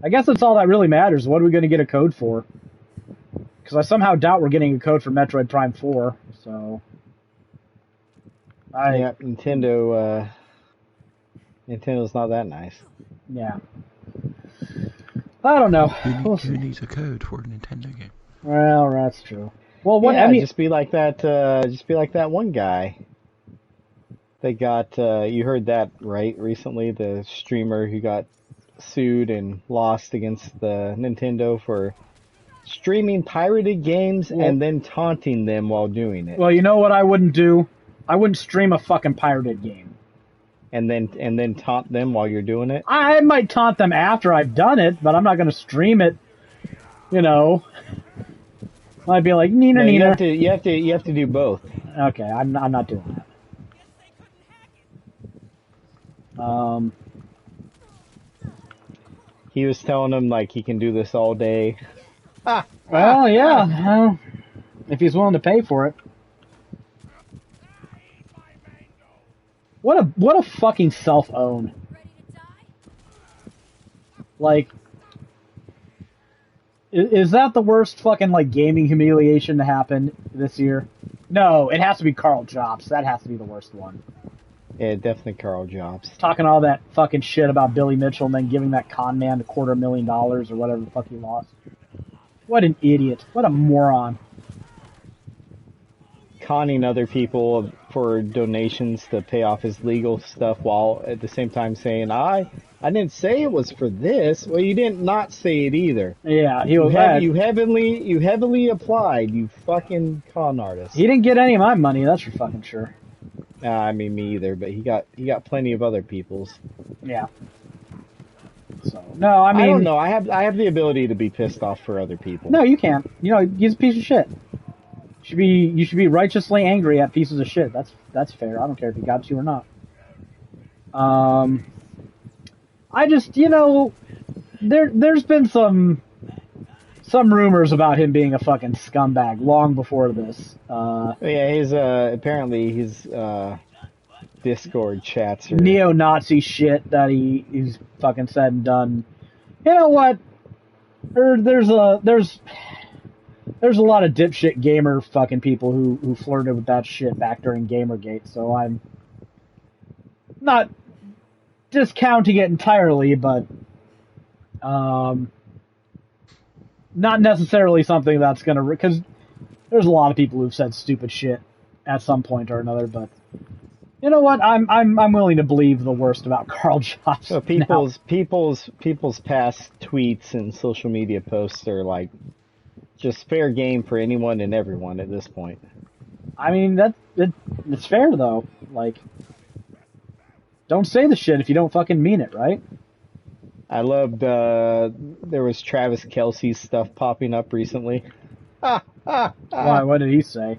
I guess that's all that really matters. What are we going to get a code for? Because I somehow doubt we're getting a code for Metroid Prime 4, so... Yeah, Nintendo's not that nice. Yeah. I don't know. Who needs a code for a Nintendo game? Well, that's true. Well, what? Yeah, I mean, just be like that. Just be like that one guy. They got. You heard that right recently? The streamer who got sued and lost against the Nintendo for streaming pirated games and then taunting them while doing it. Well, you know what I wouldn't do? I wouldn't stream a fucking pirated game. And then taunt them while you're doing it? I might taunt them after I've done it, but I'm not going to stream it, you know. I'd be like, Neener, Neener. You have to do both. Okay, I'm not doing that. He was telling them, like, he can do this all day. Well, yeah. If he's willing to pay for it. What a fucking self-own. Like, is that the worst fucking, like, gaming humiliation to happen this year? No, it has to be Carl Jobs. That has to be the worst one. Yeah, definitely Carl Jobs. Talking all that fucking shit about Billy Mitchell and then giving that con man $250,000 or whatever the fuck he lost. What an idiot. What a moron. Conning other people for donations to pay off his legal stuff while at the same time saying, I didn't say it was for this. Well, you didn't not say it either. Yeah, you heavily applied, you fucking con artist. He didn't get any of my money, that's for fucking sure. I mean, me either, but he got plenty of other people's. Yeah. So, no, I mean, I don't know. I have the ability to be pissed off for other people. No, you can't. You know, he's a piece of shit. You should be righteously angry at pieces of shit. That's fair. I don't care if he got you or not. I just, you know, there's been some rumors about him being a fucking scumbag long before this. Yeah, his apparently his Discord chats are neo-Nazi shit that he's fucking said and done. You know what? There's a lot of dipshit gamer fucking people who flirted with that shit back during Gamergate, so I'm not discounting it entirely, but not necessarily something that's gonna, because there's a lot of people who've said stupid shit at some point or another, but you know what? I'm willing to believe the worst about Carl Jobs. So people's past tweets and social media posts are like just fair game for anyone and everyone at this point. I mean, it's fair though. Like, don't say the shit if you don't fucking mean it, right? I loved there was Travis Kelce's stuff popping up recently. Why? What did he say?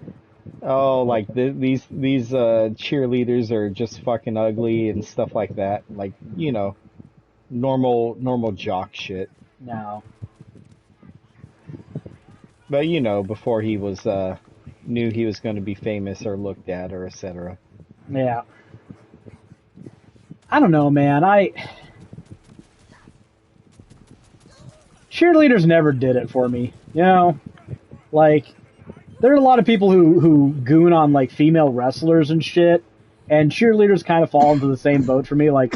Oh, like these cheerleaders are just fucking ugly and stuff like that. Like, you know, normal jock shit. No. But you know, before he was knew he was going to be famous or looked at or etc. Yeah. I don't know, man. Cheerleaders never did it for me. You know, like, there are a lot of people who goon on like female wrestlers and shit, and cheerleaders kind of fall into the same boat for me. Like,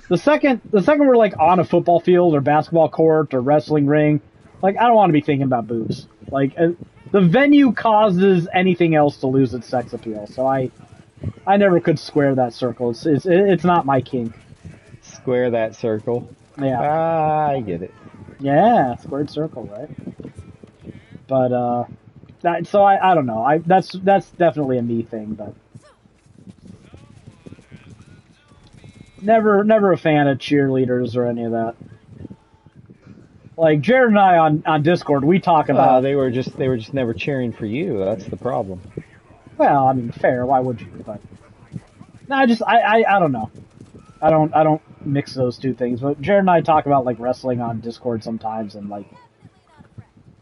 the second we're like on a football field or basketball court or wrestling ring, like, I don't want to be thinking about boobs. Like, the venue causes anything else to lose its sex appeal. So I never could square that circle. It's not my kink. Square that circle. Yeah. I get it. Yeah, squared circle, right? But I don't know. That's definitely a me thing, but never a fan of cheerleaders or any of that. Like, Jared and I on Discord, we talk about they were just never cheering for you. That's the problem. Well, I mean, fair. Why would you? But no, I don't know. I don't mix those two things. But Jared and I talk about like wrestling on Discord sometimes, and like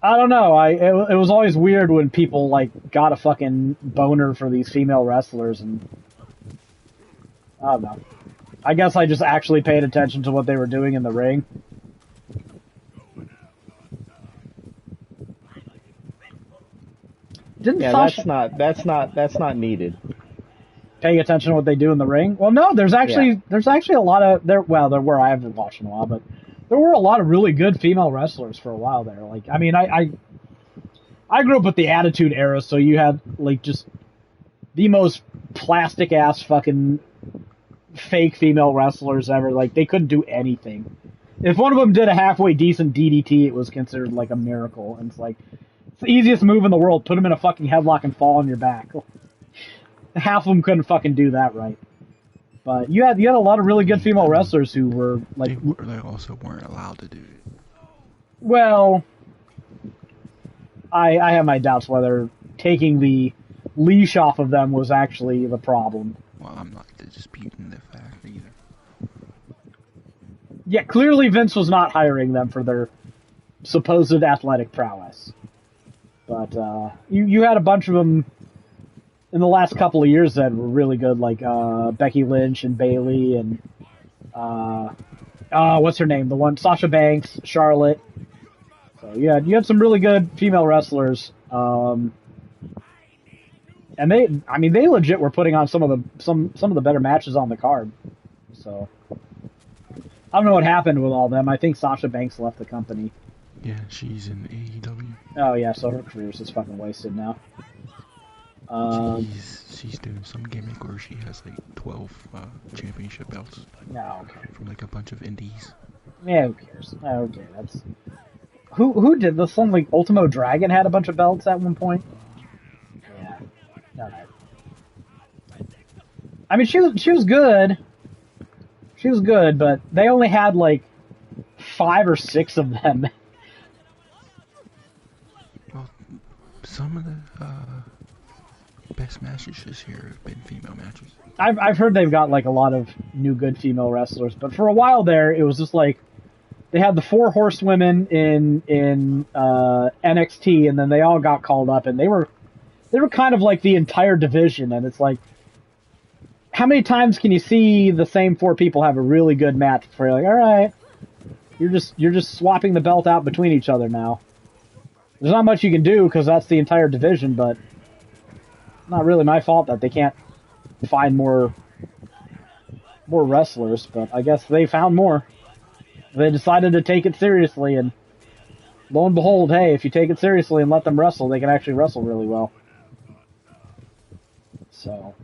I don't know. It was always weird when people like got a fucking boner for these female wrestlers, and I don't know. I guess I just actually paid attention to what they were doing in the ring. Didn't Yeah, Sasha that's not needed. paying attention to what they do in the ring? Well, no. There's actually a lot of there. Well, there were. I haven't watched in a while, but there were a lot of really good female wrestlers for a while there. Like, I mean, I grew up with the Attitude Era, so you had like just the most plastic ass fucking fake female wrestlers ever. Like, they couldn't do anything. If one of them did a halfway decent DDT, it was considered like a miracle. And it's like, it's the easiest move in the world. Put them in a fucking headlock and fall on your back. Half of them couldn't fucking do that right. But you had a lot of really good female wrestlers who were like. They also weren't allowed to do it. Well, I have my doubts whether taking the leash off of them was actually the problem. Well, I'm not disputing the fact either. Yeah, clearly Vince was not hiring them for their supposed athletic prowess. But you had a bunch of them in the last couple of years that were really good, like Becky Lynch and Bayley and what's her name? The one Sasha Banks, Charlotte. So yeah, you had some really good female wrestlers. And they legit were putting on some of the better matches on the card. So I don't know what happened with all them. I think Sasha Banks left the company. Yeah, she's in AEW. Oh yeah, so her career's just fucking wasted now. She's doing some gimmick where she has like 12 championship belts. No, okay. From like a bunch of indies. Yeah, who cares? Okay, that's who did this one? Like Ultimo Dragon had a bunch of belts at one point. Yeah, all right. I mean, she was good. She was good, but they only had like 5 or 6 of them. Well, some of the best matches this year have been female matches. I've heard they've got like a lot of new good female wrestlers, but for a while there, it was just like they had the 4 horsewomen in NXT, and then they all got called up, and they were kind of like the entire division, and it's like, how many times can you see the same 4 people have a really good match before you're like, all right, you're just swapping the belt out between each other now. There's not much you can do because that's the entire division, but not really my fault that they can't find more wrestlers, but I guess they found more. They decided to take it seriously, and lo and behold, hey, if you take it seriously and let them wrestle, they can actually wrestle really well. So,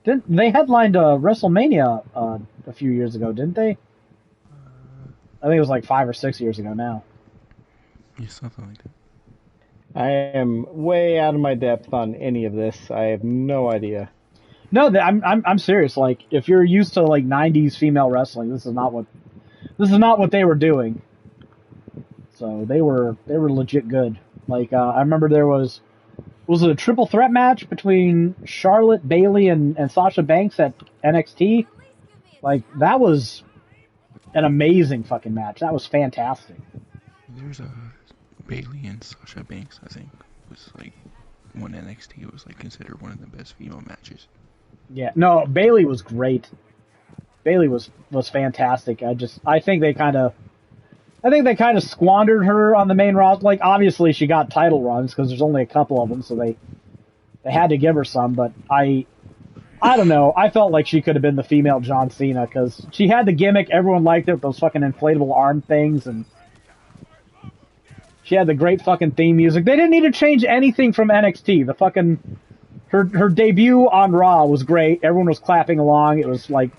they headlined WrestleMania a few years ago, didn't they? I think it was like 5 or 6 years ago now. Yeah, something like that. I am way out of my depth on any of this. I have no idea. No, I'm serious. Like, if you're used to like 90s female wrestling, this is not what they were doing. So they were legit good. Like, I remember there was it a triple threat match between Charlotte, Bayley, and Sasha Banks at NXT? Like, that was an amazing fucking match. That was fantastic. There's a Bayley and Sasha Banks, I think, was like when NXT was like considered one of the best female matches. Yeah, no, Bayley was great. Bayley was fantastic. I think they kind of squandered her on the main roster. Like, obviously she got title runs because there's only a couple of them, so they had to give her some. But I don't know. I felt like she could have been the female John Cena because she had the gimmick. Everyone liked it. Those fucking inflatable arm things, and she had the great fucking theme music. They didn't need to change anything from NXT. The fucking her debut on Raw was great. Everyone was clapping along. It was like,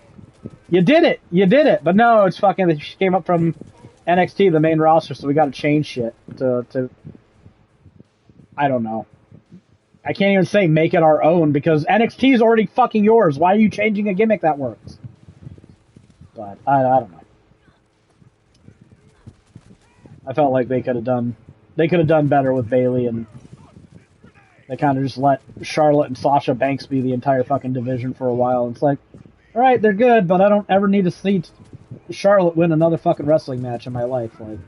you did it. But no, it's fucking. She came up from NXT, the main roster, so we got to change shit to. I don't know. I can't even say make it our own because NXT is already fucking yours. Why are you changing a gimmick that works? But I don't know. I felt like they could have done better with Bayley, and they kind of just let Charlotte and Sasha Banks be the entire fucking division for a while. It's like, all right, they're good, but I don't ever need to see Charlotte win another fucking wrestling match in my life. Like,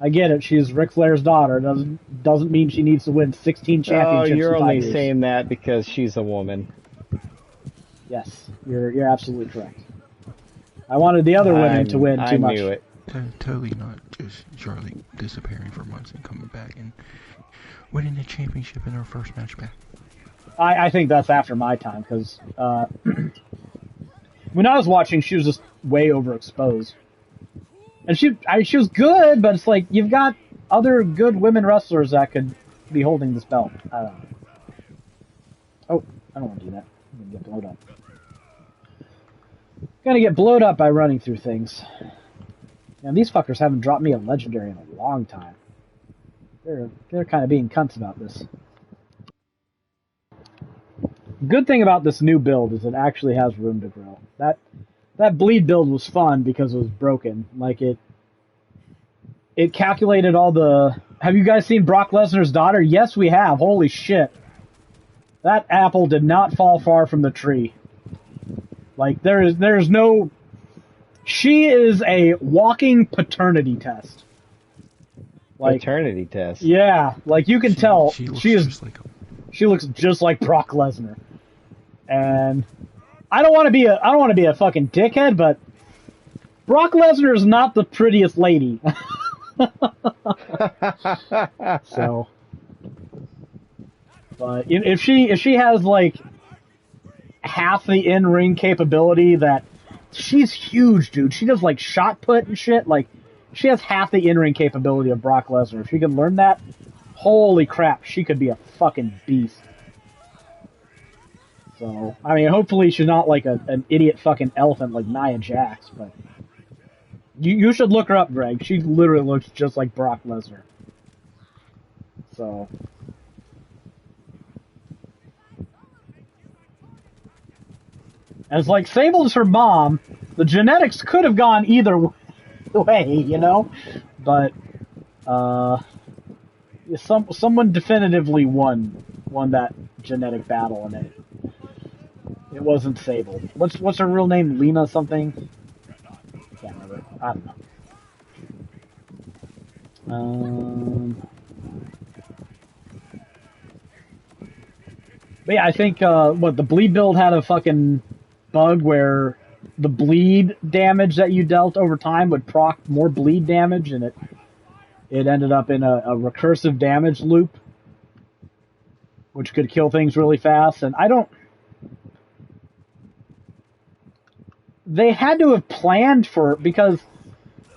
I get it. She's Ric Flair's daughter. Doesn't mean she needs to win 16 Oh, championships you're in 5 only years. saying that because she's a woman. Yes, you're absolutely correct. I wanted the other women to win too much. I knew it. Totally not just Charlotte disappearing for months and coming back and winning the championship in her first match back. I think that's after my time, because when I was watching, she was just way overexposed. And she was good, but it's like, you've got other good women wrestlers that could be holding this belt. I don't know. Oh, I don't want to do that. I'm going to get blowed up. Gonna get blowed up by running through things. And these fuckers haven't dropped me a legendary in a long time. They're kind of being cunts about this. Good thing about this new build is it actually has room to grow. That bleed build was fun because it was broken. Like it calculated all the... Have you guys seen Brock Lesnar's daughter? Yes, we have. Holy shit. That apple did not fall far from the tree. Like, there's no... She is a walking paternity test. Like, Paternity test. Yeah, like you can tell she looks just like Brock Lesnar. And I don't want to be a fucking dickhead, but Brock Lesnar is not the prettiest lady. So, but if she has like half the in-ring capability that she's huge, dude. She does like shot put and shit. Like she has half the in-ring capability of Brock Lesnar. If she can learn that, holy crap, she could be a fucking beast. So, I mean, hopefully she's not like an idiot fucking elephant like Nia Jax, but you should look her up, Greg. She literally looks just like Brock Lesnar. So, and it's like Sable's her mom. The genetics could have gone either way, you know, but someone definitively won that genetic battle, and it wasn't Sable. What's her real name? Lena something? Can't remember. I don't know. But yeah, I think the bleed build had a fucking bug where the bleed damage that you dealt over time would proc more bleed damage, and it ended up in a recursive damage loop, which could kill things really fast. And they had to have planned for, because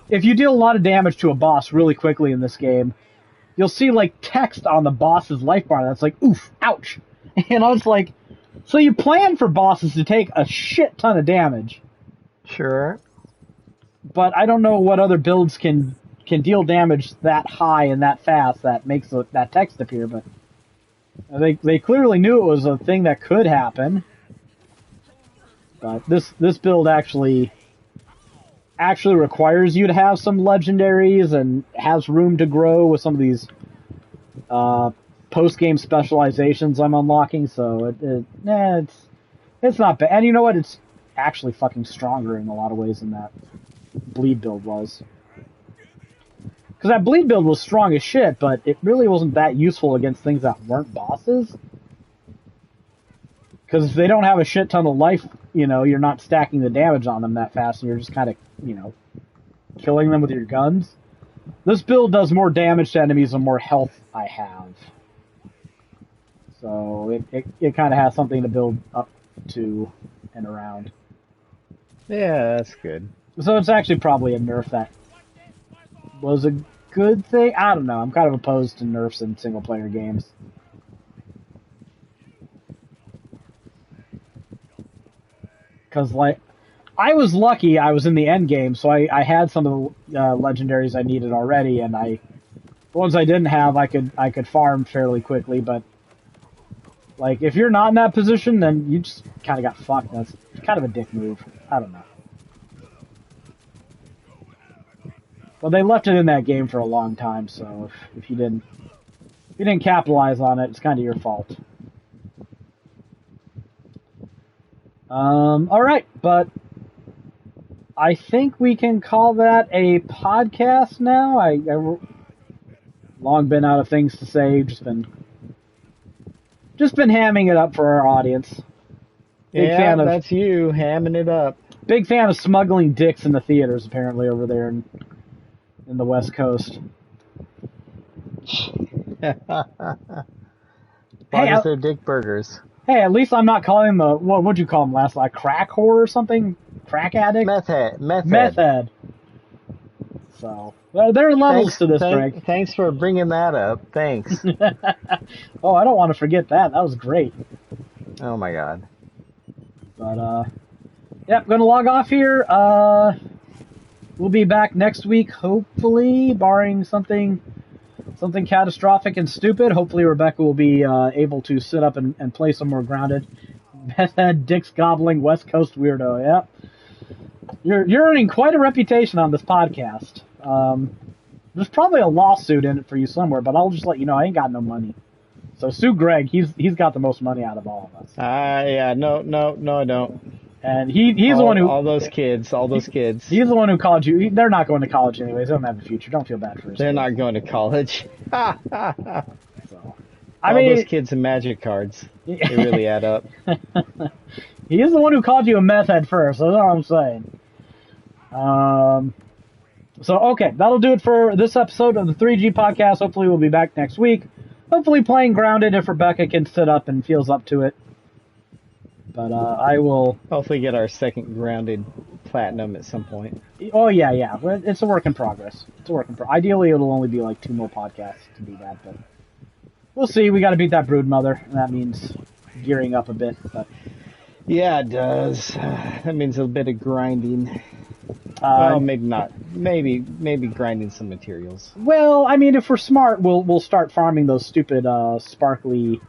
if you deal a lot of damage to a boss really quickly in this game, you'll see like text on the boss's life bar that's like, oof, ouch. You know, it's like, so you plan for bosses to take a shit ton of damage. Sure. But I don't know what other builds can deal damage that high and that fast that makes that text appear, but they clearly knew it was a thing that could happen. But this build actually requires you to have some legendaries and has room to grow with some of these post-game specializations I'm unlocking, so it's not bad. And you know what? It's actually fucking stronger in a lot of ways than that bleed build was. Because that bleed build was strong as shit, but it really wasn't that useful against things that weren't bosses. Because if they don't have a shit ton of life, you know, you're not stacking the damage on them that fast, and you're just kind of, you know, killing them with your guns. This build does more damage to enemies the more health I have. So it kind of has something to build up to and around. Yeah, that's good. So it's actually probably a nerf that was a good thing. I don't know. I'm kind of opposed to nerfs in single-player games. Because, like, I was lucky I was in the end game, so I had some of the legendaries I needed already, and the ones I didn't have, I could farm fairly quickly, but like, if you're not in that position, then you just kind of got fucked. That's kind of a dick move. I don't know. Well, they left it in that game for a long time, so if you didn't capitalize on it, it's kind of your fault. All right, but I think we can call that a podcast now. I long been out of things to say. Just been hamming it up for our audience. Big Yeah, fan of that's you hamming it up. big fan of smuggling dicks in the theaters. Apparently over there in the West Coast. Long Hey, as they're dick burgers. hey, at least I'm not calling the what'd you call him last night? Crack whore or something? Crack addict? Meth head. Meth head. So well, there are levels to this, Greg. Thanks for bringing that up. Thanks. Oh, I don't want to forget that. That was great. Oh my god. But yep, gonna log off here. We'll be back next week, hopefully, barring something catastrophic and stupid. Hopefully, Rebecca will be able to sit up and play some more Grounded. Meth head, dicks gobbling, West Coast weirdo. Yep. You're earning quite a reputation on this podcast. There's probably a lawsuit in it for you somewhere, but I'll just let you know I ain't got no money. So sue Greg. He's got the most money out of all of us. Yeah, no, I don't. And he's the one who all those kids. He's the one who called you. They're not going to college anyways. They don't have a future. Don't feel bad for us. They're not going to college. So, I mean, those kids and magic cards. They really add up. He is the one who called you a meth head first. That's all I'm saying. So, okay, that'll do it for this episode of the 3G podcast. Hopefully we'll be back next week. Hopefully playing Grounded if Rebecca can sit up and feels up to it. But I will... Hopefully get our second Grounded platinum at some point. Oh, yeah. It's a work in progress. Ideally, it'll only be like 2 more podcasts to do that, but... We'll see. We got to beat that Broodmother, and that means gearing up a bit, but... Yeah, it does. That means a bit of grinding. Well, maybe not. Maybe grinding some materials. Well, I mean, if we're smart, we'll start farming those stupid sparkly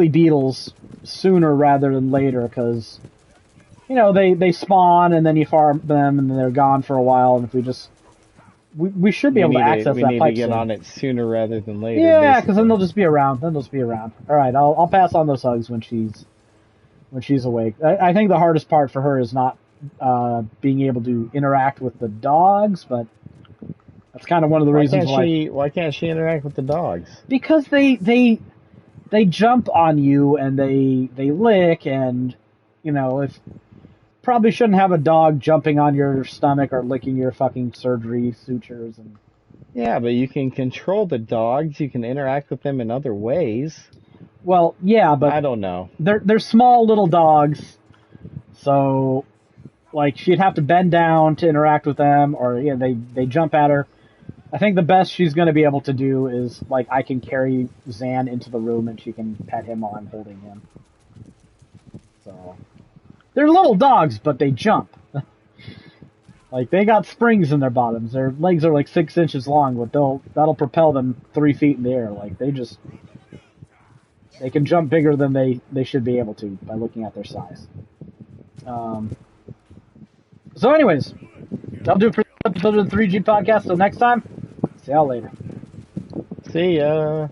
beetles sooner rather than later, because they spawn and then you farm them and then they're gone for a while. And if we should be able to access that pipe. We need to get on it sooner rather than later. Yeah, because then they'll just be around. All right, I'll pass on those hugs when she's awake. I think the hardest part for her is not being able to interact with the dogs, but that's kind of one of the reasons why. Why can't she interact with the dogs? Because they jump on you and they lick, and if probably shouldn't have a dog jumping on your stomach or licking your fucking surgery sutures. And yeah, but you can control the dogs. You can interact with them in other ways. Well, yeah, but I don't know. They're small little dogs, so like she'd have to bend down to interact with them, or they jump at her. I think the best she's going to be able to do is like I can carry Zan into the room and she can pet him while I'm holding him. So they're little dogs, but they jump. Like they got springs in their bottoms. Their legs are like 6 inches long, but that'll propel them 3 feet in the air. Like they can jump bigger than they should be able to by looking at their size. So anyways, that'll do it for this episode of the 3G podcast. Till next time, see y'all later. See ya.